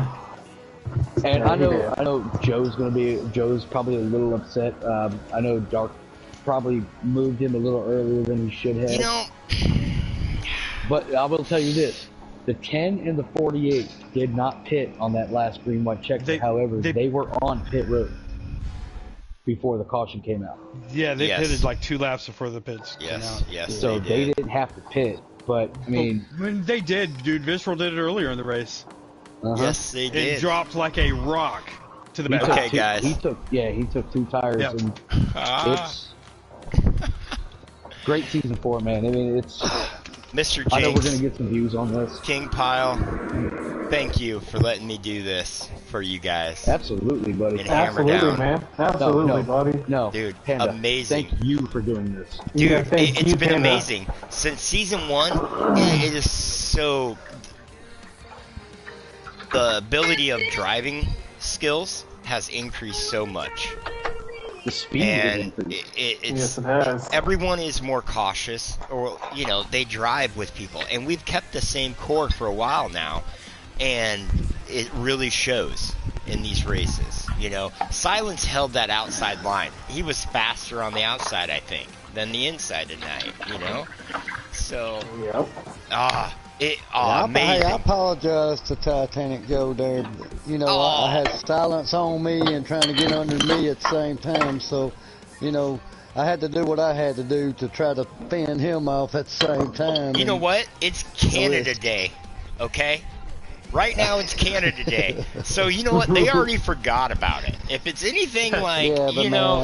And I know Joe's probably a little upset. I know Dark probably moved him a little earlier than he should have. You know, but I will tell you this. The 10 and the 48 did not pit on that last green-white check. However, they were on pit road before the caution came out. Yeah, they pitted like 2 laps before the pits came out. Yes, so they didn't have to pit. But, I mean... they did, dude. Visceral did it earlier in the race. Yes, they did. It dropped like a rock to the back. Okay, guys. He took 2 tires, and it's great season 4, man. I mean, it's... Mr. Jinx, I know we're going to get some views on this. King Pile, thank you for letting me do this for you guys. Absolutely, buddy. And Absolutely, man. Absolutely, buddy. No, dude, Panda, amazing. Thank you for doing this. Dude, Yeah, it's been amazing. Since season 1, it is so... The ability of driving skills has increased so much. The speed and is yes, it has. Everyone is more cautious, or you know, they drive with people, and we've kept the same core for a while now, and it really shows in these races. You know, Silence held that outside line. He was faster on the outside, I think, than the inside tonight. You know, so amazing. I apologize to Titanic Joe there. But, you know, I had Silence on me and trying to get under me at the same time. So, you know, I had to do what I had to do to try to fend him off at the same time. You know what? It's Canada Day, okay? Right now it's Canada Day. So, you know what? They already forgot about it. If it's anything like,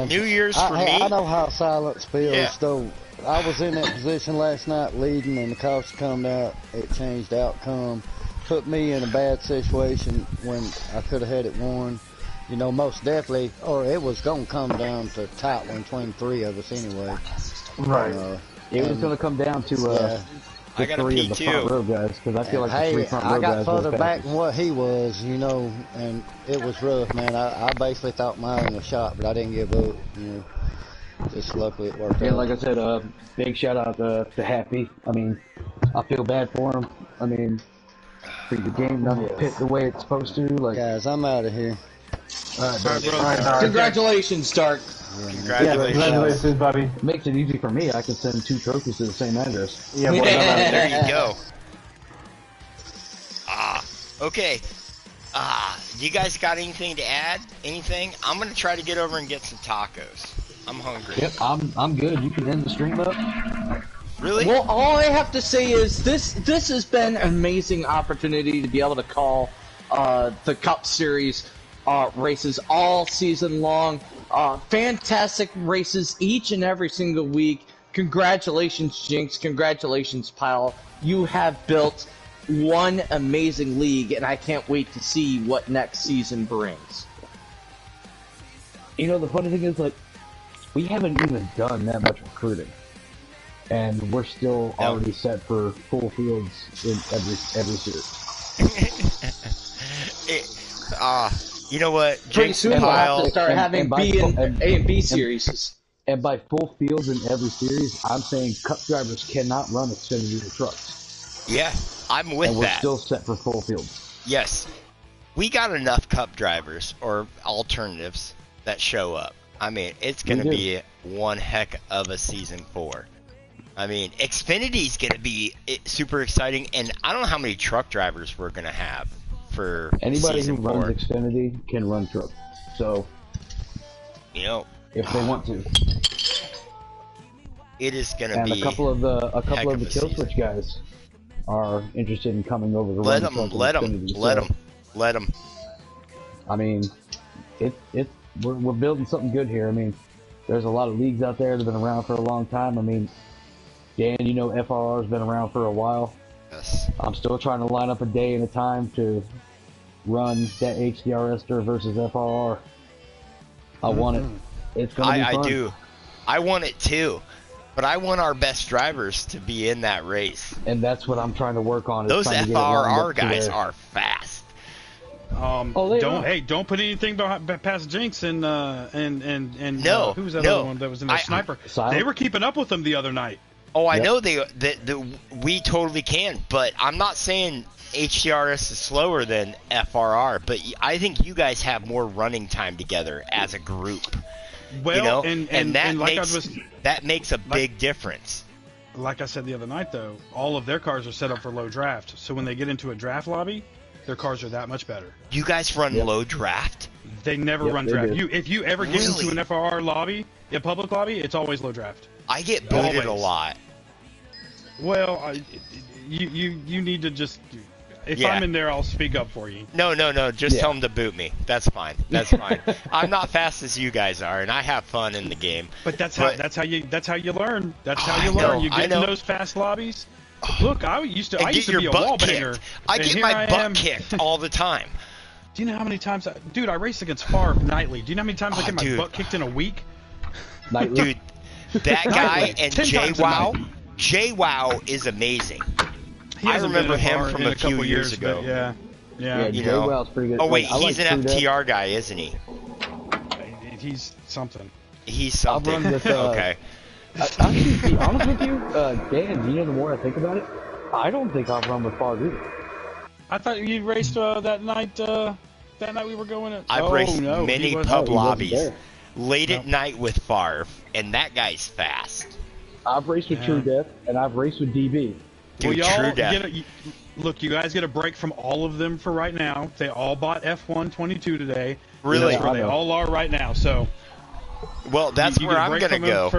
New Year's for me. I know how Silence feels, though. I was in that position last night leading, and the caution come out. It changed the outcome. Put me in a bad situation when I could have had it won. You know, most definitely, or it was going to come down to a tight one between 3 of us anyway. Right. it was going to come down to I got to three pee of the front too. row guys, because I feel like the Hey, three front I row got guys further were back fastest. than what he was, you know, and it was rough, man. I basically thought mine was shot, but I didn't give up, you know. Just luckily it worked And out. like I said, big shout out to Happy. I mean, I feel bad for him. I mean, for the game not to pit the way it's supposed to. Like, Guys, I'm out of here. All right, brother. All right, Dark. Congratulations, Dark. Congratulations. Congratulations, buddy. it makes it easy for me. I can send 2 trophies to the same address. Yeah, boy, how about it? There you go. Okay. You guys got anything to add? Anything? I'm gonna try to get over and get some tacos. I'm hungry. Yep, I'm good. You can end the stream up. Really? Well, all I have to say is this has been an amazing opportunity to be able to call the Cup Series races all season long. Fantastic races each and every single week. Congratulations, Jinx. Congratulations, pal. You have built one amazing league, and I can't wait to see what next season brings. You know, the funny thing is, like, we haven't even done that much recruiting, and we're still already set for full fields in every series. You know what? Pretty Jinx soon and we'll have Kyle. to start having A and B series. And by full fields in every series, I'm saying Cup drivers cannot run Xfinity or trucks. Yeah, I'm with And we're that. still set for full fields. Yes. We got enough Cup drivers or alternatives that show up. I mean, it's going to be one heck of a season 4. I mean, Xfinity's going to be super exciting, and I don't know how many truck drivers we're going to have for Anybody season who 4. runs Xfinity can run truck. So, You know, if they want to. it is going to And be a couple of the heck kill of a switch season. guys are interested in coming over to Let run them, truck in let them, Xfinity. let So, them, let them. I mean, we're building something good here. I mean, there's a lot of leagues out there that have been around for a long time. I mean, Dan, you know, FRR has been around for a while. Yes. I'm still trying to line up a day and a time to run that HDRS versus FRR. I want it. It's gonna be fun. I do. I want it too. But I want our best drivers to be in that race. And that's what I'm trying to work on. Is Those trying to get it lined FRR up to guys where- are fast. Don't put anything past Jinx and No, who was that no. other one that was in the sniper? Silent? They were keeping up with them the other night. Oh, I Yep. know we totally can, but I'm not saying HDRS is slower than FRR, but I think you guys have more running time together as a group. Well, You know, and that like makes a big difference. like I said the other night, though, all of their cars are set up for low draft. So when they get into a draft lobby, their cars are that much better. You guys run low draft? They never Yep, run they draft. do. If you ever get Really? into an FRR lobby, a public lobby, it's always low draft. I get booted a Always. lot. Well, you need to just. If Yeah. I'm in there, I'll speak up for you. No. Just Yeah. tell them to boot me. That's fine. That's fine. I'm not fast as you guys are, and I have fun in the game. But that's But- how you learn. That's Oh, how you I know, learn. You I get know. in those fast lobbies. Look, I used to And get your be a butt wall banger. kicked. I and get here my I butt am. kicked all the time. Do you know how many times, dude? I race against Favre nightly. Do you know how many times I Oh, get my dude. butt kicked in a week? Nightly. Dude, that guy Nightly. and 10 times a JWoww, night. JWoww is amazing. He I hasn't remember been in him FR from in a few couple years ago. but yeah. Yeah, You Jay know. Wow's pretty good. Oh wait, Like, I he's like an True Death. FTR guy, isn't he? He's something. He's I'll something. run with, Okay. Actually, to be honest with you, Dan, you know, the more I think about it, I don't think I've run with Favre either. I thought you raced that night. That night we were going. I've raced no, many he wasn't. pub he wasn't lobbies there. late at night with Favre, and that guy's fast. I've raced with True Death, and I've raced with DB. Dude, Well, y'all True Death. look, you guys get a break from all of them for right now. They all bought F122 today. Really? That's where I they know. all are right now. So Well, that's you where get a I'm break gonna from them go.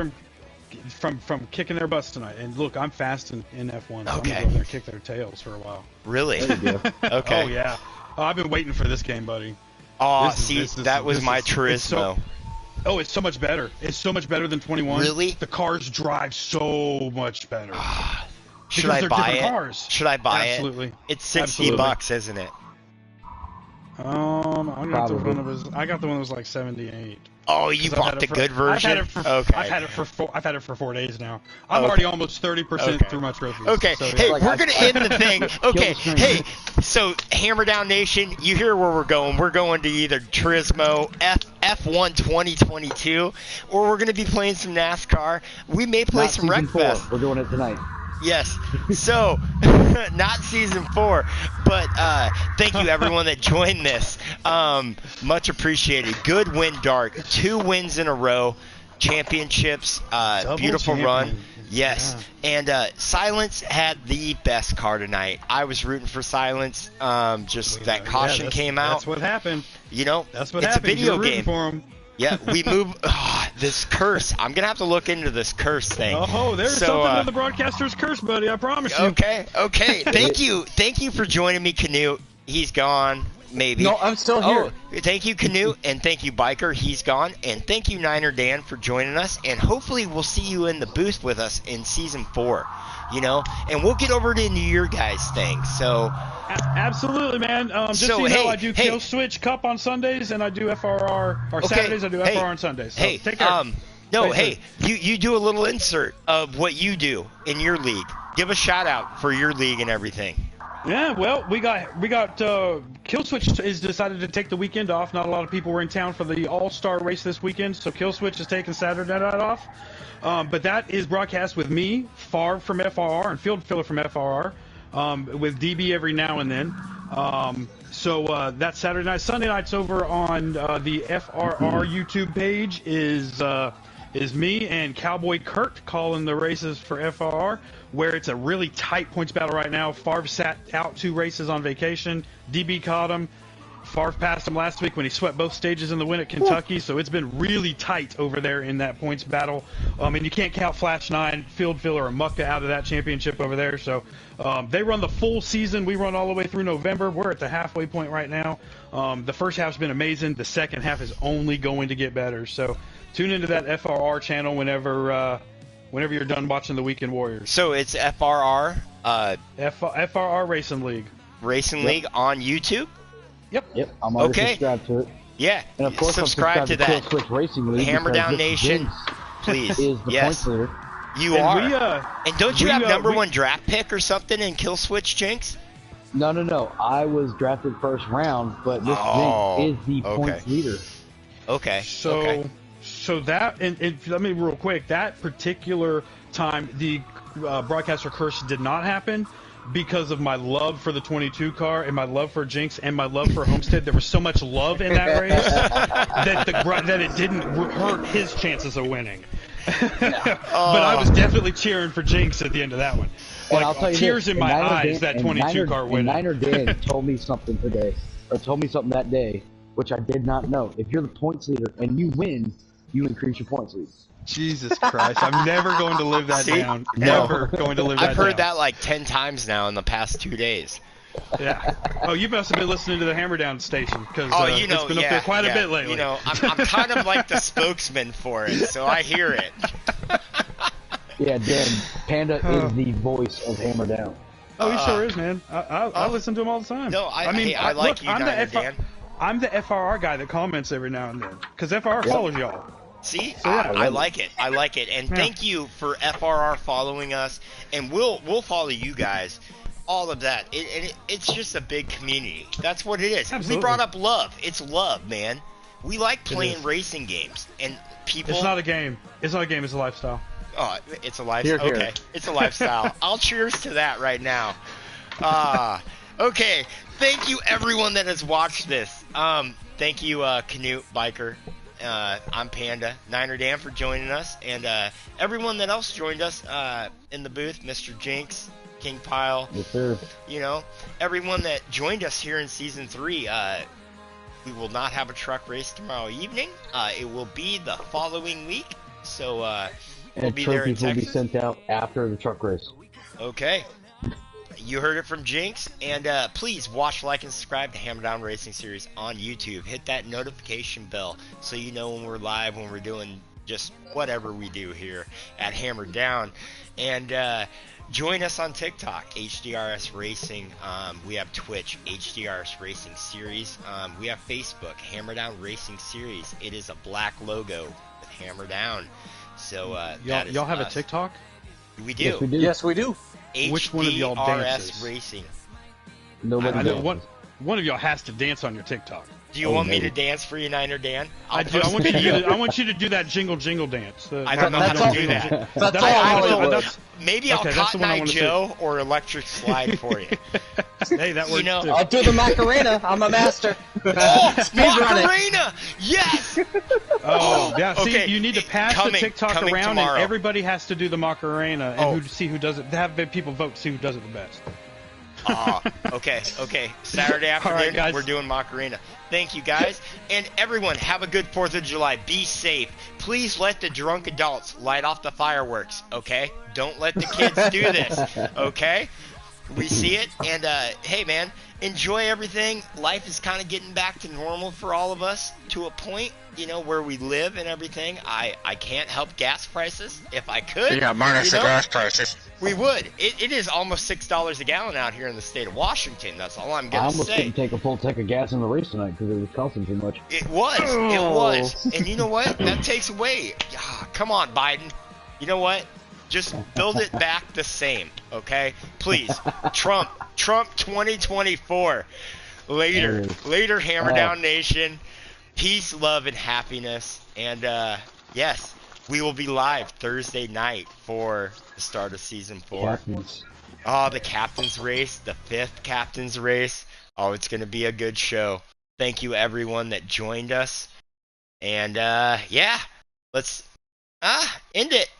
From kicking their butts tonight. And look, I'm fast in F1, so I'm Okay. gonna go over there and kick their tails for a while. Really? There you go. Okay. Oh yeah. Oh, I've been waiting for this game, buddy. Aw, This is- see, this is- that was this my is- it's Turismo. Oh, it's so much better. It's so much better than 21. Really? The cars drive so much better. Should because I they're buy different it? cars. Should I buy Absolutely. it? It's $60, Absolutely. isn't it? I got the Probably. one that was like 78. Oh, you 'Cause I've bought had the it for- good version? I've had it for, Okay. I've had it for 4 days now. I'm Okay. already almost 30% Okay. through my trophies. Okay, So, hey, yeah. Like, we're I- gonna end the thing. Okay, the screen. hey, so Hammerdown Nation, you hear where we're going. We're going to either Turismo, F1 2022, or we're gonna be playing some NASCAR. We may play Not some season 4. Wreckfest. We're doing it tonight. Yes. So, not season 4, but thank you everyone that joined this. Much appreciated. Good win, Dark. 2 wins in a row. Championships. Beautiful champion. run. Yes. And Silence had the best car tonight. I was rooting for Silence. Just that caution came out. That's what happened. You know, That's what it's happened. a video You're rooting game. for him. Yeah, we move. This curse. I'm gonna have to look into this curse thing. Oh, there's something in the broadcaster's curse, buddy. I promise you. Okay. Thank you for joining me, Canute. He's gone. Maybe. No, I'm still here. Oh, thank you, Canute, and thank you, Biker. He's gone, and thank you, Niner Dan, for joining us. And hopefully, we'll see you in the booth with us in season 4. You know, and we'll get over to your guys' thing. So. Absolutely, man. Just So, so you hey, know, I do hey. Kill Switch Cup on Sundays, and I do FRR, or Saturdays I do hey, FRR on Sundays. So Hey, take care. no, Thanks, hey, you do a little insert of what you do in your league. Give a shout out for your league and everything. Yeah, well, we got Kill Switch is decided to take the weekend off. Not a lot of people were in town for the All-Star race this weekend, so Kill Switch is taking Saturday night off. But that is broadcast with me, Favre from FRR, and Field Filler from FRR, with DB every now and then. So that's Saturday night. Sunday night's over on the FRR YouTube page is me and Cowboy Kurt calling the races for FRR, where it's a really tight points battle right now. Favre sat out 2 races on vacation. DB caught him. Favre passed him last week when he swept both stages in the win at Kentucky, so it's been really tight over there in that points battle. And you can't count Flash 9, Field Filler, or Mucka out of that championship over there. So they run the full season. We run all the way through November. We're at the halfway point right now. The first half's been amazing. The second half is only going to get better. So tune into that FRR channel whenever you're done watching the Weekend Warriors. So it's FRR FRR Racing League. Racing League on YouTube. Yep, I'm already Okay. subscribed to it. Yeah, And of course, subscribe I'm to subscribed that. Kill Switch Racing League. Hammerdown because this Nation, Jinx please. is the Yes, points leader. you And are. we, and don't you we, have number we- 1 draft pick or something in Kill Switch, Jinx? No. I was drafted first round, but this Jinx is the points leader. Okay. So, okay. so that, and let me real quick, that particular time, the broadcaster curse did not happen because of my love for the 22 car and my love for Jinx and my love for Homestead. There was so much love in that race that it didn't hurt his chances of winning. But I was definitely cheering for Jinx at the end of that one. And I'll tell you tears this, in my and Niner eyes, Dan- that 22 car and winning. Niner Dan told me something today, or told me something that day, which I did not know. If you're the points leader and you win, you increase your points lead. Jesus Christ, I'm never going to live that See? down. No. Never going to live that I've heard down. that like 10 times now in the past 2 days. Yeah. Oh, you must have been listening to the Hammerdown station because Oh, you know, it's been up there quite a bit lately. You know, I'm kind of like the spokesman for it, so I hear it. Yeah, Dan, Panda is the voice of Hammerdown. Oh, he sure is, man. I listen to him all the time. No, I like look, you, I'm Niner the Dan. I'm the FRR guy that comments every now and then because FRR follows y'all. See, yeah. I like it. I like it, and thank you for FRR following us, and we'll follow you guys. All of that. It's just a big community. That's what it is. Absolutely. We brought up love. It's love, man. We like playing racing games, and people. It's not a game. It's not a game. It's a lifestyle. Oh, it's a lifestyle. Here, here. Okay, it's a lifestyle. I'll cheers to that right now. Okay. Thank you, everyone that has watched this. Thank you, Canute, Biker. I'm Panda, Niner Dan for joining us, and everyone that else joined us in the booth, Mr. Jinx, King Pile. Yes, sir. You know, everyone that joined us here in season 3. We will not have a truck race tomorrow evening. It will be the following week. So we'll And be there in trophies will be Texas. sent out after the truck race. Okay. You heard it from Jinx, and please watch, like, and subscribe to Hammerdown Racing Series on YouTube. Hit that notification bell so you know when we're live, when we're doing just whatever we do here at Hammerdown. And join us on TikTok, HDRS Racing. We have Twitch, HDRS Racing Series. We have Facebook, Hammerdown Racing Series. It is a black logo with Hammerdown. So y'all have a TikTok? We do. Yes, we do. Yes, we do. Which one of y'all dances? HDRS Racing. Nobody I know does. one of y'all has to dance on your TikTok. Do you want me to dance for you, Niner Dan? I want you to do that jingle dance. I don't know how to do that. That's all I Hollywood. will. Maybe I'll Okay, that's the Cotton one I Eye wanna see. Joe or Electric Slide for you. Hey, that works too. I'll do the Macarena. I'm a master. Oh, Speed run it. Macarena! Yes! Oh, yeah. See, Okay, you need to pass coming- the TikTok coming around, tomorrow. and everybody has to do the Macarena, and Oh. see who does it. Have people vote to see who does it the best. Okay. Saturday afternoon, right, guys. we're doing Macarena. Thank you, guys. And everyone, have a good 4th of July. Be safe. Please let the drunk adults light off the fireworks, okay? Don't let the kids do this, okay? We see it. And, hey, man, enjoy everything. Life is kind of getting back to normal for all of us to a point, where we live and everything. I can't help gas prices. If I could, minus the gas prices. we would. It is almost $6 a gallon out here in the state of Washington. That's all I'm I going to almost say. couldn't take a full tank of gas in the race tonight because it was costing too much. It was. And you know what? That takes away. Come on, Biden. You know what? Just build it back the same, okay? Please. Trump 2024. Later, Hammerdown Nation. Peace, love, and happiness. And, yes, we will be live Thursday night for the start of Season 4. Captains. Oh, the Captain's Race, the 5th Captain's Race. Oh, it's going to be a good show. Thank you, everyone that joined us. And, yeah, let's end it.